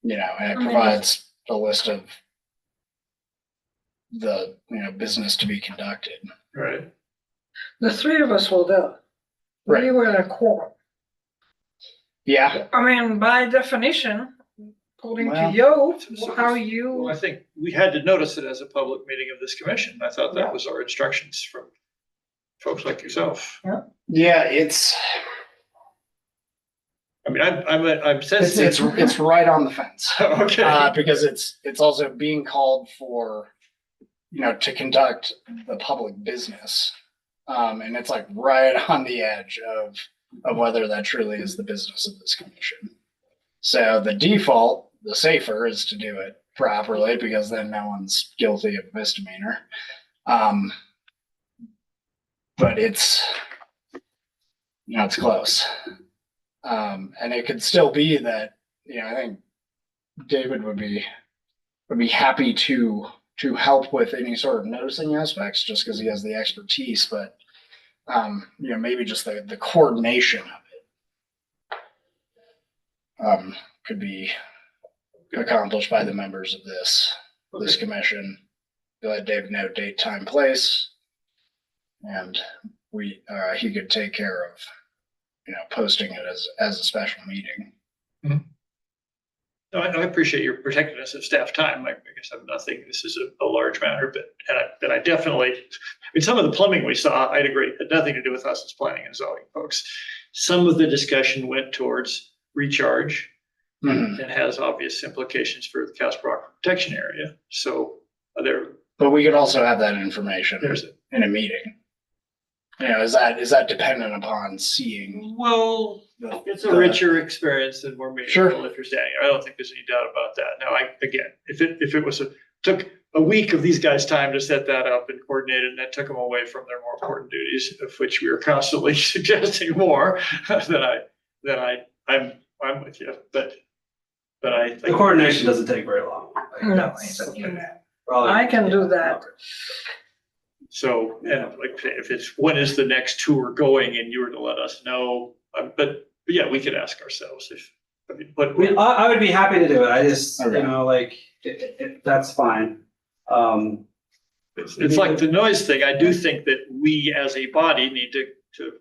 it provides a list of the, business to be conducted. Right. The 3 of us were there. Right. We were in a quorum. Yeah. By definition, according to Well, you, how Well, you, I think we had to notice it as a public meeting of this commission. I thought that was our instructions from folks like yourself. Yeah, it's I'm sensitive. it's right on the fence. Okay. Because it's also being called for, to conduct the public business. And it's like right on the edge of whether that truly is the business of this commission. So the default, the safer, is to do it properly, because then no one's guilty of misdemeanor. But it's close. And it could still be that, I think David would be happy to help with any sort of noticing aspects, just because he has the expertise, but maybe just the coordination of it could be accomplished by the members of this commission. Let Dave know date, time, place, and he could take care of posting it as a special meeting. No, I appreciate your protectiveness of staff time. I guess I'm not thinking this is a large matter, but I definitely, some of the plumbing we saw, I'd agree, had nothing to do with us as planning and zoning folks. Some of the discussion went towards recharge and has obvious implications for the Casper Rock protection area. So but we could also have that information in a meeting. Is that dependent upon seeing? Well, it's a richer experience and more meaningful if you're standing there. I don't think there's any doubt about that. Now, again, if it took a week of these guys' time to set that up and coordinate it, and that took them away from their more important duties, of which we are constantly suggesting more, I'm with you. But the coordination doesn't take very long. No, I can do that. So, and like, if when is the next tour going and you were to let us know, but yeah, we could ask ourselves I would be happy to do it. I just, that's fine. It's like the noise thing. I do think that we as a body need to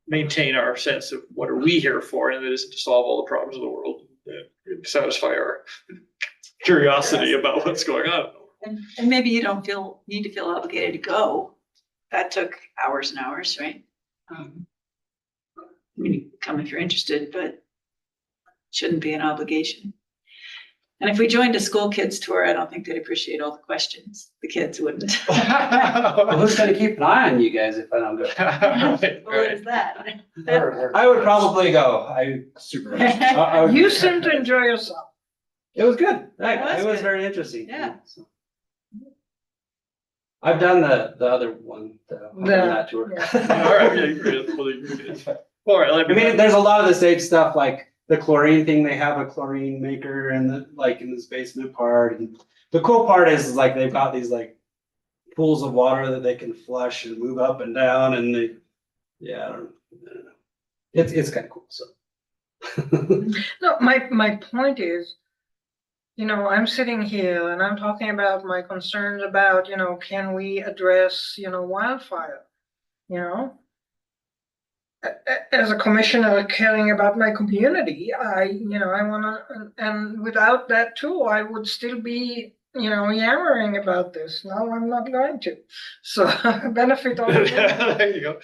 maintain our sense of what are we here for, and that isn't to solve all the problems of the world, satisfy our curiosity about what's going on. And maybe you don't need to feel obligated to go. That took hours and hours, right? You come if you're interested, but it shouldn't be an obligation. And if we joined a school kids tour, I don't think they'd appreciate all the questions. The kids wouldn't. Well, who's gonna keep an eye on you guys if I don't go? What is that? I would probably go. You seem to enjoy yourself. It was good. It was good. very interesting. Yeah. I've done the other one, that tour. All right. All right. I mean, there's a lot of the same stuff, like the chlorine thing. They have a chlorine maker in this basement part, and the cool part is like they've got these like pools of water that they can flush and move up and down, and I don't know. It's kind of cool. So. No, my point is, I'm sitting here and I'm talking about my concerns about, can we address, wildfire, As a commissioner caring about my community, I want to, and without that tool, I would still be, yammering about this. No, I'm not going to. So benefit all of them. There you go.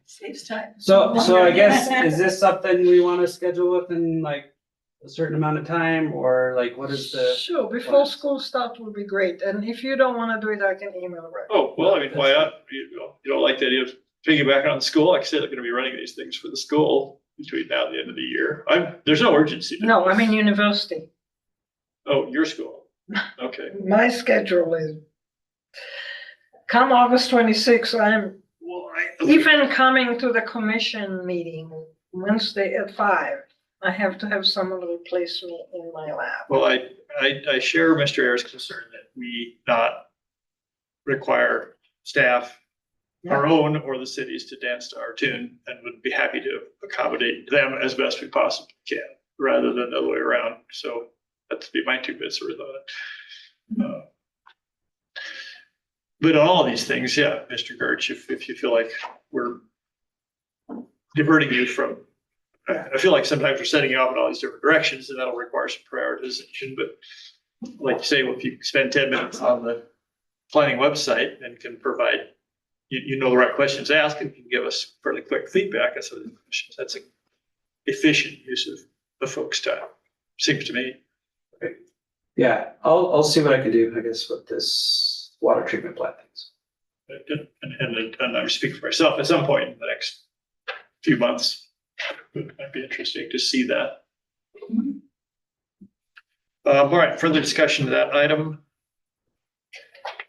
Saves time. So I guess, is this something we want to schedule within like a certain amount of time, or like what is the? Sure, before school starts would be great. And if you don't want to do it, I can email it. Oh, well, I mean, why not? You don't like the idea of piggybacking on school? Like I said, they're going to be running these things for the school between now and the end of the year. There's no urgency. No, I mean university. Oh, your school. Okay. My schedule is come August 26th, I'm even coming to the commission meeting Wednesday at 5. I have to have someone to replace me in my lab. Well, I share Mr. Ayers' concern that we not require staff, our own or the cities, to dance to our tune, and would be happy to accommodate them as best we possibly can, rather than the other way around. So that's be my 2 bits worth on it. But on all these things, yeah, Mr. Gertz, if you feel like we're diverting you from, I feel like sometimes we're setting you off in all these different directions, and that'll require some prioritization. But like you say, if you spend 10 minutes on the planning website and can provide, the right questions to ask, and can give us fairly quick feedback on some of the questions, that's an efficient use of the folks' time, seems to me. Okay. Yeah, I'll see what I can do, I guess, with this water treatment plant things. And I speak for myself, at some point in the next few months, it might be interesting to see that. All right, further discussion of that item.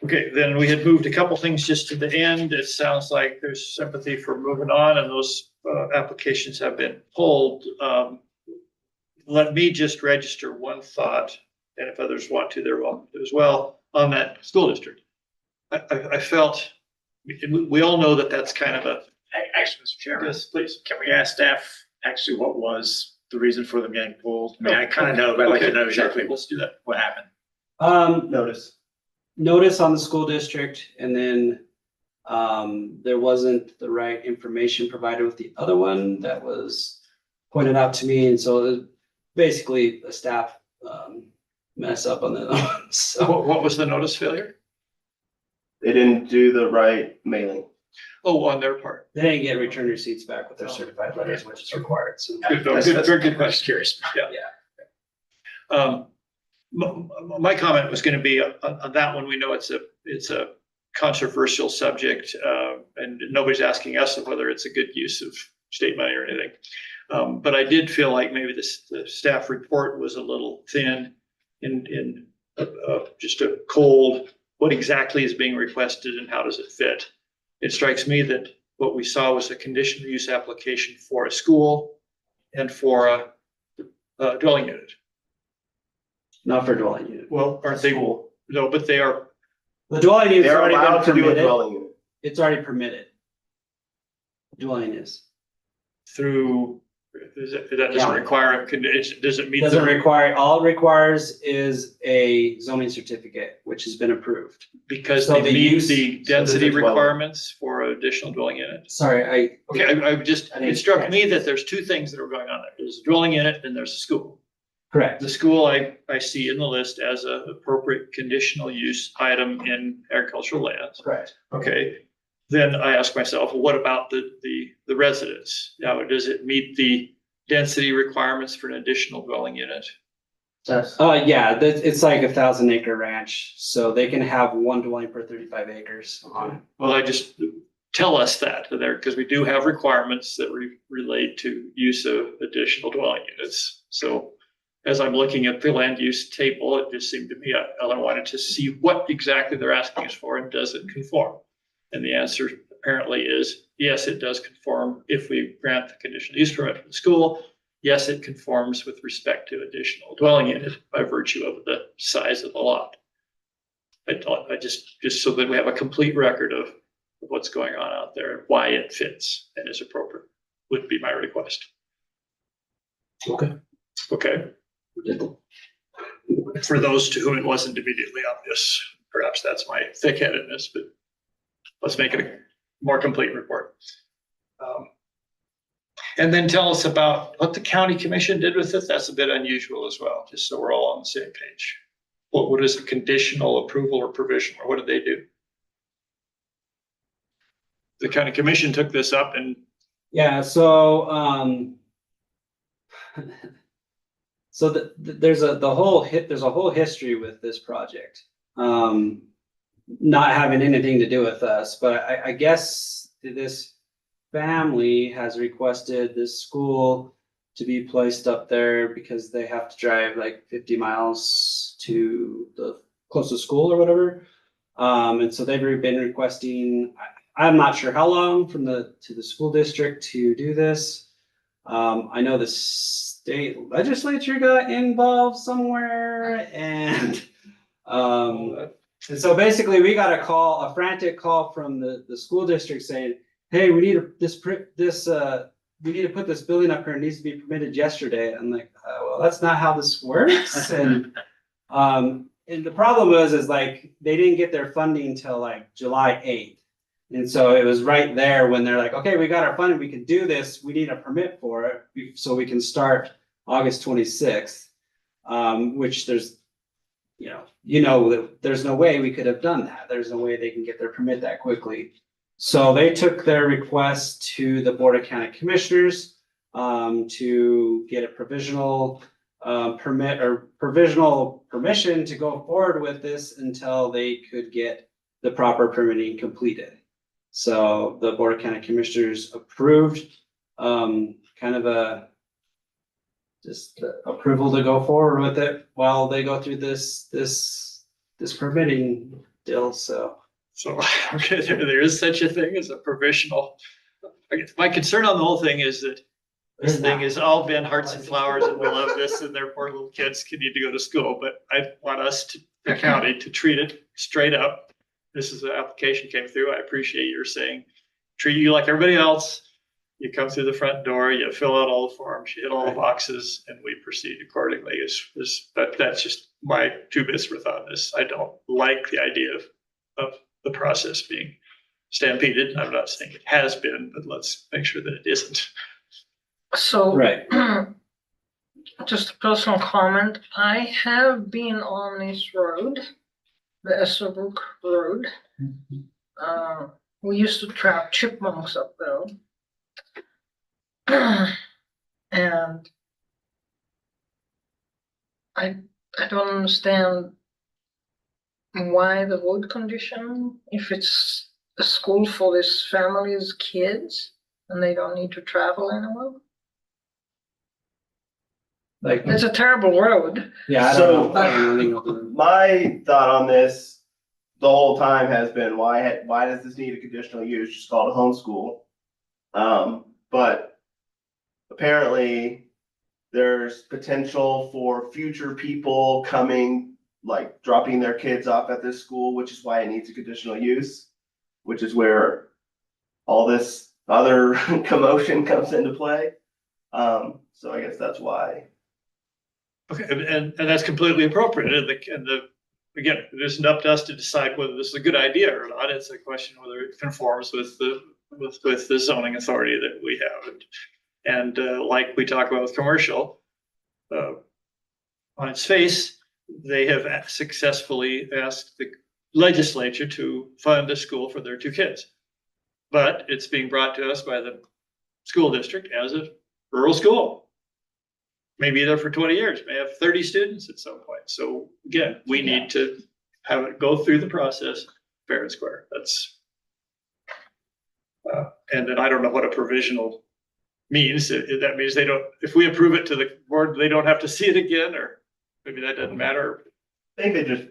Okay, then we had moved a couple things just to the end. It sounds like there's sympathy for moving on, and those applications have been pulled. let me just register one thought, and if others want to, they're welcome to as well, on that school district. I felt, we all know that that's kind of a. Actually, Mr. Chairman. Yes, please. Can we ask staff actually what was the reason for them getting pulled? I mean, I kind of know, but I'd like to know Okay, sure. exactly Let's do that. what happened. Notice. Notice on the school district, and then there wasn't the right information provided with the other one that was pointed out to me, and so it was basically a staff mess up on the other one. So What was the notice failure? They didn't do the right mailing. Oh, on their part. they didn't get return receipts back with their certified letters, which is required. So Good, very good I was question. curious. My comment was going to be on that one. We know it's a controversial subject, and nobody's asking us whether it's a good use of state money or anything. But I did feel like maybe the staff report was a little thin in just a cold, what exactly is being requested and how does it fit? It strikes me that what we saw was a conditional use application for a school and for a dwelling unit. not for dwelling unit. Well, aren't they? No, but they are. The dwelling unit's They're already allowed been to do a permitted. dwelling unit. It's already permitted. Dwelling is. Through, that doesn't County. require a condition, does it meet? Doesn't require, all it requires is a zoning certificate, which has been approved. Because So they the meet use- the so there's density a dwelling. requirements for additional dwelling unit. Sorry, Okay, I just, I didn't it struck catch me that there's two things that are going on there. There's a dwelling unit and there's a school. correct. The school I see in the list as a appropriate conditional use item in agricultural lands. Correct. Okay, then I ask myself, well, what about the residence? Now, does it meet the density requirements for an additional dwelling unit? Yeah, it's like 1,000-acre ranch, so they can have one dwelling per 35 acres on it. Well, I just, tell us that there, because we do have requirements that relate to use of additional dwelling units. So as I'm looking at the land use table, it just seemed to me, I wanted to see what exactly they're asking us for and does it conform? And the answer apparently is, yes, it does conform if we grant the conditional use permit for the school. Yes, it conforms with respect to additional dwelling unit by virtue of the size of the lot. I just so that we have a complete record of what's going on out there and why it fits and is appropriate would be my request. Okay. Okay. For those to whom it wasn't immediately obvious, perhaps that's my thick-headedness, but let's make it a more complete report. And then tell us about what the county commission did with it. That's a bit unusual as well, just so we're all on the same page. What is a conditional approval or provisional, or what did they do? The county commission took this up and Yeah, so there's a whole history with this project. Not having anything to do with us, but I guess this family has requested this school to be placed up there because they have to drive like 50 miles to the closest school or whatever. And so they've been requesting, I'm not sure how long to the school district to do this. I know the state legislature got involved somewhere and so basically we got a frantic call from the school district saying, hey, we need we need to put this building up here. It needs to be permitted yesterday. I'm like, well, that's not how this works. And the problem is like, they didn't get their funding till like July 8th. And so it was right there when they're like, okay, we got our funding, we can do this. We need a permit for it so we can start August 26th, which there's, that there's no way we could have done that. There's no way they can get their permit that quickly. So they took their request to the Board of County Commissioners to get a provisional permit or provisional permission to go forward with this until they could get the proper permitting completed. So the Board of County Commissioners approved kind of a just approval to go forward with it while they go through this permitting deal. So okay, there is such a thing as a provisional. I guess my concern on the whole thing is that This thing has all been hearts and flowers and we love this and their poor little kids can need to go to school, but I want us to, the county, to treat it straight up. This is an application came through. I appreciate your saying, treat you like everybody else. You come through the front door, you fill out all the forms, you hit all the boxes, and we proceed accordingly. That's just my 2 bits worth on this. I don't like the idea of the process being stampeded. I'm not saying it has been, but let's make sure that it isn't. So. Right. Just a personal comment, I have been on this road, the Esserbrook Road. We used to trap chipmunks up there. And I don't understand why the road condition, if it's a school for this family's kids and they don't need to travel anywhere. Like, It's a terrible road. yeah, I So- don't know. My thought on this the whole time has been, why does this need a conditional use? Just call it a homeschool. But apparently there's potential for future people coming, like dropping their kids off at this school, which is why it needs a conditional use, which is where all this other commotion comes into play. So I guess that's why. Okay, and that's completely appropriate. Again, it isn't up to us to decide whether this is a good idea or not. It's a question whether it conforms with the zoning authority that we have. And like we talk about with commercial, on its face, they have successfully asked the legislature to fund a school for their 2 kids. But it's being brought to us by the school district as a rural school. May be there for 20 years, may have 30 students at some point. So again, we need to have it go through the process fair and square. That's and then I don't know what a provisional means. That means they don't, if we approve it to the board, they don't have to see it again, or maybe that doesn't matter. I think they just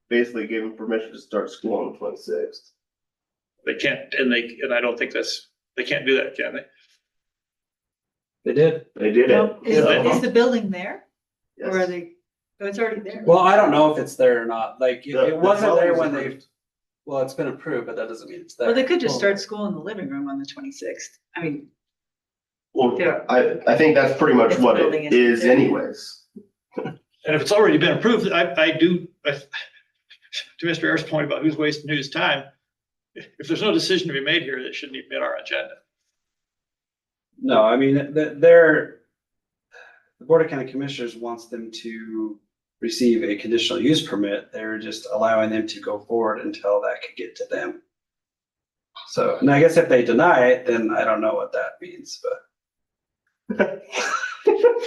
basically gave them permission to start school on the 26th. They can't, and I don't think they can't do that, can they? They did. They did it. Well, is the building there? Yes. Or are they, oh, it's already there. Well, I don't know if it's there or not. Like, The- it wasn't the there dwelling's when they, approved. well, it's been approved, but that doesn't mean it's there. Well, they could just start school in the living room on the 26th. I mean, Well, Yeah. I think that's pretty much If the what building it isn't is there. anyways. And if it's already been approved, to Mr. Ayers' point about who's wasting whose time, if there's no decision to be made here, that shouldn't even be on our agenda. No, I mean, the Board of County Commissioners wants them to receive a conditional use permit. They're just allowing them to go forward until that could get to them. So, and I guess if they deny it, then I don't know what that means, but.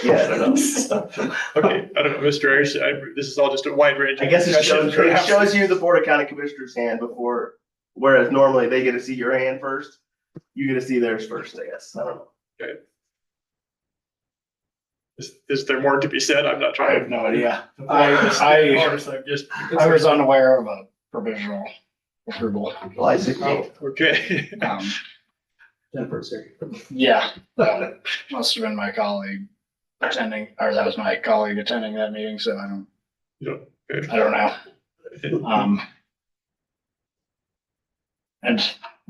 Yeah, I don't know. Okay, I don't know, Mr. Ayers, this is all just a wide range. I guess it shows you the Board of County Commissioners hand before, whereas normally they get to see your hand first. You get to see theirs first, I guess. I don't know. Okay. Is there more to be said? I'm not I trying. have no idea. I'm just. I was unaware of a provisional approval. July 16th. Okay. Jennifer's here. Yeah, that must have been my colleague attending, or that was my colleague attending that meeting, so I don't know. And,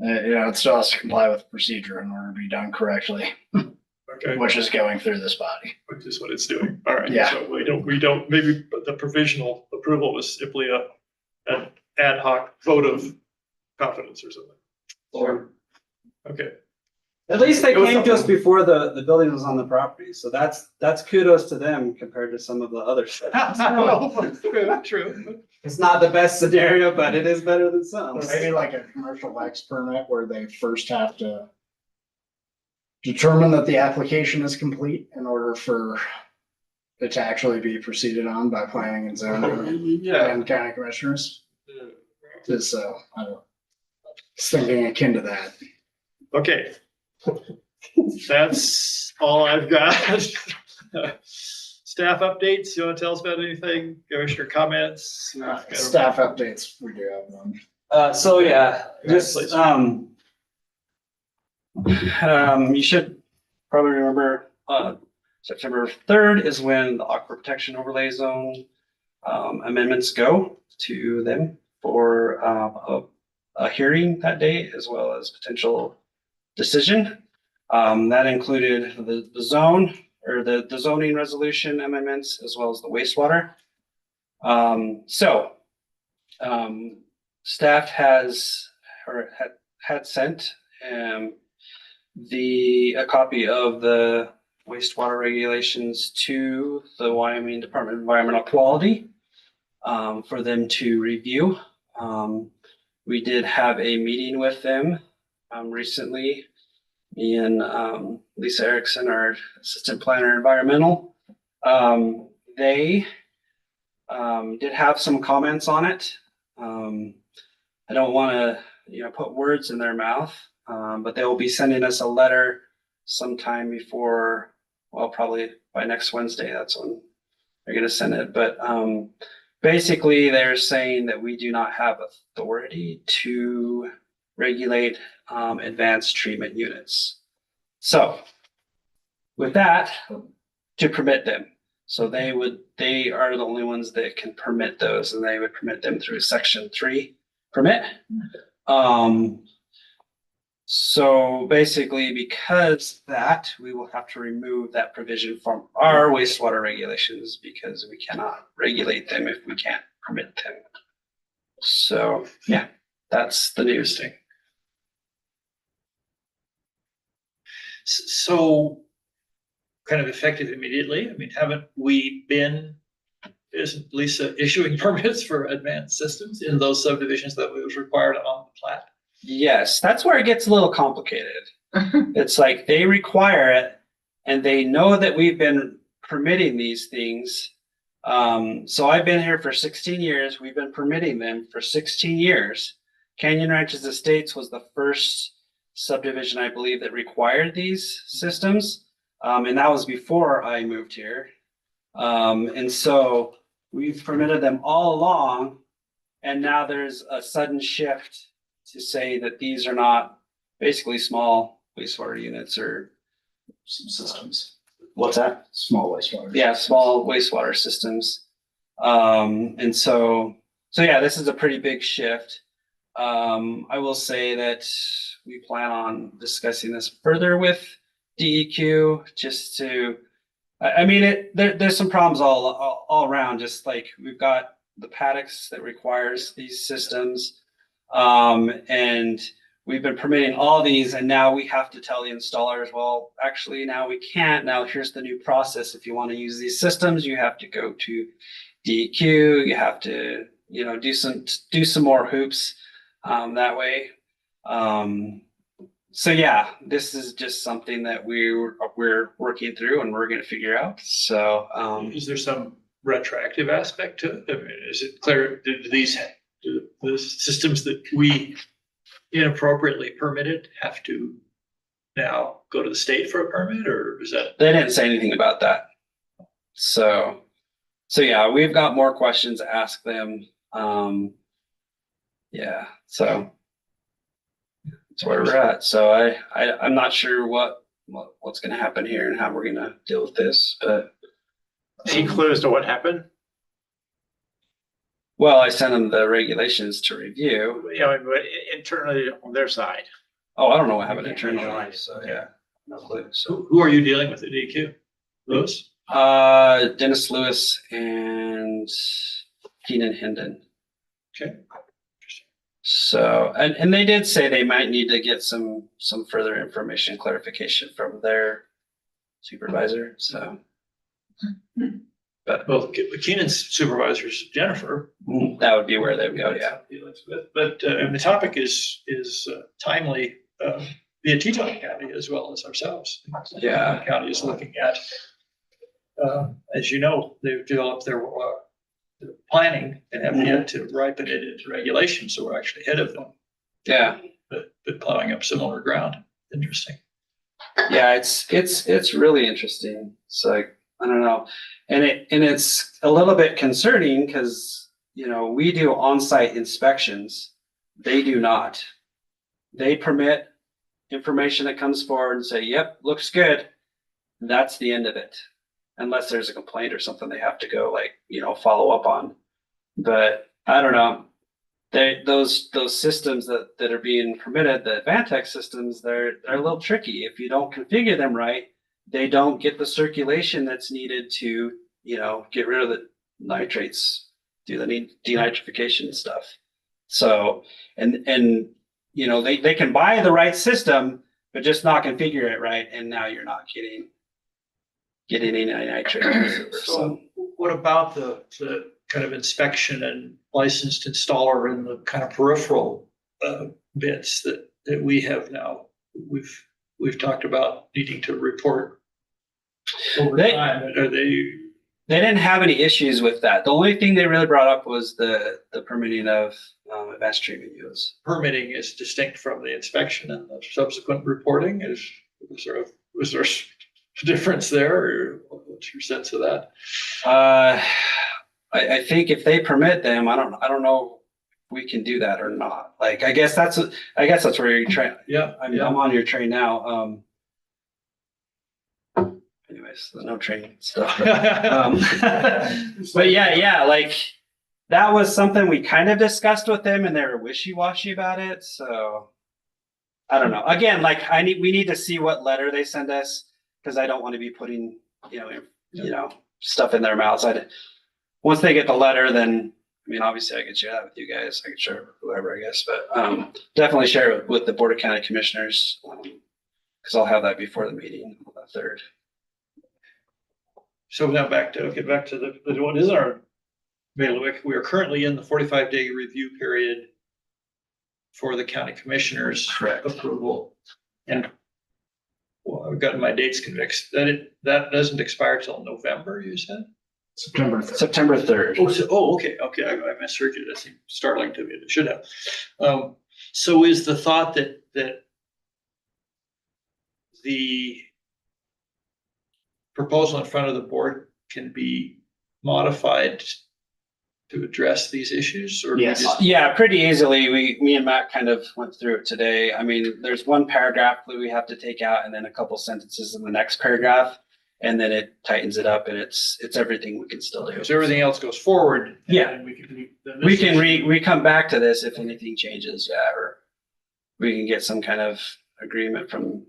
it still has to comply with procedure in order to be done correctly, Okay, which is going through this body. which is what it's doing. All right. Yeah. So we don't, maybe the provisional approval was simply an ad hoc vote of confidence or something. Or, Okay. at least they It was came to us something- before the building was on the property, so that's kudos to them compared to some of the other stuff. True. It's not the best scenario, but it is better than some. Maybe like a commercial X permit where they first have to determine that the application is complete in order for it to actually be proceeded on by planning and zoning Yeah. and county commissioners. Just so, I don't know. Just thinking akin to that. Okay. That's all I've got. Staff updates, you want to tell us about anything? Commissioner comments? Staff updates, we do have one. So yeah, just, you should probably remember September 3rd is when the aquifer protection overlay zone amendments go to them for a hearing that day, as well as potential decision. That included the zone or the zoning resolution amendments, as well as the wastewater. Staff has or had sent a copy of the wastewater regulations to the Wyoming Department of Environmental Quality for them to review. We did have a meeting with them recently. Me and Lisa Erickson, our assistant planner environmental. They did have some comments on it. I don't want to, put words in their mouth, but they will be sending us a letter sometime before, well, probably by next Wednesday. That's when they're going to send it. But basically, they're saying that we do not have authority to regulate advanced treatment units. So with that, to permit them. So they are the only ones that can permit those, and they would permit them through Section 3 permit. So basically, because that, we will have to remove that provision from our wastewater regulations because we cannot regulate them if we can't permit them. So yeah, that's the news thing. So kind of effective immediately. I mean, haven't we been, isn't Lisa issuing permits for advanced systems in those subdivisions that was required on the plat? Yes, that's where it gets a little complicated. It's like they require it and they know that we've been permitting these things. So I've been here for 16 years. We've been permitting them for 16 years. Canyon Ranches Estates was the first subdivision, I believe, that required these systems. And that was before I moved here. And so we've permitted them all along. And now there's a sudden shift to say that these are not basically small wastewater units or Systems, what's that? small wastewater. Yeah, small wastewater systems. And so yeah, this is a pretty big shift. I will say that we plan on discussing this further with DEQ just to, I mean, there's some problems all around, just like we've got the paddocks that requires these systems. And we've been permitting all these, and now we have to tell the installers, well, actually now we can't. Now here's the new process. If you want to use these systems, you have to go to DEQ. You have to, do some more hoops that way. So yeah, this is just something that we're working through and we're going to figure out. So is there some retroactive aspect to it? I mean, is it clear? Do the systems that we inappropriately permitted have to now go to the state for a permit, or is that? They didn't say anything about that. So yeah, we've got more questions to ask them. Yeah, so that's where we're at. So I'm not sure what's going to happen here and how we're going to deal with this, but. Any clues to what happened? Well, I sent them the regulations to review. But internally on their side. Oh, I don't know what happened Okay, internally, right. so yeah, no clue. So Who are you dealing with at DEQ? Lewis? Dennis Lewis and Keenan Hendon. Okay. So, and they did say they might need to get some further information clarification from their supervisor, so. But Well, Keenan's supervisor is Jennifer. that would be where they would go, yeah. But and the topic is timely via Teton County as well as ourselves. Yeah. Teton County is looking at, as you know, they've developed their planning and have yet to ripen it into regulation, so we're actually ahead of them. Yeah. But plowing up similar ground. Interesting. Yeah, it's really interesting. It's like, I don't know. And it's a little bit concerning because, we do on-site inspections. They do not. They permit information that comes forward and say, yep, looks good. that's the end of it. Unless there's a complaint or something they have to go like, follow up on. But I don't know. Those systems that are being permitted, the Vantex systems, they're a little tricky. If you don't configure them right, they don't get the circulation that's needed to, get rid of the nitrates, do the denitrification stuff. So, and they can buy the right system, but just not configure it right, and now you're not getting any nitrate. So what about the kind of inspection and licensed installer and the kind of peripheral bits that we have now? We've talked about needing to report over time. Are they didn't have any issues with that. The only thing they really brought up was the permitting of advanced treatment units. permitting is distinct from the inspection and the subsequent reporting? Was there a difference there, or what's your sense of that? I think if they permit them, I don't know if we can do that or not. Like, I guess that's where you're trying. Yeah. I'm on your train now. Anyways, no train stuff. But yeah, like that was something we kind of discussed with them, and they were wishy-washy about it. So I don't know. Again, like we need to see what letter they send us, because I don't want to be putting stuff in their mouths. Once they get the letter, then obviously I could share that with you guys. I could share it with whoever, I guess, but definitely share it with the Board of County Commissioners, because I'll have that before the meeting on the 3rd. So now get back to the what is our bailiwick. We are currently in the 45-day review period for the county commissioners approval. And I've gotten my dates convinced that doesn't expire till November, you said? September 3rd. Okay. I misheard you. That seemed startling to me. It should have. So is the thought that the proposal in front of the board can be modified to address these issues? Or yes. Yeah, pretty easily. Me and Matt kind of went through it today. There's one paragraph that we have to take out, and then a couple sentences in the next paragraph, and then it tightens it up, and it's everything we can still do. So everything else goes forward. Yeah. We come back to this if anything changes, or we can get some kind of agreement from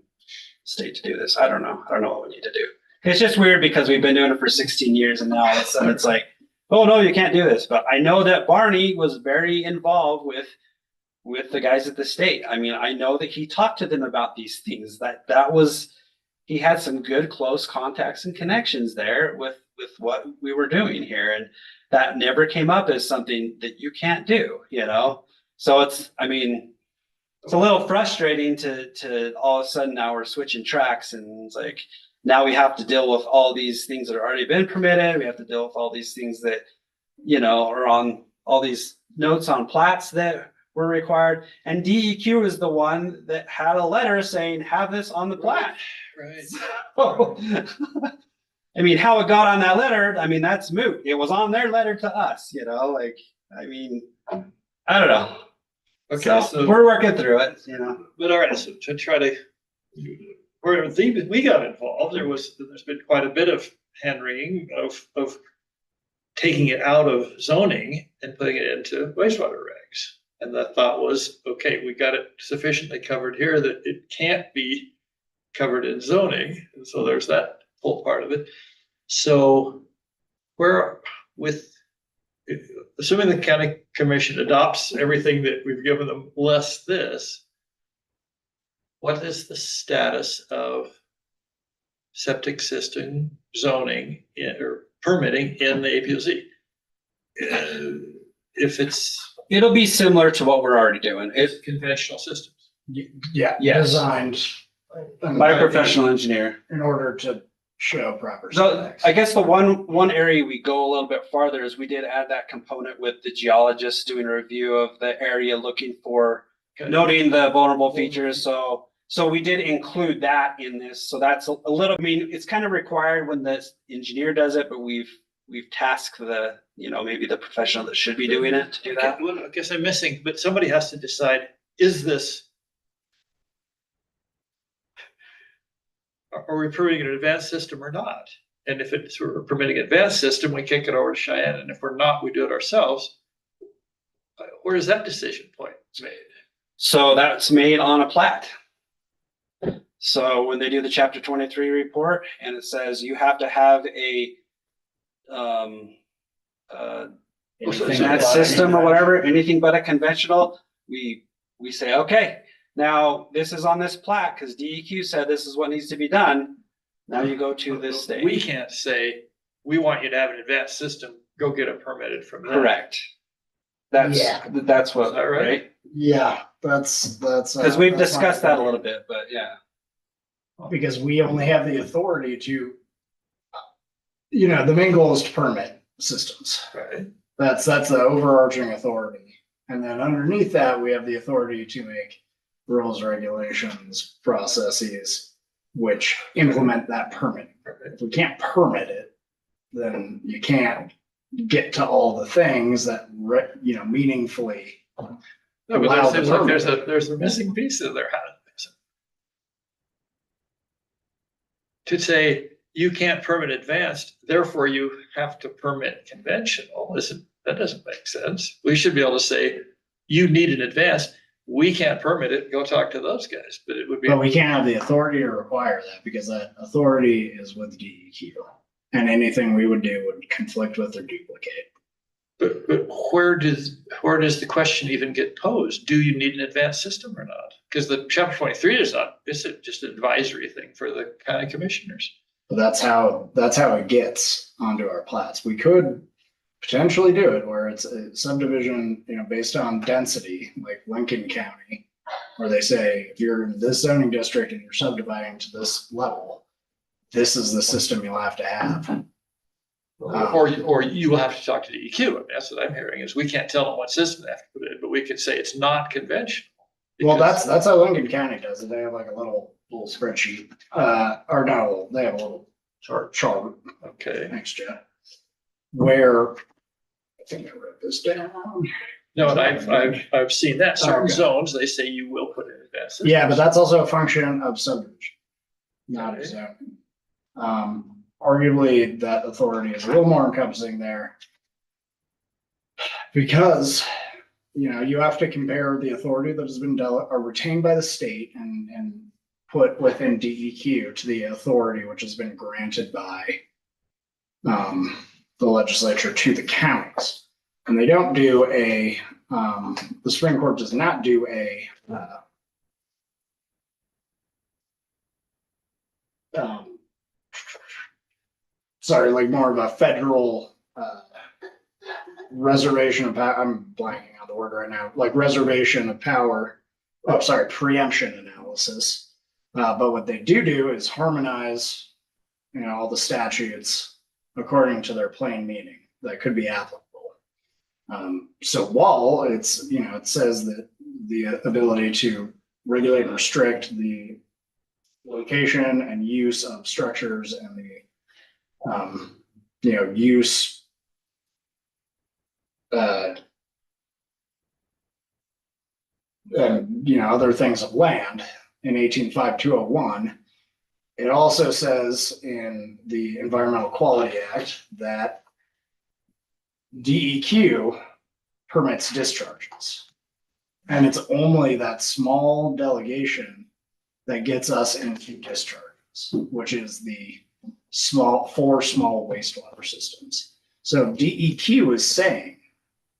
state to do this. I don't know what we need to do. It's just weird because we've been doing it for 16 years, and now all of a sudden it's like, oh no, you can't do this. But I know that Barney was very involved with the guys at the state. I know that he talked to them about these things. He had some good close contacts and connections there with what we were doing here, and that never came up as something that you can't do. So it's a little frustrating to all of a sudden now we're switching tracks, and it's like, now we have to deal with all these things that have already been permitted. We have to deal with all these things that, are on all these notes on plats that were required. And DEQ is the one that had a letter saying, have this on the plat. Right. So, how it got on that letter, that's moot. It was on their letter to us, I don't know. Okay. So we're working through it, But all right, so to try to, where we got involved, there's been quite a bit of hand wringing of taking it out of zoning and putting it into wastewater regs. And the thought was, okay, we got it sufficiently covered here that it can't be covered in zoning. And so there's that whole part of it. So assuming the county commission adopts everything that we've given them, less this, what is the status of septic system zoning or permitting in the APOZ? It'll be similar to what we're already doing. It's conventional systems. Yeah. Yes. Designed by a professional engineer in order to show proper So specs. I guess the one area we go a little bit farther is we did add that component with the geologist doing a review of the area, looking for noting the vulnerable features. So we did include that in this. So that's a little, it's kind of required when the engineer does it, but we've tasked maybe the professional that should be doing it to do that. Well, I guess I'm missing, but somebody has to decide, is this are we permitting an advanced system or not? And if it's, we're permitting an advanced system, we kick it over to Cheyenne, and if we're not, we do it ourselves. Where is that decision point made? So that's made on a plat. So when they do the chapter 23 report and it says you have to have a that system or whatever, anything but a conventional, we say, okay, now this is on this plat because DEQ said this is what needs to be done. Now you go to this state. We can't say, we want you to have an advanced system, go get it permitted from them. Correct. That's what, Is that right? right? Yeah, that's. Because we've that's discussed my that a opinion. little bit, but yeah. Because we only have the authority to, the main goal is to permit systems. Right. That's the overarching authority. And then underneath that, we have the authority to make rules, regulations, processes, which implement that permit. If we can't permit it, then you can't get to all the things that, meaningfully. No, but allow there the seems like permit. there's a missing piece in there. To say you can't permit advanced, therefore you have to permit conventional, that doesn't make sense. We should be able to say, you need an advanced, we can't permit it, go talk to those guys, but it would be. But we can't have the authority to require that because that authority is with DEQ. And anything we would do would conflict with or duplicate. But where does the question even get posed? Do you need an advanced system or not? Because the chapter 23 is not, it's just an advisory thing for the county commissioners. But that's how it gets onto our plats. We could potentially do it where it's a subdivision, based on density, like Lincoln County, where they say, if you're in this zoning district and you're subdividing to this level, this is the system you'll have to have. Or you will have to talk to DEQ. I mean, that's what I'm hearing is we can't tell them what system they have to put in, but we can say it's not conventional. Well, because- that's how Lincoln County does it. They have like a little spreadsheet, or no, they have a little chart. Okay. Thanks, Jeff. Where, I think I wrote this down. No, and I've seen that. Certain Okay. zones, they say you will put in advanced systems. Yeah, but that's also a function of subdivision, not a zoning. Arguably, that authority is a little more encompassing there. Because, you have to compare the authority that has been retained by the state and put within DEQ to the authority which has been granted by the legislature to the counties. And they don't do the Supreme Court does not do more of a federal reservation of power. I'm blanking on the word right now. Like reservation of power. Oh, sorry, preemption analysis. But what they do is harmonize, all the statutes according to their plain meaning that could be applicable. So while it says that the ability to regulate and restrict the location and use of structures and the use other things of land in 185201. It also says in the Environmental Quality Act that DEQ permits discharges. And it's only that small delegation that gets us into discharges, which is the four small wastewater systems. So DEQ is saying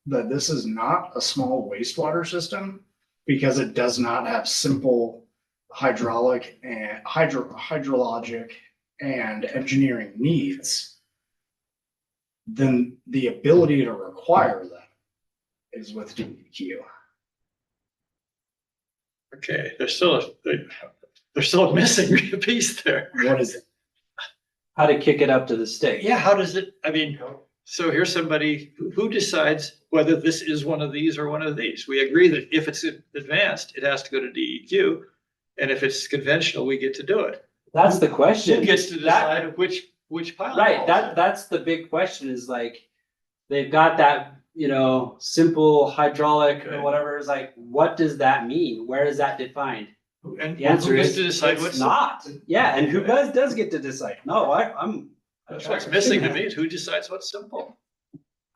that this is not a small wastewater system because it does not have simple hydraulic and hydrologic and engineering needs. Then the ability to require that is with DEQ. Okay, there's still a missing piece there. What is it? How to kick it up to the state. Yeah, how does it, so here's somebody who decides whether this is one of these or one of these. We agree that if it's advanced, it has to go to DEQ. And if it's conventional, we get to do it. That's the question. Who gets to decide which pile? Right, falls in? that's the big question is like, they've got that, simple hydraulic or Okay. whatever, is like, what does that mean? Where is that defined? And The answer who gets is to decide it's what's not. Yeah, and who does get to decide? No, I'm. That's what's missing to me is who decides what's simple.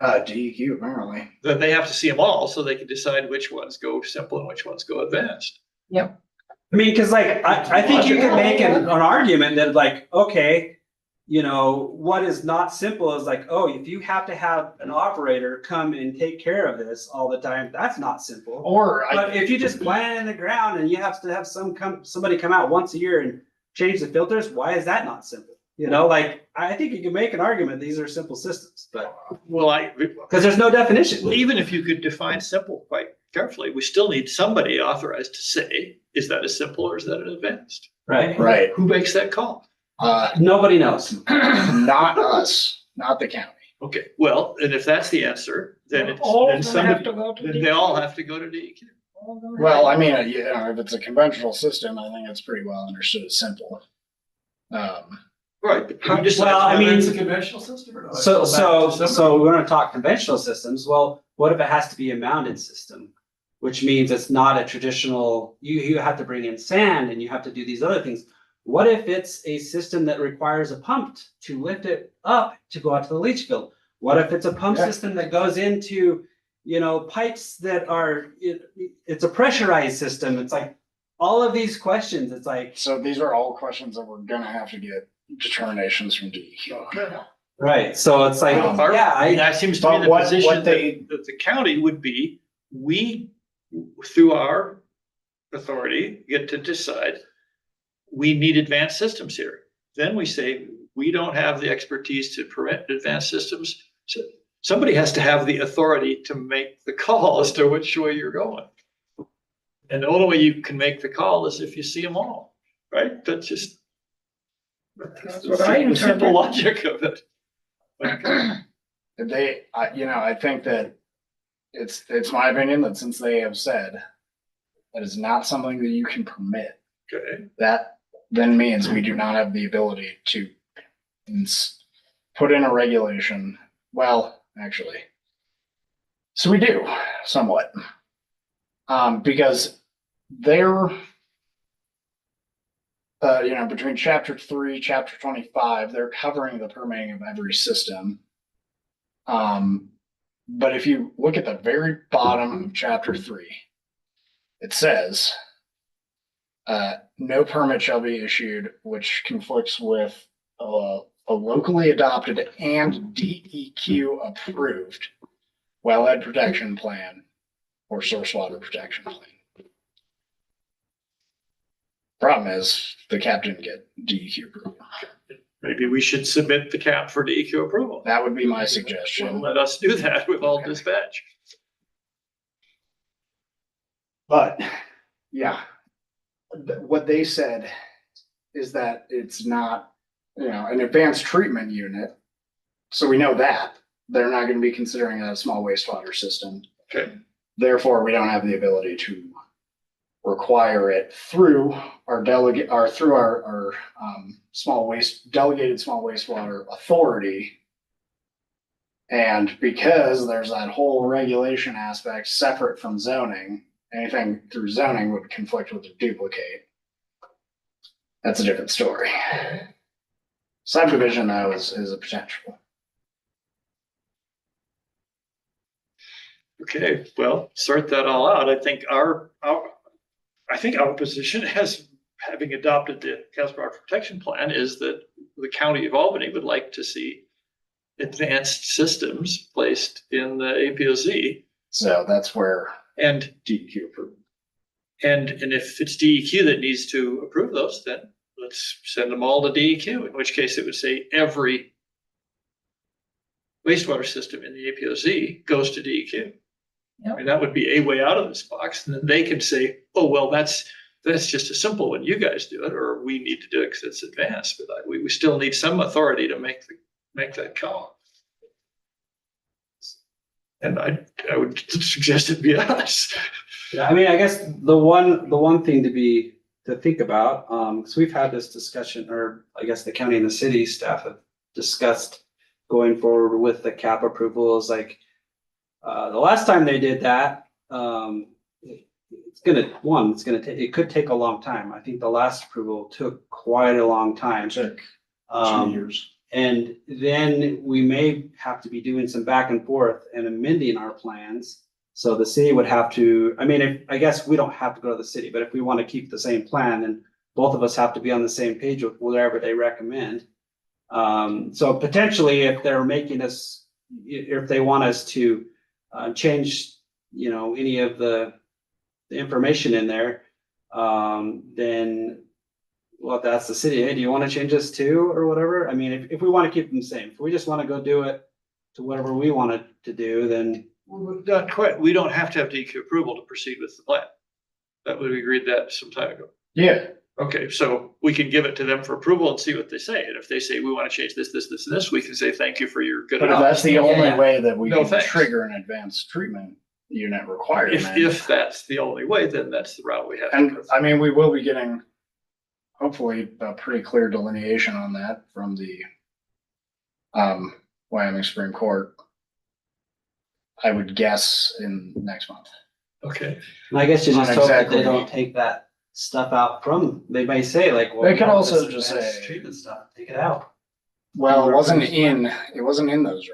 DEQ apparently. Then they have to see them all so they can decide which ones go simple and which ones go advanced. I mean, cause like, I think you could make an argument that like, okay, you know, what is not simple is like, oh, if you have to have an operator come and take care of this all the time, that's not simple. Or But if you just plant it in the ground and you have to have somebody come out once a year and change the filters, why is that not simple? You know, like, I think you can make an argument, these are simple systems, but, Well, cause there's no definition. even if you could define simple quite carefully, we still need somebody authorized to say, is that a simple or is that an advanced? Right. Right. Who makes that call? Nobody knows. Not us, not the county. Okay, well, and if that's the answer, then it's, All then of them have somebody, to go to then they all have to go to DEQ. DEQ. Well, I mean, you know, if it's a conventional system, I think it's pretty well understood as simple. Right. But who decides Well, I whether mean, it's a conventional system or not? So Go back to somebody. we're gonna talk conventional systems. Well, what if it has to be a mounted system? Which means it's not a traditional, you have to bring in sand and you have to do these other things. What if it's a system that requires a pump to lift it up to go out to the leach field? What if it's a pump Yeah. system that goes into, you know, pipes that are, it's a pressurized system? It's like, all of these questions, it's like. So these are all questions that we're gonna have to get determinations from DEQ. Right, so it's like, Well, that seems to But be the what position they- that the county would be, we, through our authority, get to decide. We need advanced systems here. Then we say, we don't have the expertise to permit advanced systems. So somebody has to have the authority to make the call as to which way you're going. And the only way you can make the call is if you see them all, right? That's just. That's what I the simple interpret. logic of it. I think that it's my opinion that since they have said that is not something that you can permit, Okay. that then means we do not have the ability to put in a regulation. Well, actually, so we do somewhat, because they're, between chapter 3, chapter 25, they're covering the permitting of every system. But if you look at the very bottom of chapter 3, it says, no permit shall be issued which conflicts with a locally adopted and DEQ approved wellhead protection plan or source water protection plan. Problem is, the cap didn't get DEQ approval. Maybe we should submit the cap for DEQ approval. That would be my suggestion. Let us do that with all dispatch. But, yeah, what they said is that it's not, an advanced treatment unit. So we know that they're not going to be considering a small wastewater system. Okay. Therefore, we don't have the ability to require it through our delegated small wastewater authority. And because there's that whole regulation aspect separate from zoning, anything through zoning would conflict with or duplicate. That's a different story. Subdivision, though, is a potential. Okay, well, sort that all out. I think our position as having adopted the Casper Protection Plan is that the county of Albany would like to see advanced systems placed in the APOZ. So that's where And DEQ approved. And if it's DEQ that needs to approve those, then let's send them all to DEQ, in which case it would say every wastewater system in the APOZ goes to DEQ. Yep. I mean, that would be a way out of this box. And then they can say, oh, well, that's just a simple one. You guys do it, or we need to do it because it's advanced. But we still need some authority to make that call. And I would suggest it be us. Yeah, I mean, I guess the one thing to think about, because we've had this discussion, or I guess the county and the city staff have discussed going forward with the cap approval is like, the last time they did that, it's gonna take, it could take a long time. I think the last approval took quite a long time. Took 2 Um, years. and then we may have to be doing some back and forth and amending our plans. So the city would have to, I mean, I guess we don't have to go to the city, but if we want to keep the same plan, then both of us have to be on the same page with whatever they recommend. So potentially if they're making us, if they want us to change, any of the information in there, then well, that's the city. Hey, do you want to change this too or whatever? I mean, if we want to keep them the same, if we just want to go do it to whatever we wanted to do, then Not quite. We don't have to have DEQ approval to proceed with the plan. That we agreed that some time ago. Yeah, Okay, so we can give it to them for approval and see what they say. And if they say, we want to change this, this, this, and this, we can say, thank you for your good but if enough. that's the only way that we No, can thanks. trigger an advanced treatment unit requirement. If that's the only way, then that's the route we have to And go. I mean, we will be getting hopefully a pretty clear delineation on that from the Wyoming Supreme Court. I would guess in next month. Okay. and I guess you just Not hope that exactly. they don't take that stuff out from, they may say like, well. They we could want also this just advanced say- Treatment stuff, take it out. Well, it wasn't in those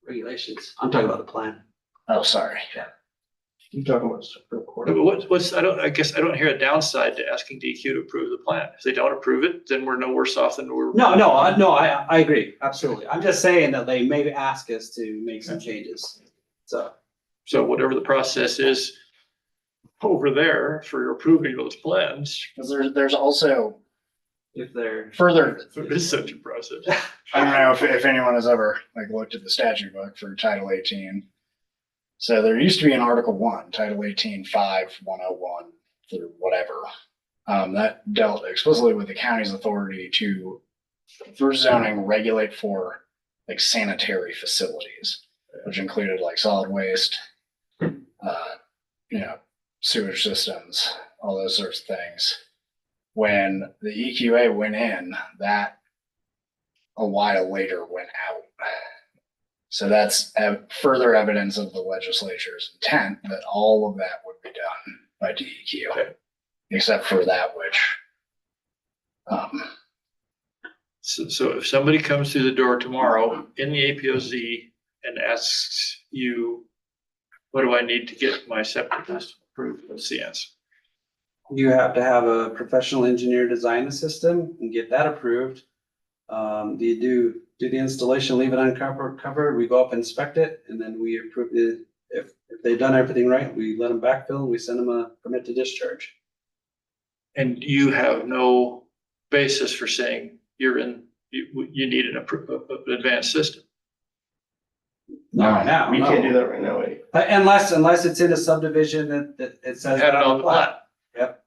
regulations. I'm talking about the plan. Oh, sorry. You're talking about Supreme Court. What's, I guess I don't hear a downside to asking DEQ to approve the plan. If they don't approve it, then we're no worse off than we're. No, I agree, absolutely. I'm just saying that they may ask us to make some changes, so. So whatever the process is over there for approving those plans, Because there's also If they're. further, there is such a process. I don't know if anyone has ever looked at the statute book for Title 18. So there used to be an Article 1, Title 18-5-101 through whatever. That dealt explicitly with the county's authority to, through zoning, regulate for sanitary facilities, which included solid waste, sewage systems, all those sorts of things. When the EQA went in, that a while later went out. So that's further evidence of the legislature's intent that all of that would be done by DEQ, except for that which. So if somebody comes through the door tomorrow in the APOZ and asks you, what do I need to get my septic system approved? What's the answer? You have to have a professional engineer design the system and get that approved. You do the installation, leave it uncovered, we go up, inspect it, and then we approve it. If they've done everything right, we let them backfill, and we send them a permit to discharge. And you have no basis for saying you need an advanced system. Not right now, We no. can't do that right now, Eddie. Unless it's in a subdivision that it says. Had it that on the plat. Yep.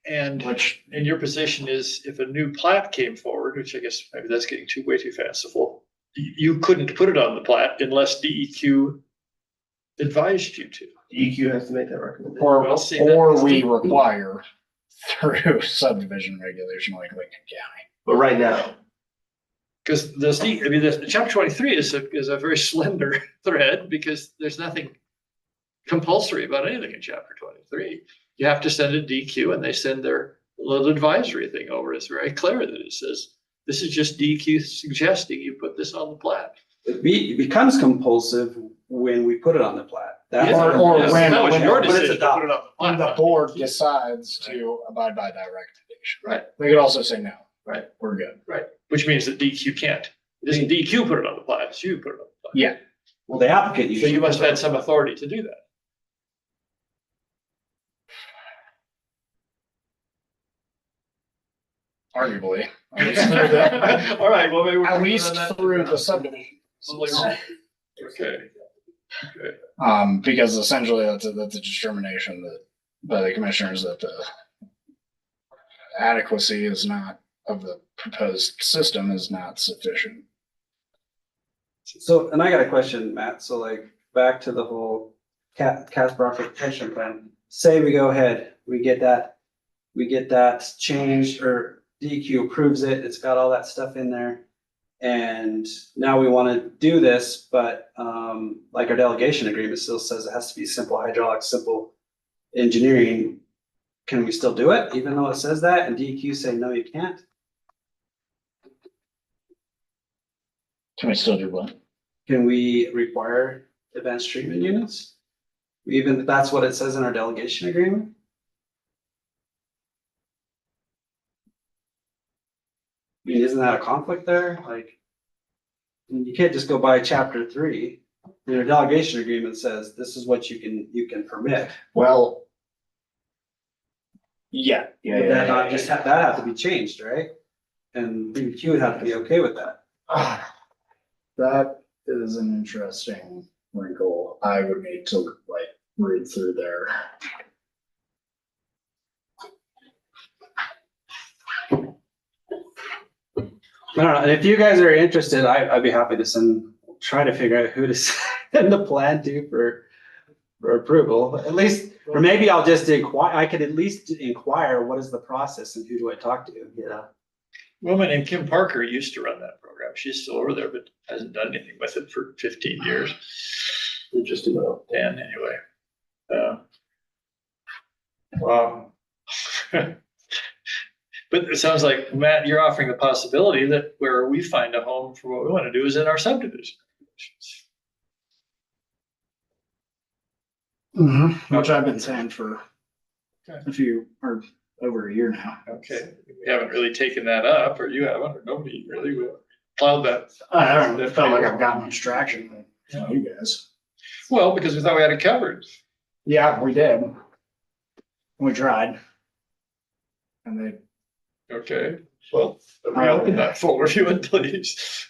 And Which, your position is if a new plat came forward, which I guess maybe that's getting way too fanciful, you couldn't put it on the plat unless DEQ advised you to. DEQ has to make that recommendation. Well, see, that or is we the- require through subdivision regulation like Lincoln County. But right now, Because the chapter 23 is a very slender thread because there's nothing compulsory about anything in chapter 23. You have to send a DQ and they send their little advisory thing over. It's very clear that it says, this is just DQ suggesting you put this on the plat. It becomes compulsive when we put it on the plat. Yes, Or yes, when- that was when- your when it's decision to put it on the When plat. the board decides to abide by that recommendation. Right. They could also say no. Right. We're good. Right, which means that DQ can't. It isn't DQ put it on the plat, it's you put it on the plat. Yeah. Well, the applicant So usually. you must have had some authority to do that. Arguably. All right, well, maybe we're. At least through the subdivision. Okay. Okay. Because essentially that's a determination that by the commissioners that the adequacy is not of the proposed system is not sufficient. So, and I got a question, Matt. So back to the whole Casper protection plan. Say we go ahead, we get that changed or DEQ approves it. It's got all that stuff in there. And now we want to do this, but like our delegation agreement still says it has to be simple hydraulics, simple engineering. Can we still do it even though it says that? And DEQ say, no, you can't? Can we still do what? Can we require advanced treatment units? Even if that's what it says in our delegation agreement? I mean, isn't that a conflict there? Like, you can't just go by chapter 3. Your delegation agreement says this is what you can permit. Well, yeah. Would that not just have, that have to be changed, right? And DEQ would have to be okay with that. That is an interesting wrinkle. I would need to like read through there. I don't know, and if you guys are interested, I'd be happy to try to figure out who to send the plan to for approval, at least, or maybe I'll just inquire, I could at least inquire, what is the process and who do I talk to, you know? A woman named Kim Parker used to run that program. She's still over there, but hasn't done anything with it for 15 years. Just about 10 anyway. Wow. But it sounds like, Matt, you're offering the possibility that where we find a home for what we want to do is in our subdivision. Which I've been saying for a few, or over a year now. Okay, we haven't really taken that up, or you haven't, or nobody really will plowed that. I haven't felt like I've gotten much traction with you guys. Well, because we thought we had it covered. Yeah, we did. We tried. And they. Okay, well, reopen that folder if you would, please.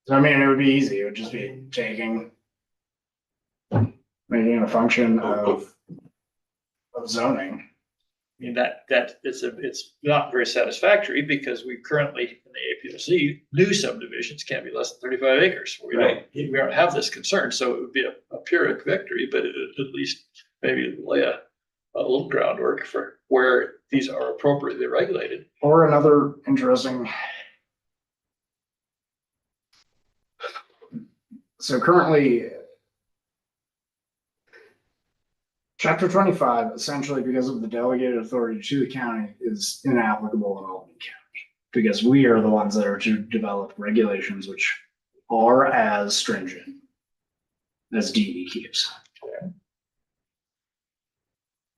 I mean, it would be easy. It would just be making it a function of zoning. I mean, that it's not very satisfactory because we currently in the APOC, new subdivisions can't be less than 35 acres. We don't have this concern, so it would be a Pyrrhic victory, but it at least maybe lay a little groundwork for where these are appropriately regulated. Or another interesting. So currently, Chapter 25, essentially because of the delegated authority to the county, is inapplicable in Albany County. Because we are the ones that are to develop regulations which are as stringent as DEQ's. Okay.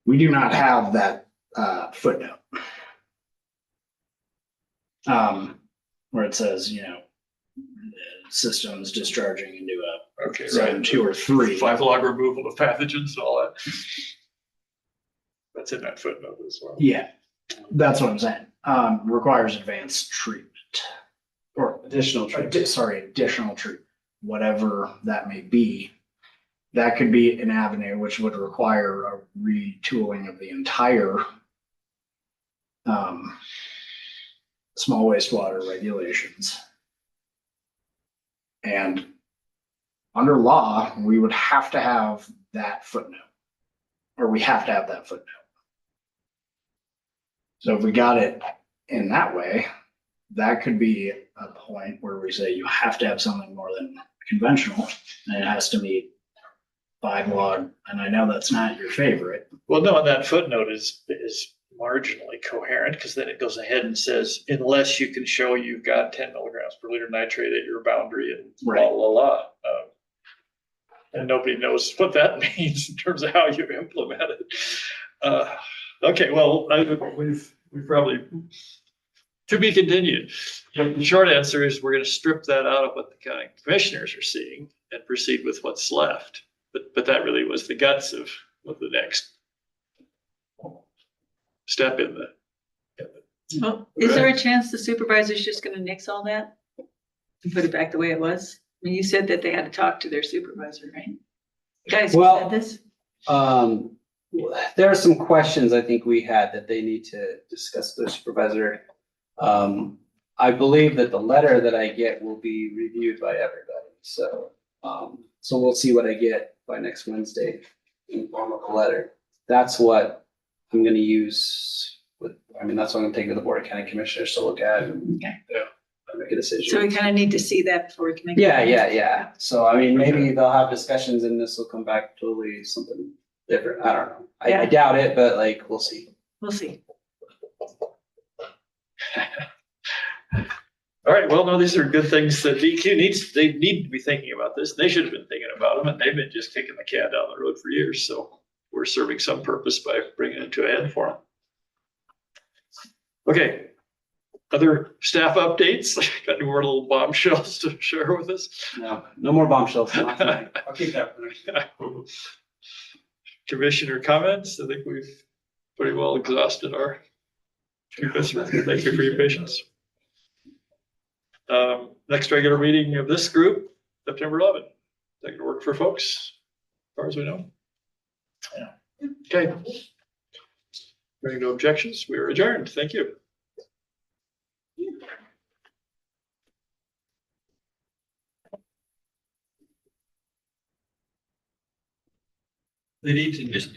We do not have that footnote. Where it says, systems discharging into a zone 2 or 3. 5 log removal of pathogens and all that. That's in that footnote as well. Yeah, that's what I'm saying. Requires advanced treatment. Or Additional treatment. Additional treatment, whatever that may be. That could be an avenue which would require a retooling of the entire small wastewater regulations. And under law, we would have to have that footnote, or we have to have that footnote. So if we got it in that way, that could be a point where we say you have to have something more than conventional, and it has to meet 5 log, and I know that's not your favorite. Well, no, and that footnote is marginally coherent, because then it goes ahead and says, unless you can show you've got 10 milligrams per liter nitrate at your boundary and blah, blah, blah. And nobody knows what that means in terms of how you implement it. Okay, well, we've probably, to be continued. The short answer is we're going to strip that out of what the county commissioners are seeing and proceed with what's left. But that really was the guts of the next step in the. Well, is there a chance the supervisor's just gonna nix all that and put it back the way it was? I mean, you said that they had to talk to their supervisor, right? You guys Well, said this? There are some questions I think we had that they need to discuss with their supervisor. I believe that the letter that I get will be reviewed by everybody. So we'll see what I get by next Wednesday in form of a letter. That's what I'm gonna use that's what I'm gonna take to the Board of County Commissioners to look at. Okay. Yeah. make a decision. So we kind of need to see that before we can make. Yeah. So I mean, maybe they'll have discussions and this will come back totally something different. I don't know. I Yeah. doubt it, but like, we'll see. We'll see. All right, well, no, these are good things that DQ needs, they need to be thinking about this. They should have been thinking about them, and they've been just kicking the can down the road for years, so we're serving some purpose by bringing it to an end for them. Okay. Other staff updates? Got any more little bombshells to share with us? No more bombshells. Not tonight. I'll keep that for next. Commissioner comments? I think we've pretty well exhausted our. Thank you for your patience. Next regular meeting of this group, September 11th. That can work for folks, as far as we know. Yeah. Okay. Hearing no objections, we are adjourned. Thank you. They need to just